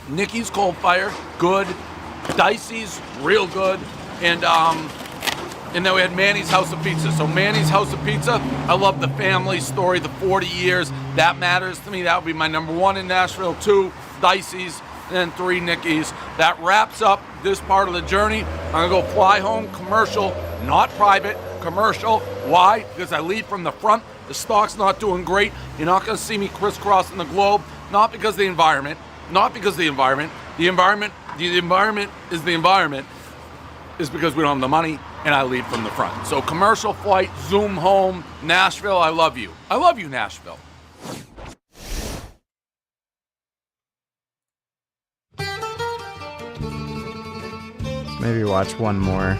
Nikki's Cold Fire, good. Dicey's, real good. And then we had Manny's House of Pizza. So Manny's House of Pizza, I love the family story, the 40 years. That matters to me. That would be my number 1 in Nashville. 2, Dicey's, and then 3, Nikki's. That wraps up this part of the journey. I'm gonna go fly home, commercial, not private, commercial. Why? Because I lead from the front. The stock's not doing great. You're not gonna see me crisscrossing the globe. Not because of the environment. Not because of the environment. The environment is the environment. Is because we don't have the money, and I lead from the front. So commercial flight, zoom home, Nashville, I love you. I love you, Nashville. Maybe watch one more.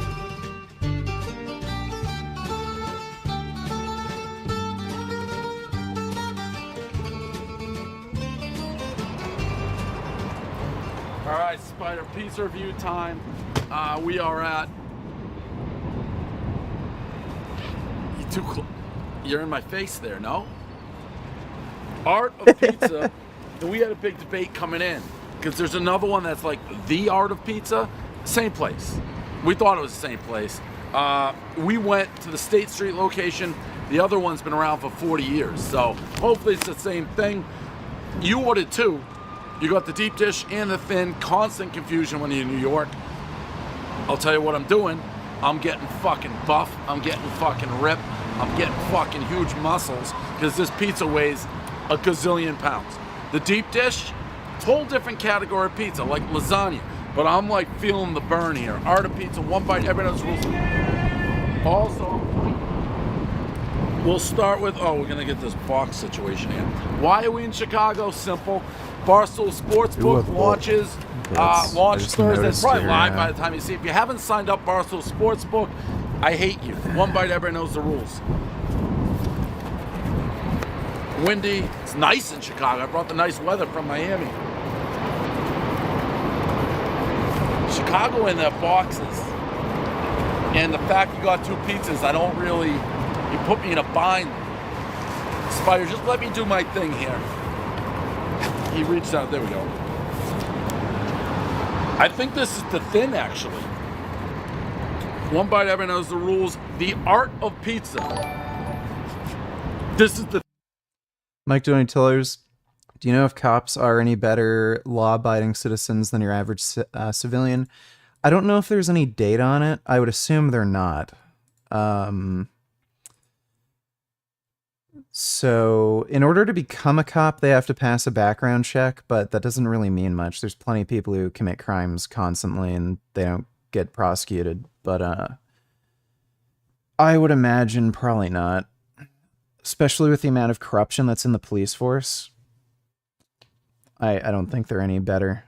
All right, Spider Pizza review time. We are at... You're in my face there, no? Art of Pizza. And we had a big debate coming in, because there's another one that's like the Art of Pizza. Same place. We thought it was the same place. We went to the State Street location. The other one's been around for 40 years, so hopefully it's the same thing. You ordered 2. You got the deep dish and the thin. Constant confusion when you're in New York. I'll tell you what I'm doing. I'm getting fucking buff. I'm getting fucking ripped. I'm getting fucking huge muscles, because this pizza weighs a gazillion pounds. The deep dish, whole different category of pizza, like lasagna. But I'm like feeling the burn here. Art of Pizza, 1 bite, everyone knows rules. Also, we'll start with, we're gonna get this box situation here. Why are we in Chicago? Simple. Barstool Sportsbook launches, launch Thursday. It's probably live by the time you see it. If you haven't signed up Barstool Sportsbook, I hate you. 1 bite, everyone knows the rules. Windy, it's nice in Chicago. I brought the nice weather from Miami. Chicago in their boxes, and the fact you got 2 pizzas, I don't really, you put me in a bind. Spider, just let me do my thing here. He reached out, there we go. I think this is the thin, actually. 1 bite, everyone knows the rules. The Art of Pizza. This is the... Mike Donatello's Do you know if cops are any better law-abiding citizens than your average civilian? I don't know if there's any data on it. I would assume they're not. So in order to become a cop, they have to pass a background check, but that doesn't really mean much. There's plenty of people who commit crimes constantly and they don't get prosecuted. But I would imagine probably not. Especially with the amount of corruption that's in the police force. I don't think they're any better.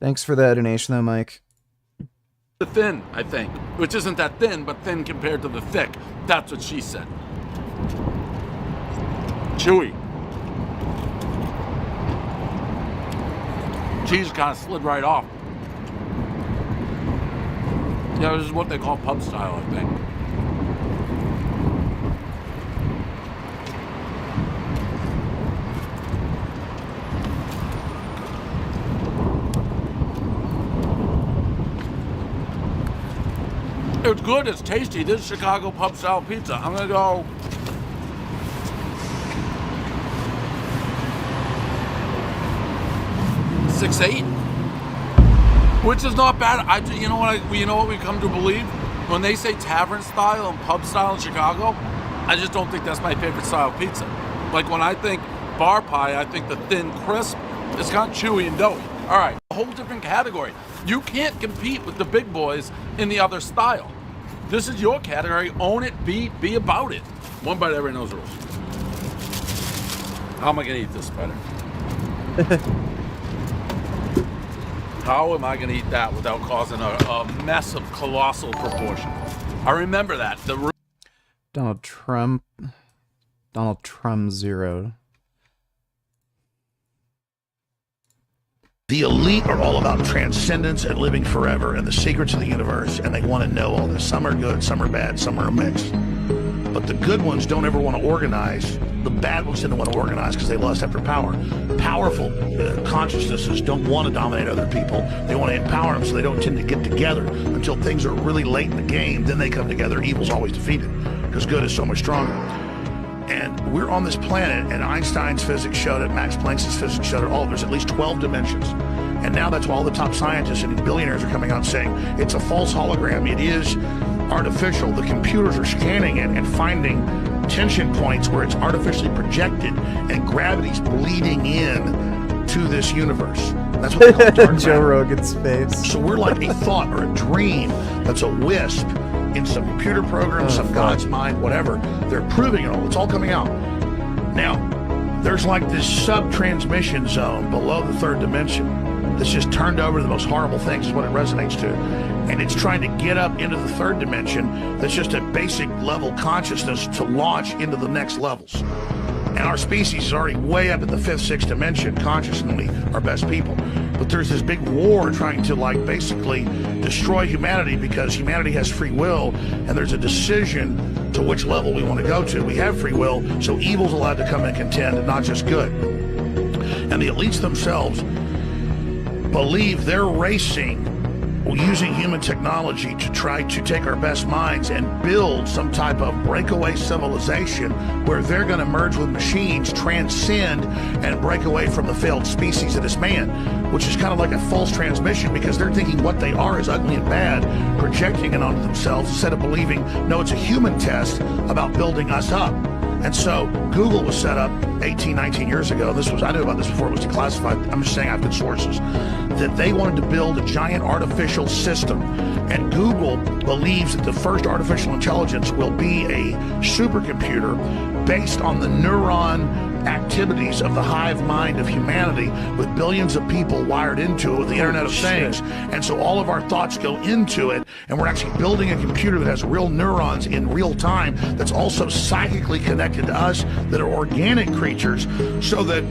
Thanks for that donation though, Mike. The thin, I think, which isn't that thin, but thin compared to the thick. That's what she said. Chewy. Cheese kind of slid right off. Yeah, this is what they call pub style, I think. It's good, it's tasty. This is Chicago pub style pizza. I'm gonna go 6.8, which is not bad. You know what we've come to believe? When they say tavern style and pub style in Chicago, I just don't think that's my favorite style of pizza. Like when I think bar pie, I think the thin crisp is kind of chewy and doughy. All right, a whole different category. You can't compete with the big boys in the other style. This is your category. Own it. Be about it. One bite, everybody knows the rules. How am I gonna eat this better? How am I gonna eat that without causing a mess of colossal proportion? I remember that. Donald Trump 0. The elite are all about transcendence and living forever and the secrets of the universe, and they want to know all this. Some are good, some are bad, some are a mix. But the good ones don't ever want to organize. The bad ones tend to want to organize because they lust after power. Powerful consciousnesses don't want to dominate other people. They want to empower them, so they don't tend to get together until things are really late in the game. Then they come together. Evil's always defeated because good is so much stronger. And we're on this planet, and Einstein's physics showed it, Max Planck's physics showed it, there's at least 12 dimensions. And now that's why all the top scientists and billionaires are coming out saying it's a false hologram. It is artificial. The computers are scanning it and finding tension points where it's artificially projected and gravity's bleeding in to this universe. That's what they call dark matter. Joe Rogan's face. So we're like a thought or a dream that's a wisp in some computer program, some God's mind, whatever. They're proving it all. It's all coming out. Now, there's like this sub-transmission zone below the third dimension that's just turned over to the most horrible things is what it resonates to. And it's trying to get up into the third dimension that's just a basic level consciousness to launch into the next levels. And our species is already way up in the fifth, sixth dimension, consciously our best people. But there's this big war trying to basically destroy humanity because humanity has free will and there's a decision to which level we want to go to. We have free will, so evil's allowed to come and contend and not just good. And the elites themselves believe they're racing using human technology to try to take our best minds and build some type of breakaway civilization where they're going to merge with machines, transcend, and break away from the failed species that is man, which is kind of like a false transmission because they're thinking what they are is ugly and bad, projecting it onto themselves instead of believing, no, it's a human test about building us up. And so Google was set up 18, 19 years ago. I knew about this before it was declassified. I'm just saying I have good sources. That they wanted to build a giant artificial system. And Google believes that the first artificial intelligence will be a supercomputer based on the neuron activities of the hive mind of humanity with billions of people wired into it with the Internet of Things. And so all of our thoughts go into it, and we're actually building a computer that has real neurons in real time that's also psychically connected to us, that are organic creatures, so that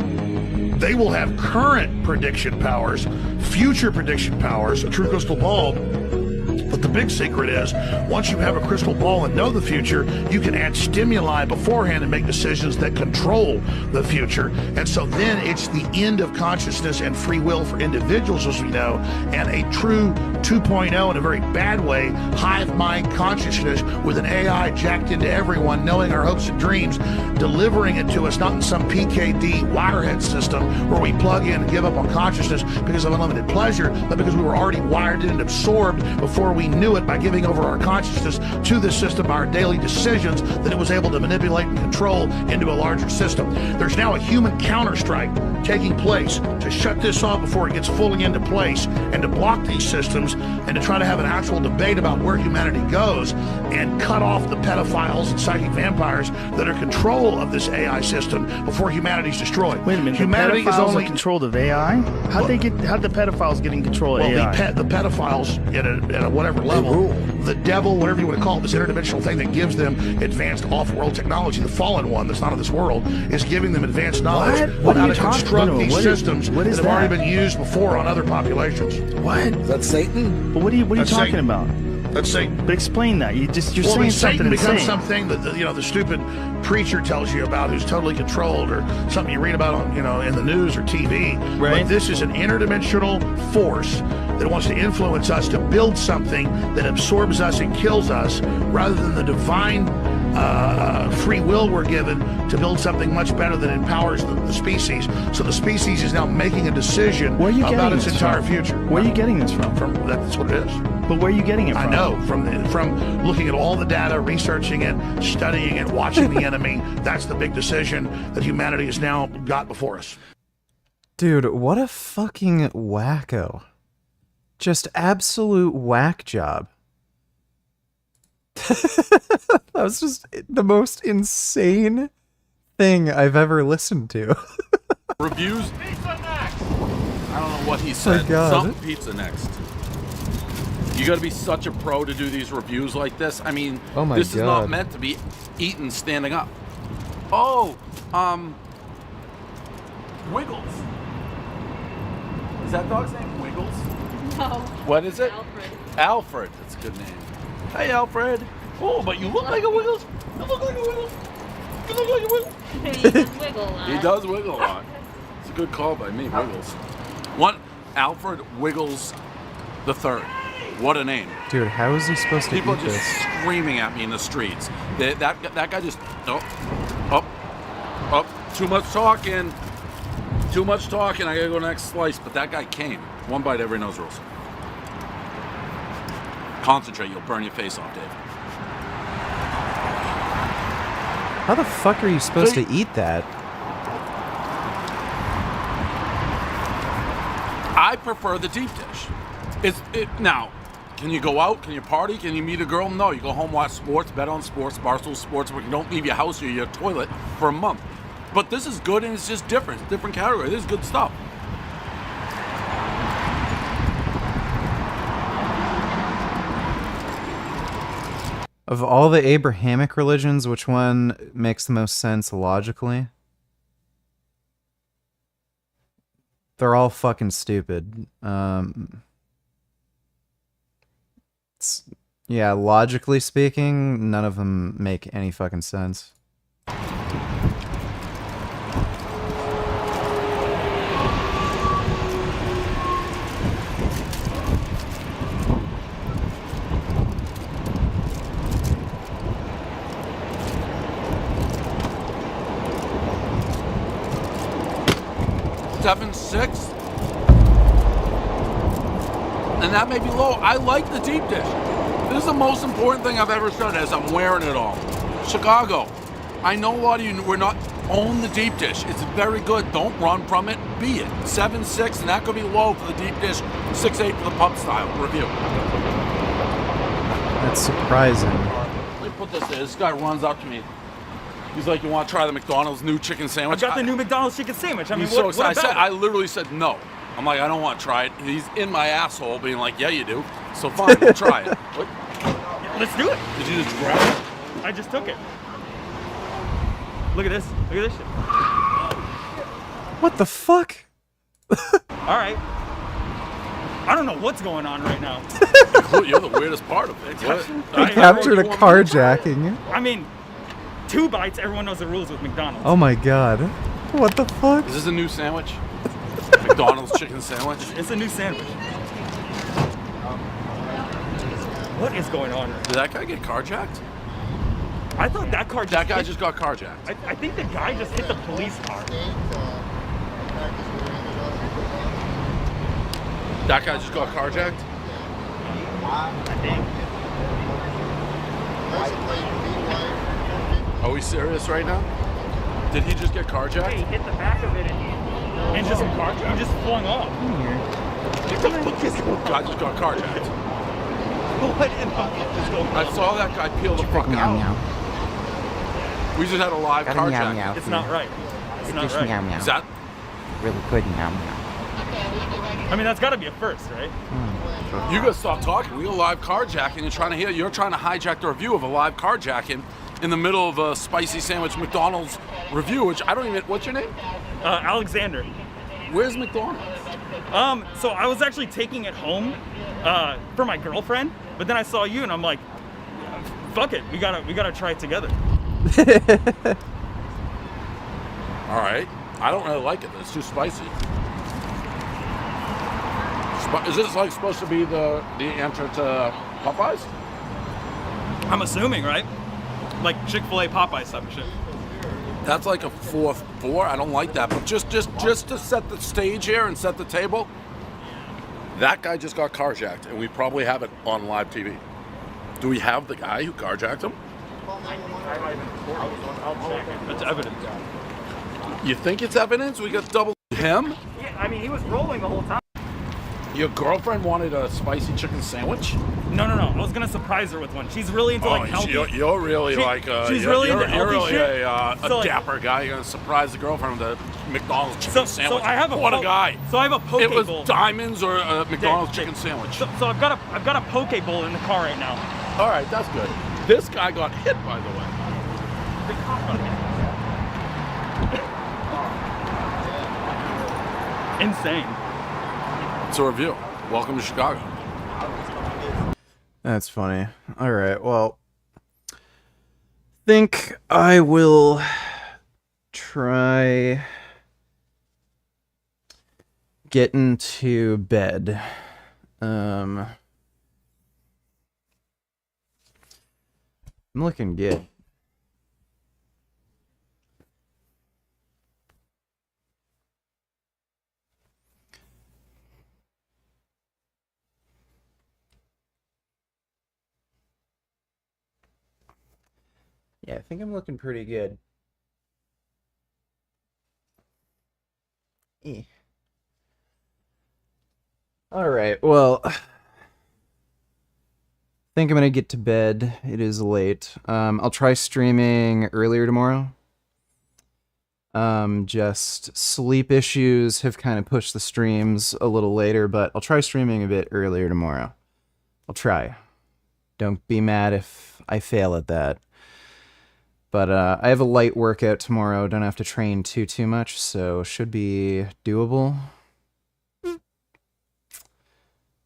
they will have current prediction powers, future prediction powers, a true crystal ball. But the big secret is, once you have a crystal ball and know the future, you can add stimuli beforehand and make decisions that control the future. And so then it's the end of consciousness and free will for individuals, as we know, and a true 2.0 in a very bad way, hive mind consciousness with an AI jacked into everyone, knowing our hopes and dreams, delivering it to us, not in some PKD wirehead system where we plug in and give up on consciousness because of unlimited pleasure, but because we were already wired in and absorbed before we knew it by giving over our consciousness to this system by our daily decisions that it was able to manipulate and control into a larger system. There's now a human counterstrike taking place to shut this off before it gets fully into place and to block these systems and to try to have an actual debate about where humanity goes and cut off the pedophiles and psychic vampires that are in control of this AI system before humanity's destroyed. Wait a minute, humanity is only controlled of AI? How'd the pedophiles get in control of AI? The pedophiles at a whatever level, the devil, whatever you want to call it, this interdimensional thing that gives them advanced off-world technology, the fallen one that's not of this world, is giving them advanced knowledge on how to construct these systems that have already been used before on other populations. What? Is that Satan? But what are you talking Satan. about? That's Satan. But explain that. You're saying Satan something becomes insane. something that the stupid preacher tells you about, who's totally controlled, or something you read about on in the news or TV. Right. But this is an interdimensional force that wants to influence us to build something that absorbs us and kills us, rather than the divine free will we're given to build something much better that empowers the species. So the species is now making a decision about its entire future. Where are you getting this from? That's what it is. But where are you getting it from? I know, from looking at all the data, researching it, studying it, watching the enemy. That's the big decision that humanity has now got before us. Dude, what a fucking wacko. Just absolute whack job. That was just the most insane thing I've ever listened to. Reviews? Pizza next! I don't know what he said. God. Something pizza next. You gotta be such a pro to do these reviews like this. I mean, Oh my this is not God. meant to be eaten standing up. Oh, Wiggles. Is that dog's name Wiggles? No. What is it? Alfred. Alfred. That's a good name. Hey, Alfred. Oh, but you look like a Wiggles. You look like a Wiggles. You look like a Wiggles. He does wiggle a lot. He does wiggle a lot. It's a good call by me, Wiggles. Alfred Wiggles the Third. What a name. Dude, how is he supposed to People eat are just this? screaming at me in the streets. That guy just, too much talking. Too much talking, I gotta go next slice. But that guy came. One bite, every nose rolls. Concentrate, you'll burn your face off, Dave. How the fuck are you supposed to eat that? I prefer the deep dish. Now, can you go out? Can you party? Can you meet a girl? No, you go home, watch sports, bet on sports, Barstool Sports, where you don't leave your house or your toilet for a month. But this is good and it's just different. It's a different category. This is good stuff. Of all the Abrahamic religions, which one makes the most sense logically? They're all fucking stupid. Yeah, logically speaking, none of them make any fucking sense. Seven, 6. And that may be low. I like the deep dish. This is the most important thing I've ever said as I'm wearing it all. Chicago, I know a lot of you were not own the deep dish. It's very good. Don't run from it. Be it. 7, 6, and that could be low for the deep dish. 6, 8 for the pub style review. That's surprising. Let me put this there. This guy runs up to me. He's like, "You want to try the McDonald's new chicken sandwich?" I got the new McDonald's chicken sandwich. I mean, He's so what excited. about I literally said no. I'm like, I don't want to try it. He's in my asshole being like, yeah, you do. So fine, we'll try it. What? Let's do it. Did you just grab it? I just took it. Look at this. Look at this shit. What the fuck? All right. I don't know what's going on right now. You're the weirdest part of it. They captured a carjacking. I mean, 2 bites, everyone knows the rules with McDonald's. Oh my god. What the fuck? Is this a new sandwich? McDonald's chicken sandwich? It's a new sandwich. What is going on? Did that guy get carjacked? I thought that car just got carjacked. I think the guy just hit the police car. That guy just got carjacked? I think. Are we serious right now? Did he just get carjacked? He hit the back of it and just flung off. What the fuck is going on? Guy just got carjacked. What in the fuck is going on? I saw that guy peel the fuck out. We just had a live carjacking. It's not right. It's not right. Is that really good meow meow? I mean, that's got to be a first, right? You gotta stop talking. We got live carjacking and you're trying to hijack the review of a live carjacking in the middle of a spicy sandwich McDonald's review, which I don't even, what's your name? Alexander. Where's McDonald's? So I was actually taking it home for my girlfriend, but then I saw you and I'm like, fuck it, we gotta try it together. All right. I don't really like it. It's too spicy. Is this like supposed to be the answer to Popeyes? I'm assuming, right? Like Chick-fil-A, Popeyes type of shit. That's like a 4-4. I don't like that. But just to set the stage here and set the table, that guy just got carjacked, and we probably have it on live TV. Do we have the guy who carjacked him? I'll check. That's evidence. You think it's evidence? We got double him? Yeah, I mean, he was rolling the whole time. Your girlfriend wanted a spicy chicken sandwich? No. I was gonna surprise her with one. She's really into like healthy. You're really she's really into healthy really shit. a So, like, dapper guy. You're gonna surprise the girlfriend with a McDonald's chicken sandwich. So I have a what a guy! So I have a poke It was bowl. diamonds or a McDonald's chicken sandwich. So I've got a poke bowl in the car right now. All right, that's good. This guy got hit, by the way. Insane. It's a review. Welcome to Chicago. That's funny. All right, well, think I will try getting to bed. I'm looking good. Yeah, I think I'm looking pretty good. All right, well, I think I'm gonna get to bed. It is late. I'll try streaming earlier tomorrow. Just sleep issues have kind of pushed the streams a little later, but I'll try streaming a bit earlier tomorrow. I'll try. Don't be mad if I fail at that. But I have a light workout tomorrow. Don't have to train too much, so should be doable.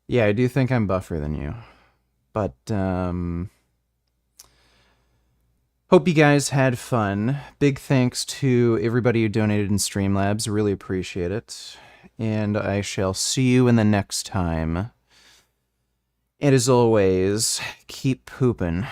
Yeah, I do think I'm buffer than you. But hope you guys had fun. Big thanks to everybody who donated in Streamlabs. Really appreciate it. And I shall see you in the next time. And as always, keep pooping.